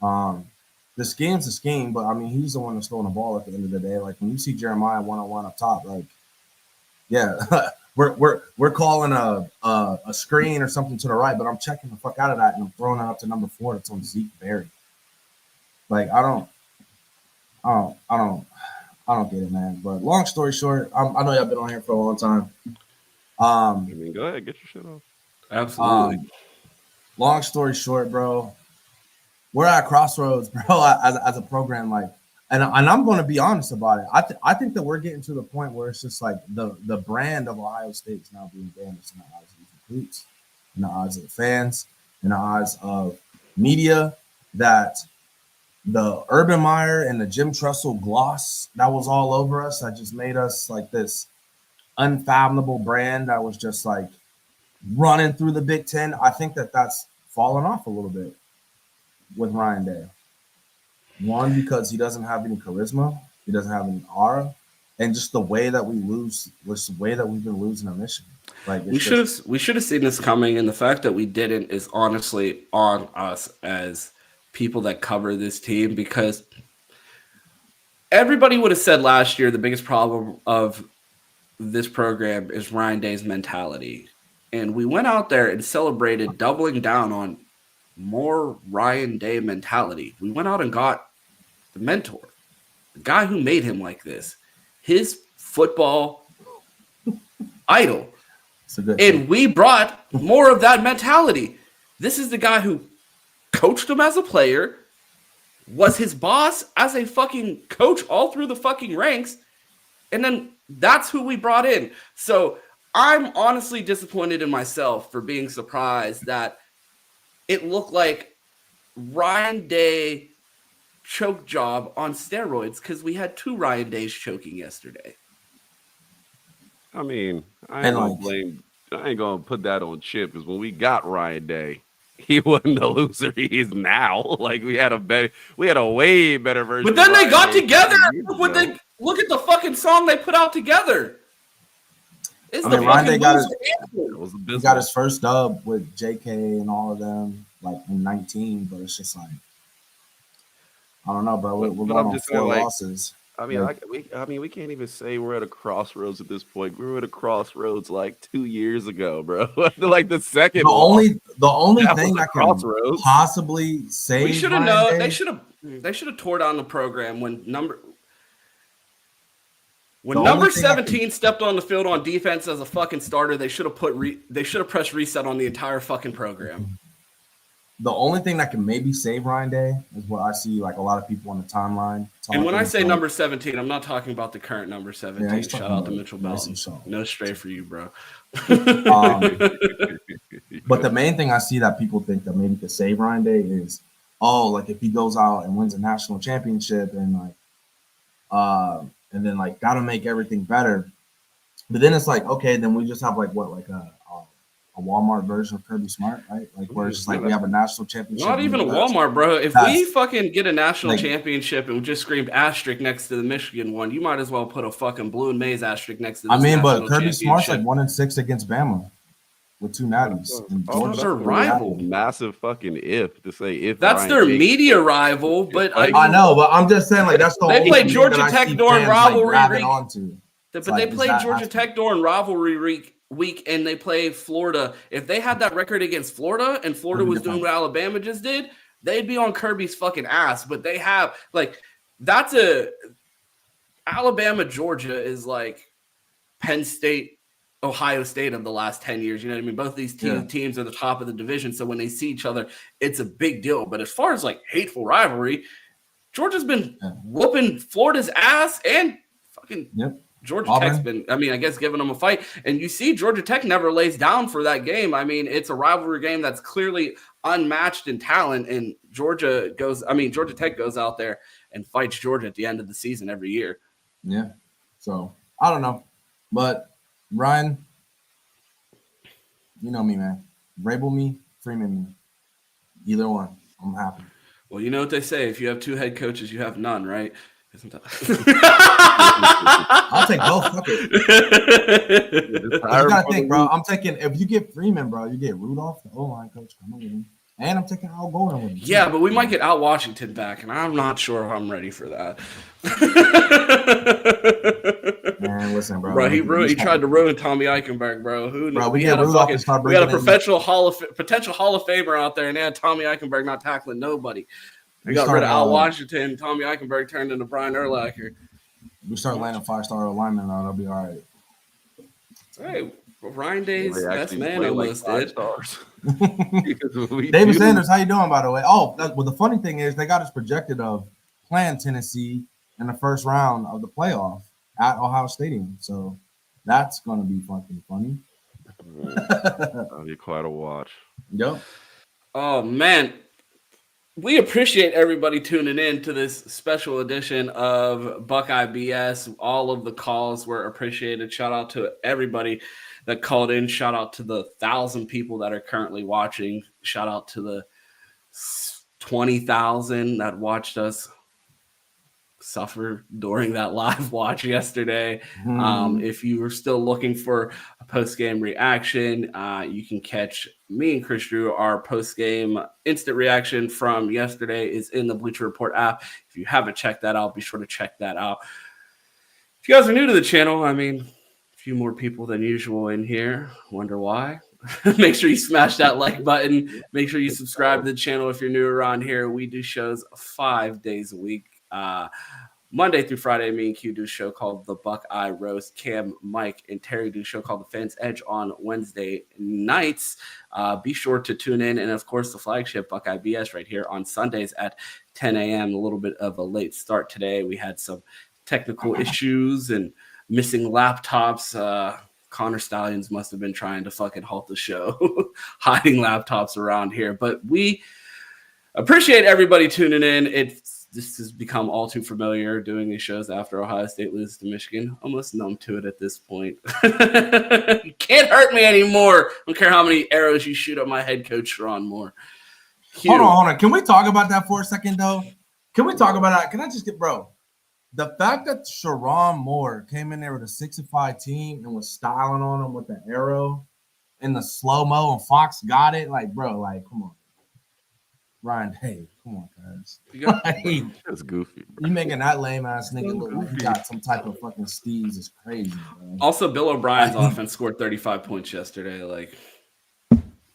The scheme's a scheme, but I mean, he's the one that's throwing the ball at the end of the day. Like when you see Jeremiah one-on-one up top, like, yeah, we're calling a screen or something to the right, but I'm checking the fuck out of that and I'm throwing it up to number 4. That's on Zeke Berry. Like I don't get it, man. But long story short, I know y'all been on here for a long time. I mean, go ahead, get your shit off. Absolutely. Long story short, bro, we're at crossroads, bro. As a program, like, and I'm going to be honest about it. I think that we're getting to the point where it's just like the brand of Ohio State is now being damaged in the eyes of the recruits, in the eyes of the fans, in the eyes of media. That the Urban Meyer and the Jim Tressel gloss that was all over us, that just made us like this unfathomable brand that was just like running through the Big Ten. I think that that's fallen off a little bit with Ryan Day. One, because he doesn't have any charisma, he doesn't have any aura, and just the way that we lose, was the way that we've been losing our mission. Like we should have seen this coming, and the fact that we didn't is honestly on us as people that cover this team, because everybody would have said last year the biggest problem of this program is Ryan Day's mentality. And we went out there and celebrated doubling down on more Ryan Day mentality. We went out and got the mentor, the guy who made him like this, his football idol. And we brought more of that mentality. This is the guy who coached him as a player, was his boss as a fucking coach all through the fucking ranks, and then that's who we brought in. So I'm honestly disappointed in myself for being surprised that it looked like Ryan Day choke job on steroids, because we had 2 Ryan Days choking yesterday. I mean, I ain't gonna put that on Chip, because when we got Ryan Day, he wasn't the loser he is now. Like we had a way better version. But then they got together. Look at the fucking song they put out together. Ryan Day got his first dub with JK and all of them, like in 19. But it's just like, I don't know, bro. We're going on 4 losses. I mean, we can't even say we're at a crossroads at this point. We were at a crossroads like 2 years ago, bro. Like the second. The only thing that can possibly save. We should have known. They should have tore down the program when number 17 stepped on the field on defense as a fucking starter. They should have pressed reset on the entire fucking program. The only thing that can maybe save Ryan Day is what I see, like a lot of people on the timeline. And when I say number 17, I'm not talking about the current number 17. Yeah, shout out to Mitchell Belton. No stray for you, bro. But the main thing I see that people think that maybe could save Ryan Day is, like if he goes out and wins a national championship and then gotta make everything better. But then it's like, okay, then we just have a Walmart version of Kirby Smart, right? Like where it's just like we have a national championship. Not even a Walmart, bro. If we fucking get a national championship and we just screamed asterisk next to the Michigan one, you might as well put a fucking Blue and Maize asterisk next to this but Kirby Smart's like 1-6 against Bama with 2 natties. That's their rival. Massive fucking if to say if. That's Ryan their Day media rival, but I know, but I'm just saying that's the they play Georgia Tech during rivalry week. But they play Georgia Tech during rivalry week, and they play Florida. If they had that record against Florida and Florida was doing what Alabama just did, they'd be on Kirby's fucking ass. But they have Alabama, Georgia is like Penn State, Ohio State of the last 10 years. You know what I mean? Both these teams are the top of the division. So when they see each other, it's a big deal. But as far as like hateful rivalry, Georgia's been whooping Florida's ass, and fucking Georgia Tech's been, I mean, I guess giving them a fight. And you see Georgia Tech never lays down for that game. I mean, it's a rivalry game that's clearly unmatched in talent. And Georgia Tech goes out there and fights Georgia at the end of the season every year. Yeah. So I don't know. But Ryan, you know me, man. Rabel me, Freeman me. Either one. I'm happy. Well, you know what they say. If you have 2 head coaches, you have none, right? Isn't that? I'll take both. Fuck it. You gotta think, bro. I'm taking, if you get Freeman, bro, you get Rudolph, the O-line coach. Come on with him. And I'm taking Al Golden with him. Yeah, but we might get Al Washington back, and I'm not sure if I'm ready for that. Man, listen, bro. Bro, he tried to ruin Tommy Eichenberg, bro. Who knew? Bro, we had a potential Hall of Famer out there, and they had Tommy Eichenberg not tackling nobody. We got rid of Al Washington. Tommy Eichenberg turned into Brian Urlacher. We start landing 5-star linemen, though. That'll be all right. Hey, Ryan Day's best man almost did. David Sanders, how you doing, by the way? Oh, well, the funny thing is they got us projected of playing Tennessee in the first round of the playoff at Ohio Stadium. So that's going to be fucking funny. That'll be quite a watch. Yep. Oh, man. We appreciate everybody tuning in to this special edition of Buckeye BS. All of the calls were appreciated. Shout out to everybody that called in. Shout out to the 1,000 people that are currently watching. Shout out to the 20,000 that watched us suffer during that live watch yesterday. If you were still looking for a post-game reaction, you can catch me and Chris Drew. Our post-game instant reaction from yesterday is in the Bleacher Report app. If you haven't checked that out, be sure to check that out. If you guys are new to the channel, I mean, a few more people than usual in here. Wonder why? Make sure you smash that like button. Make sure you subscribe to the channel if you're new around here. We do shows 5 days a week. Monday through Friday, me and Q do a show called The Buckeye Roast. Cam, Mike, and Terry do a show called The Fans Edge on Wednesday nights. Be sure to tune in. And, of course, the flagship Buckeye BS right here on Sundays at 10 a.m. A little bit of a late start today. We had some technical issues and missing laptops. Connor Stallions must have been trying to fucking halt the show, hiding laptops around here. But we appreciate everybody tuning in. This has become all too familiar doing these shows after Ohio State loses to Michigan. Almost numb to it at this point. You can't hurt me anymore. I don't care how many arrows you shoot at my head coach, Sharon Moore. Hold on. Can we talk about that for a second, though? Can we talk about that? Can I just get, bro, the fact that Sharon Moore came in there with a 6-5 team and was styling on him with the arrow and the slow-mo and Fox got it, like, bro, like, come on. Ryan, hey, come on, guys. That's goofy. You making that lame ass nigga look like he got some type of fucking steez is crazy, bro. Also, Bill O'Brien's offense scored 35 points yesterday. Like,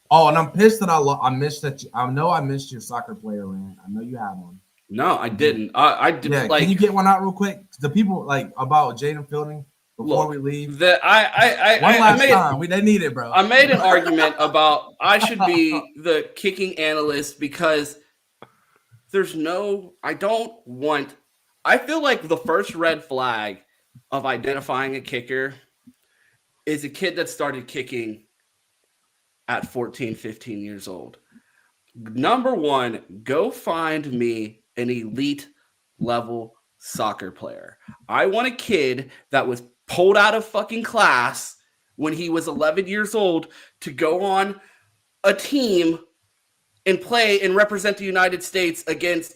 oh, and I'm pissed that I missed that. I know I missed your soccer player rant. I know you had one. No, I didn't. I did. Yeah, like, can you get one out real quick? The people like about Jaden Fielding before we leave. That one last time. They need it, bro. I made an argument about I should be the kicking analyst because I feel like the first red flag of identifying a kicker is a kid that started kicking at 14, 15 years old. Number one, go find me an elite level soccer player. I want a kid that was pulled out of fucking class when he was 11 years old to go on a team and play and represent the United States against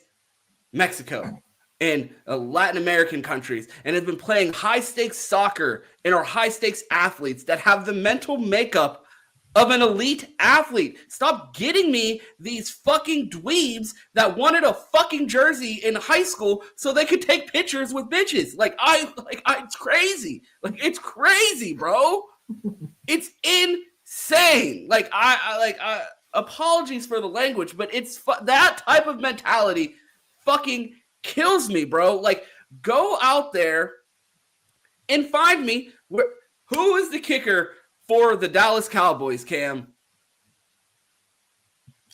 Mexico and Latin American countries, and has been playing high-stakes soccer and are high-stakes athletes that have the mental makeup of an elite athlete. Stop getting me these fucking dweebs that wanted a fucking jersey in high school so they could take pictures with bitches. It's crazy. Like, it's crazy, bro. It's insane. Apologies for the language, but it's that type of mentality fucking kills me, bro. Like, go out there and find me who is the kicker for the Dallas Cowboys, Cam?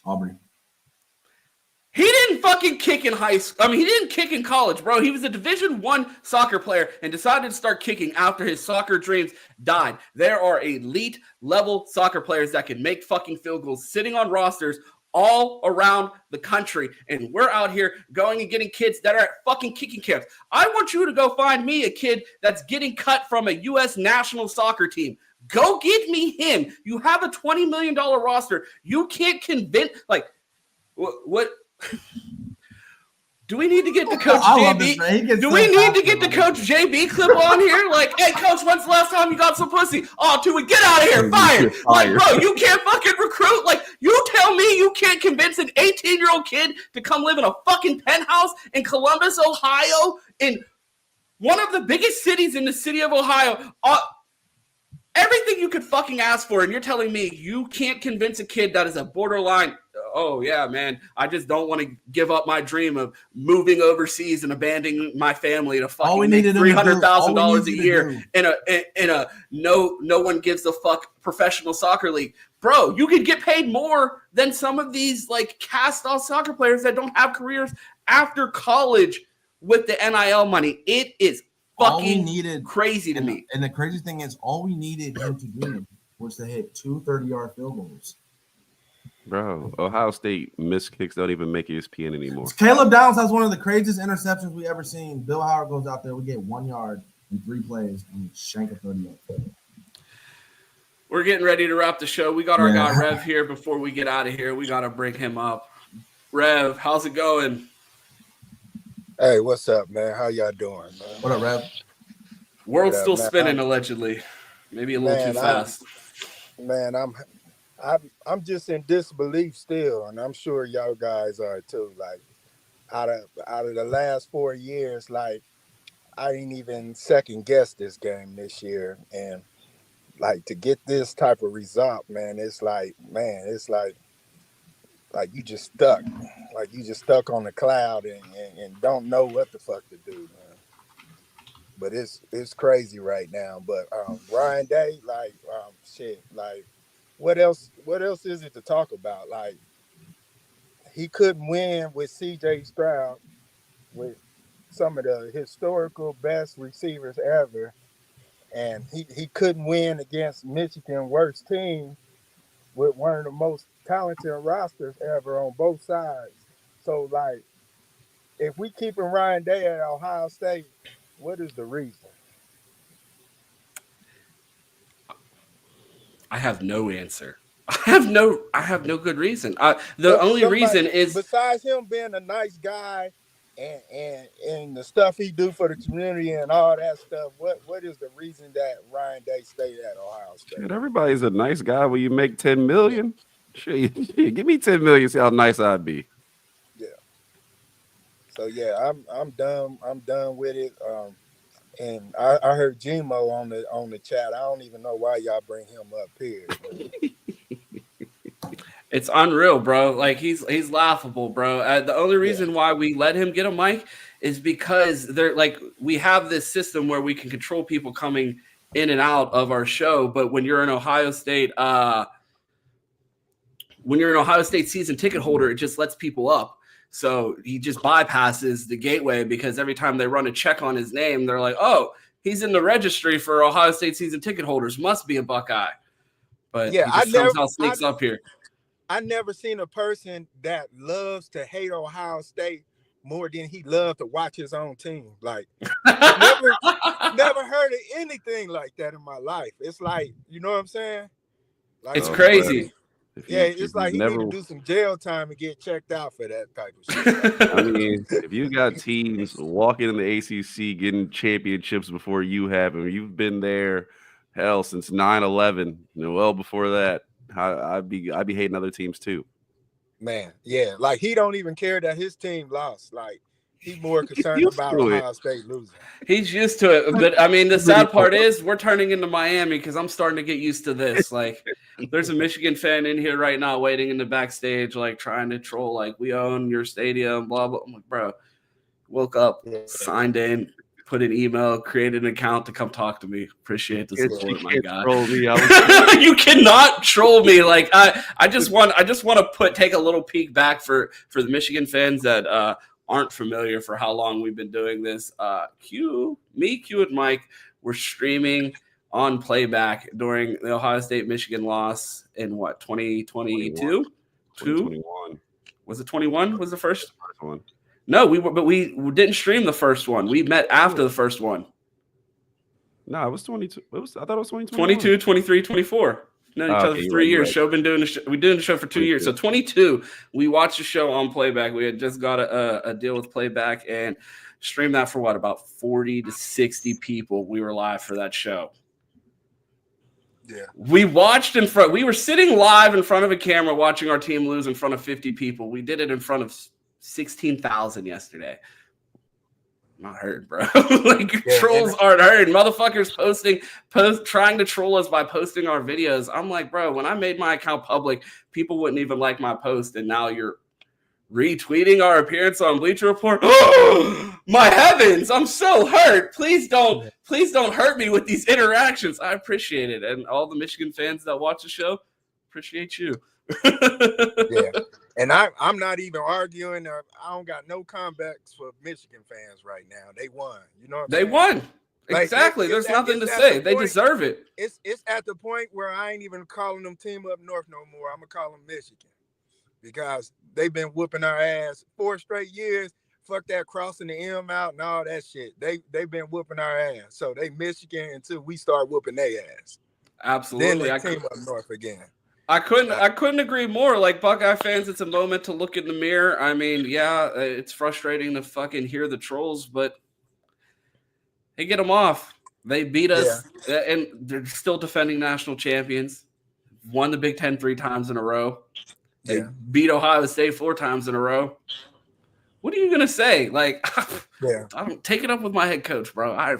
Aubrey. He didn't fucking kick in high school. I mean, he didn't kick in college, bro. He was a Division I soccer player and decided to start kicking after his soccer dreams died. There are elite level soccer players that can make fucking field goals sitting on rosters all around the country. And we're out here going and getting kids that are at fucking kicking camps. I want you to go find me a kid that's getting cut from a U.S. national soccer team. Go get me him. You have a $20 million roster. You can't convince, like, what? Do we need to get the coach JB? Do we need to get the coach JB clip on here? Like, hey, coach, when's the last time you got some pussy? Oh, Tui, get out of here. Fired. Like, bro, you can't fucking recruit. Like, you tell me you can't convince an 18-year-old kid to come live in a fucking penthouse in Columbus, Ohio, in one of the biggest cities in the city of Ohio. Everything you could fucking ask for, and you're telling me you can't convince a kid that is a borderline, oh, yeah, man, I just don't want to give up my dream of moving overseas and abandoning my family to fucking make $300,000 a year in a no one gives a fuck professional soccer league. Bro, you could get paid more than some of these, like, cast-off soccer players that don't have careers after college with the NIL money. It is fucking crazy to me. And the crazy thing is, all we needed him to do was to hit 2 30-yard field goals. Bro, Ohio State missed kicks don't even make ESPN anymore. Caleb Downs has one of the craziest interceptions we ever seen. Bill Howard goes out there, we get 1 yard in 3 plays, and we shank a 30-yard field. We're getting ready to wrap the show. We got our guy Rev here before we get out of here. We got to bring him up. Rev, how's it going? Hey, what's up, man? How y'all doing, man? What up, Rev? World's still spinning, allegedly. Maybe a little too fast. I'm just in disbelief still, and I'm sure y'all guys are too. Like, out of the last 4 years, like, I didn't even second guess this game this year, and like to get this type of result, man, it's like you just stuck. Like you just stuck on the cloud and don't know what the fuck to do, man. But it's crazy right now. But Ryan Day, like shit, like what else is it to talk about? Like he couldn't win with CJ Stroud, with some of the historical best receivers ever, and he couldn't win against Michigan's worst team with one of the most talented rosters ever on both sides. So, like, if we keeping Ryan Day at Ohio State, what is the reason? I have no answer. I have no good reason. The only reason is, besides him being a nice guy and the stuff he do for the community and all that stuff, what is the reason that Ryan Day stayed at Ohio State? Shit, everybody's a nice guy when you make $10 million. Shit, give me $10 million, see how nice I'd be. Yeah. So yeah, I'm done. I'm done with it. And I heard Gmo on the chat. I don't even know why y'all bring him up here. it's unreal, bro. Like he's laughable, bro. The only reason why we let him get a mic is because they're like we have this system where we can control people coming in and out of our show. But when you're an Ohio State season ticket holder, it just lets people up. So he just bypasses the gateway because every time they run a check on his name, they're like, oh, he's in the registry for Ohio State season ticket holders. Must be a Buckeye. But yeah, he just somehow sneaks up here. I never seen a person that loves to hate Ohio State more than he loved to watch his own team. Like, never heard of anything like that in my life. It's like, you know what I'm saying? Like, it's crazy. It's like he need to do some jail time and get checked out for that type of shit. I mean, if you got teams walking in the ACC getting championships before you have, and you've been there, hell, since 9/11, well before that, I'd be hating other teams too. Man, yeah, like he don't even care that his team lost. Like he's more concerned about Ohio State losing. He's used to it, but I mean, the sad part is we're turning into Miami because I'm starting to get used to this. Like, there's a Michigan fan in here right now waiting in the backstage, like trying to troll, like we own your stadium, blah blah. I'm like, bro, woke up, signed in, put an email, create an account to come talk to me. Appreciate the support, my guy. Troll me. You cannot troll me. Like I just want to take a little peek back for the Michigan fans that aren't familiar for how long we've been doing this. Q and Mike were streaming on playback during the Ohio State Michigan loss in what 2022? 2021. Was it 21? Was the first one? No, we didn't stream the first one. We met after the first one. No, it was 22. I thought it was 2021. 22, 23, 24. Known each other for 3 years. Right. Show been doing the show. We've been doing the show for 2 years. So 22, we watched the show on playback. We had just got a deal with playback and streamed that for what, about 40 to 60 people. We were live for that show. Yeah. We watched in front. We were sitting live in front of a camera watching our team lose in front of 50 people. We did it in front of 16,000 yesterday. Not heard, bro. Trolls aren't heard. Motherfuckers trying to troll us by posting our videos. I'm like, bro, when I made my account public, people wouldn't even like my post, and now you're retweeting our appearance on Bleacher Report. Oh, my heavens, I'm so hurt. Please don't hurt me with these interactions. I appreciate it. And all the Michigan fans that watch the show, appreciate you. Yeah. And I'm not even arguing. I don't got no comebacks for Michigan fans right now. They won. You know what I'm They saying? won. Like, Exactly. There's nothing to say. They deserve it. It's at the point where I ain't even calling them Team Up North no more. I'm gonna call them Michigan because they've been whooping our ass 4 straight years. Fuck that crossing the M out and all that shit. They've been whooping our ass. So they Michigan until we start whooping their ass. Absolutely. Then they Team Up North again. I couldn't agree more. Like Buckeye fans, it's a moment to look in the mirror. I mean, yeah, it's frustrating to fucking hear the trolls, but hey, get them off. They beat us, and they're still defending national champions. Won the Big Ten 3 times in a row. They beat Ohio State 4 times in a row. What are you gonna say? Like, I don't take it up with my head coach, bro. I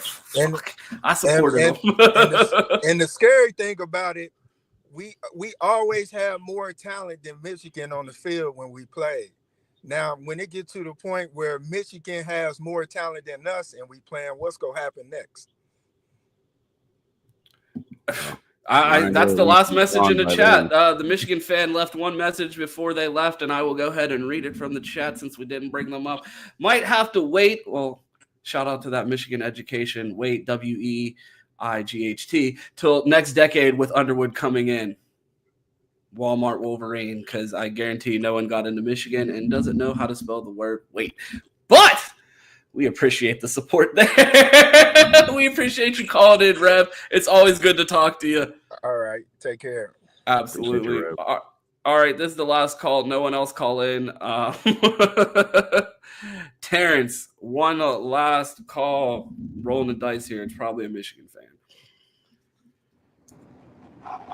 support him. And the scary thing about it, we always have more talent than Michigan on the field when we play. Now, when it gets to the point where Michigan has more talent than us and we playing, what's gonna happen next? That's the last message in the chat. The Michigan fan left one message before they left, and I will go ahead and read it from the chat since we didn't bring them up. Might have to wait. Well, shout out to that Michigan education. Wait, WEIGHT, till next decade with Underwood coming in. Walmart Wolverine, because I guarantee no one got into Michigan and doesn't know how to spell the word wait. But we appreciate the support there. We appreciate you calling in, Rev. It's always good to talk to you. All right. Take care. Absolutely. You, all right. This is the last call. No one else call in. Terrence, one last call. Rolling the dice here. It's probably a Michigan fan.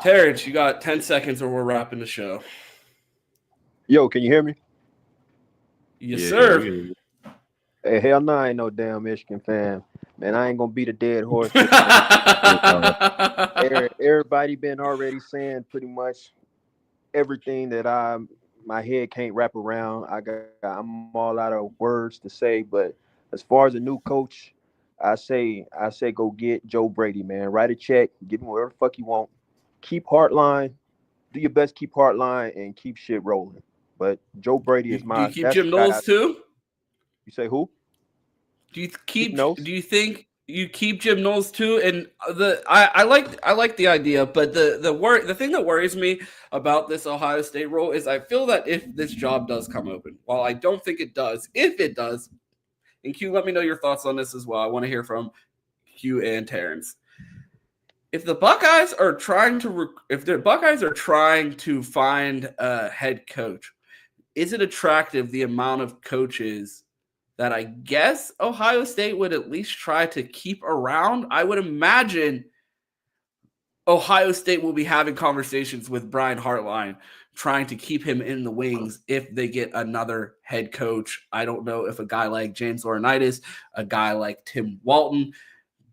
Terrence, you got 10 seconds or we're wrapping the show. Yo, can you hear me? Yes, sir. Hey, hell no, I ain't no damn Michigan fan. Man, I ain't gonna beat a dead horse. Everybody been already saying pretty much everything that my head can't wrap around. I'm all out of words to say, but as far as a new coach, I say go get Joe Brady, man. Write a check, give him whatever the fuck you want. Keep Heartline, do your best, keep Heartline, and keep shit rolling. But Joe Brady is my. Do you keep Jim Knowles too? You say who? Do you keep? Do you think you keep Jim Knowles too? And I like the idea, but the thing that worries me about this Ohio State role is I feel that if this job does come open, while I don't think it does, if it does, and Q, let me know your thoughts on this as well. I want to hear from Q and Terrence. If the Buckeyes are trying to find a head coach, is it attractive the amount of coaches that I guess Ohio State would at least try to keep around? I would imagine Ohio State will be having conversations with Brian Hartline, trying to keep him in the wings if they get another head coach. I don't know if a guy like James Laurinaitis, a guy like Tim Walton,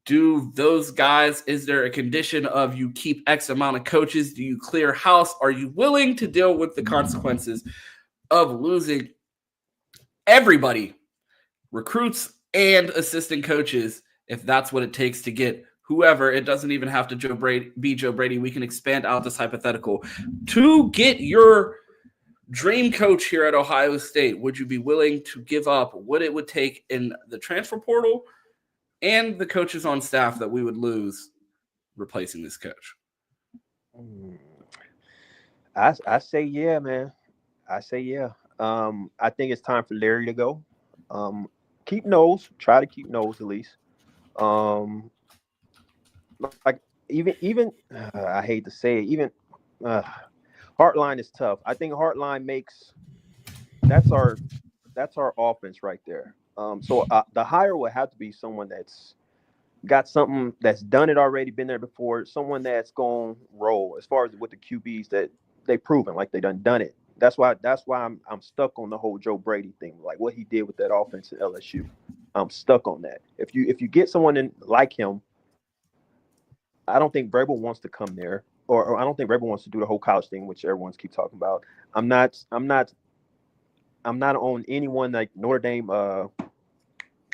do those guys, is there a condition of you keep X amount of coaches? Do you clear house? Are you willing to deal with the consequences of losing everybody, recruits and assistant coaches, if that's what it takes to get whoever. It doesn't even have to be Joe Brady. We can expand out this hypothetical to get your dream coach here at Ohio State. Would you be willing to give up what it would take in the transfer portal and the coaches on staff that we would lose replacing this coach? I say yeah, man. I say yeah. I think it's time for Larry to go. Keep Knowles. Try to keep Knowles at least. Like even I hate to say it, even Hartline is tough. I think Hartline makes that's our offense right there. So the hire would have to be someone that's got something that's done it already, been there before, someone that's going to roll as far as with the QBs that they proven like they done it. That's why I'm stuck on the whole Joe Brady thing, like what he did with that offense at LSU. I'm stuck on that. If you get someone in like him, I don't think Vrabel wants to come there, or I don't think Vrabel wants to do the whole college thing, which everyone's keep talking about. I'm not on anyone like Notre Dame,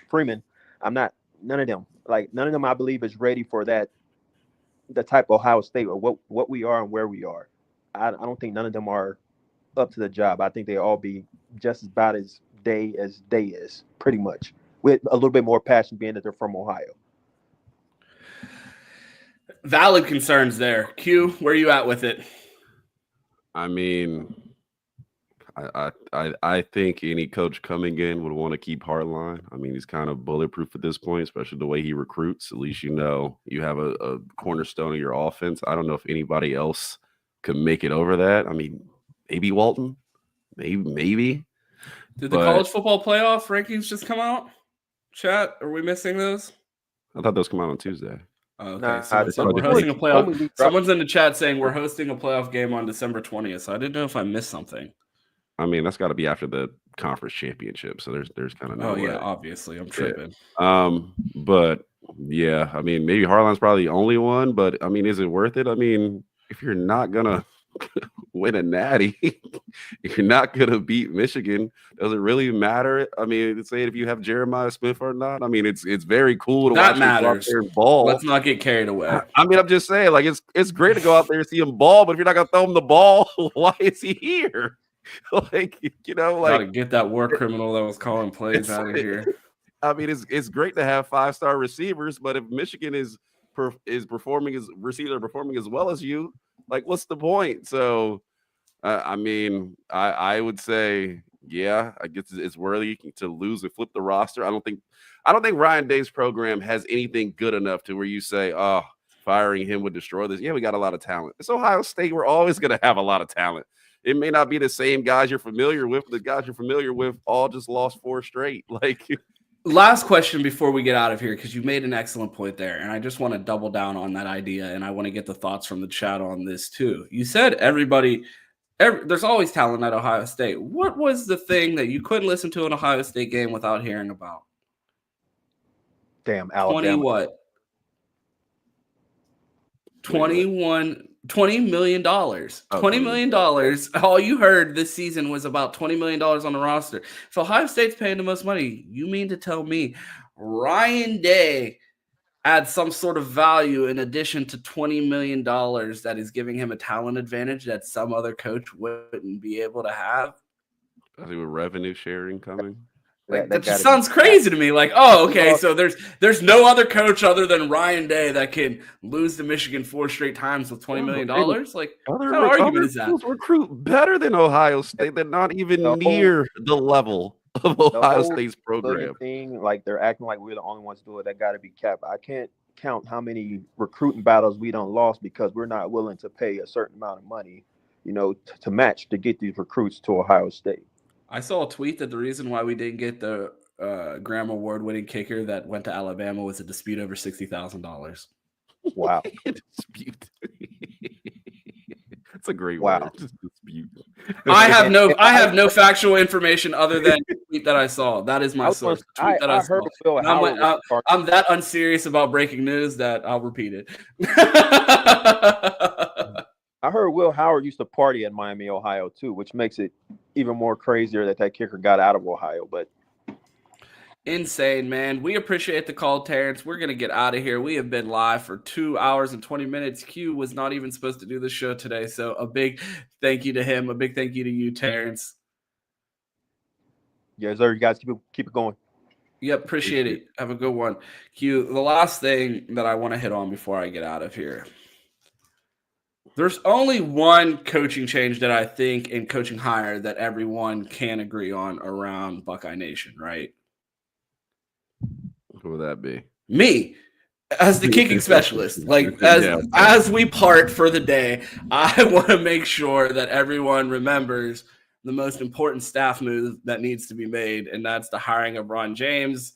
Freeman. I'm not none of them. Like none of them, I believe, is ready for that. The type of Ohio State or what we are and where we are. I don't think none of them are up to the job. I think they all be just about as day is, pretty much, with a little bit more passion, being that they're from Ohio. Valid concerns there. Q, where are you at with it? I mean, I think any coach coming in would want to keep Hartline. I mean, he's kind of bulletproof at this point, especially the way he recruits. At least you know you have a cornerstone of your offense. I don't know if anybody else could make it over that. I mean, maybe Walton, maybe. Did the college football playoff rankings just come out? Chat, are we missing those? I thought those come out on Tuesday. Okay, so we're hosting a playoff. Someone's in the chat saying we're hosting a playoff game on December 20th. So I didn't know if I missed something. I mean, that's got to be after the conference championship. So there's kind of no way. Yeah, obviously, I'm tripping. Yeah. But yeah, I mean, maybe Hartline's probably the only one. But I mean, is it worth it? I mean, if you're not gonna win a natty, if you're not gonna beat Michigan, does it really matter? I mean, say if you have Jeremiah Smith or not. I mean, it's very cool to watch him go out there and ball. Let's not get carried away. I mean, I'm just saying, like it's great to go out there and see him ball, but if you're not gonna throw him the ball, why is he here? Like, you know, like gotta get that war criminal that was calling plays out of here. I mean, it's great to have 5-star receivers, but if Michigan is performing as receivers are performing as well as you, like, what's the point? So, I mean, I would say, yeah, I guess it's worthy to lose and flip the roster. I don't think Ryan Day's program has anything good enough to where you say, oh, firing him would destroy this. Yeah, we got a lot of talent. It's Ohio State. We're always going to have a lot of talent. It may not be the same guys you're familiar with. The guys you're familiar with all just lost 4 straight. Like, last question before we get out of here, because you made an excellent point there, and I just want to double down on that idea, and I want to get the thoughts from the chat on this too. You said there's always talent at Ohio State. What was the thing that you couldn't listen to an Ohio State game without hearing about? Damn, Alabama. $20 million. $20 million. All you heard this season was about $20 million on the roster. If Ohio State's paying the most money, you mean to tell me Ryan Day adds some sort of value in addition to $20 million that is giving him a talent advantage that some other coach wouldn't be able to have? I think with revenue sharing coming. Like, that just sounds crazy to me. Like, oh, okay, so there's no other coach other than Ryan Day that can lose to Michigan 4 straight times with $20 million. Like, what kind of argument is that? Recruit better than Ohio State. They're not even near the level of Ohio State's program. Thing, like they're acting like we're the only ones to do it. That got to be capped. I can't count how many recruiting battles we done lost because we're not willing to pay a certain amount of money, to match to get these recruits to Ohio State. I saw a tweet that the reason why we didn't get the Graham Award-winning kicker that went to Alabama was a dispute over $60,000. Wow. Dispute. That's a great word. Just dispute. I have no factual information other than the tweet that I saw. That is my source. The tweet that I saw. I'm that unserious about breaking news that I'll repeat it. I heard Will Howard used to party at Miami, Ohio, too, which makes it even more crazier that kicker got out of Ohio. But Insane, man. We appreciate the call, Terrence. We're going to get out of here. We have been live for 2 hours and 20 minutes. Q was not even supposed to do the show today, so a big thank you to him. A big thank you to you, Terrence. Yes, sir. You guys keep it going. Yep, appreciate it. Have a good one. Q, the last thing that I want to hit on before I get out of here. There's only one coaching change that I think in coaching hire that everyone can agree on around Buckeye Nation, right? Who would that be? Me, as the kicking specialist. Like, as we part for the day, I want to make sure that everyone remembers the most important staff move that needs to be made, and that's the hiring of Ron James.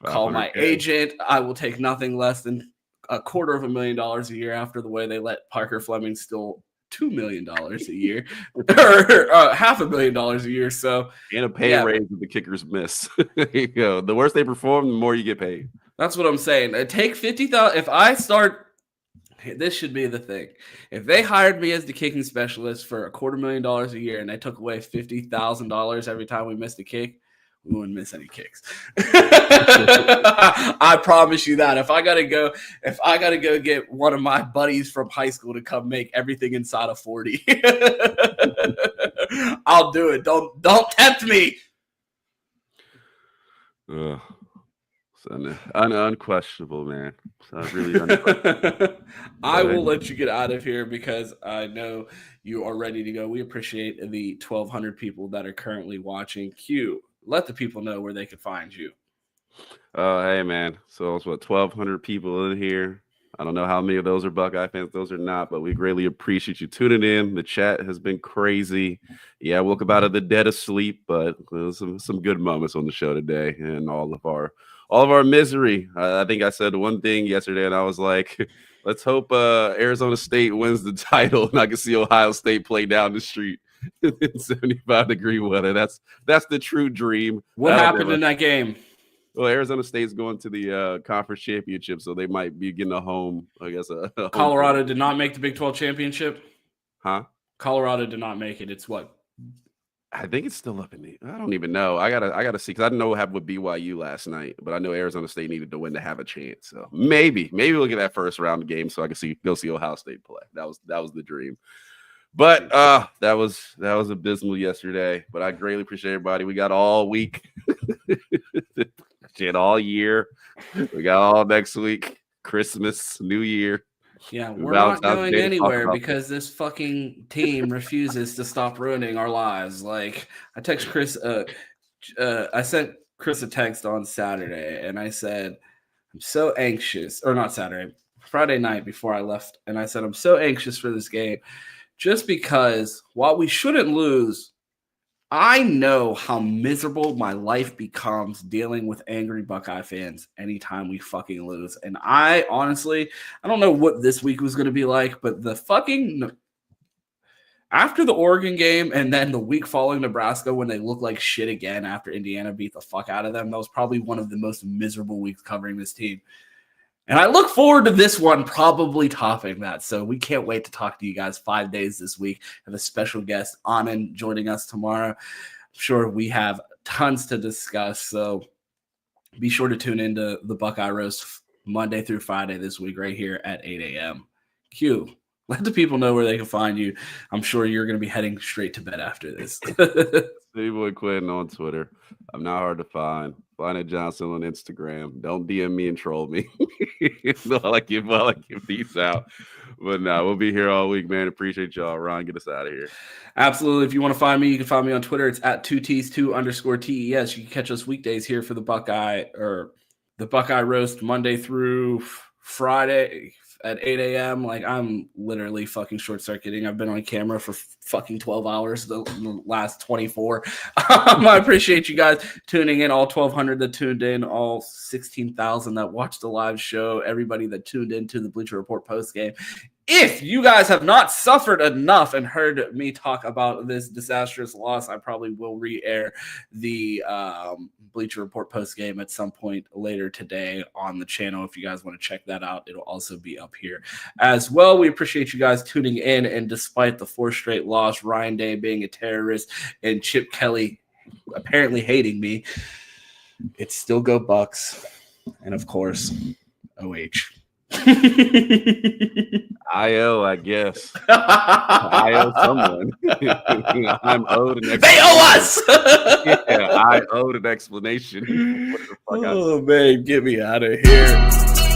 Call my agent. I will take nothing less than $250,000 a year after the way they let Parker Fleming steal $2 million a year or $500,000 a year. So and a pay raise if the kickers miss. There you go. The worse they perform, the more you get paid. That's what I'm saying. Take $50,000. If I start, this should be the thing. If they hired me as the kicking specialist for $250,000 a year and they took away $50,000 every time we missed a kick, we wouldn't miss any kicks. I promise you that. If I gotta go get one of my buddies from high school to come make everything inside of 40, I'll do it. Don't tempt me. Unquestionable, man. Really unquestionable. I will let you get out of here because I know you are ready to go. We appreciate the 1,200 people that are currently watching. Q, let the people know where they can find you. Hey, man. So it's 1,200 people in here. I don't know how many of those are Buckeye fans, those are not, but we greatly appreciate you tuning in. The chat has been crazy. Yeah, I woke up out of the dead of sleep, but there's some good moments on the show today, and all of our misery. I think I said one thing yesterday, and I was like, let's hope Arizona State wins the title, and I can see Ohio State play down the street in 75-degree weather. That's the true dream. What happened in that game? Well, Arizona State's going to the conference championship, so they might be getting a home, I guess. Colorado did not make the Big 12 championship? Huh? Colorado did not make it. It's what? I think it's still up in the. I don't even know. I gotta see, because I didn't know what happened with BYU last night, but I know Arizona State needed to win to have a chance. So maybe we'll get that first round game so I can go see Ohio State play. That was the dream. But that was abysmal yesterday. But I greatly appreciate everybody. We got all week. Shit, all year. We got all next week. Christmas, New Year. Yeah, we're not going anywhere because this fucking team refuses to stop ruining our lives. Like, I text Chris, I sent Chris a text on Saturday, and I said, I'm so anxious, or not Saturday, Friday night before I left, and I said, I'm so anxious for this game, just because while we shouldn't lose, I know how miserable my life becomes dealing with angry Buckeye fans anytime we fucking lose. And I honestly, I don't know what this week was going to be like, but after the Oregon game and then the week following Nebraska when they looked like shit again after Indiana beat the fuck out of them, that was probably one of the most miserable weeks covering this team. And I look forward to this one probably topping that. So we can't wait to talk to you guys 5 days this week. Have a special guest, Anand, joining us tomorrow. I'm sure we have tons to discuss. So be sure to tune into the Buckeye Roast Monday through Friday this week right here at 8 a.m. Q, let the people know where they can find you. I'm sure you're going to be heading straight to bed after this. Steve Quinn on Twitter. I'm not hard to find. Find it Johnson on Instagram. Don't DM me and troll me. While I give these out. But no, we'll be here all week, man. Appreciate y'all. Ron, get us out of here. Absolutely. If you want to find me, you can find me on Twitter. It's at 2Ts2_TES. You can catch us weekdays here for the Buckeye Roast Monday through Friday at 8 a.m. Like, I'm literally fucking short-circuiting. I've been on camera for fucking 12 hours the last 24. I appreciate you guys tuning in, all 1,200 that tuned in, all 16,000 that watched the live show, everybody that tuned into the Bleacher Report postgame. If you guys have not suffered enough and heard me talk about this disastrous loss, I probably will re-air the Bleacher Report postgame at some point later today on the channel. If you guys want to check that out, it'll also be up here as well. We appreciate you guys tuning in, and despite the 4 straight loss, Ryan Day being a terrorist, and Chip Kelly apparently hating me, It's still go Bucks, and of course, OH. I owe, I guess. I owe someone. I'm owed an explanation. They owe us. Yeah, I owed an explanation. What the fuck Oh man, get me out of here.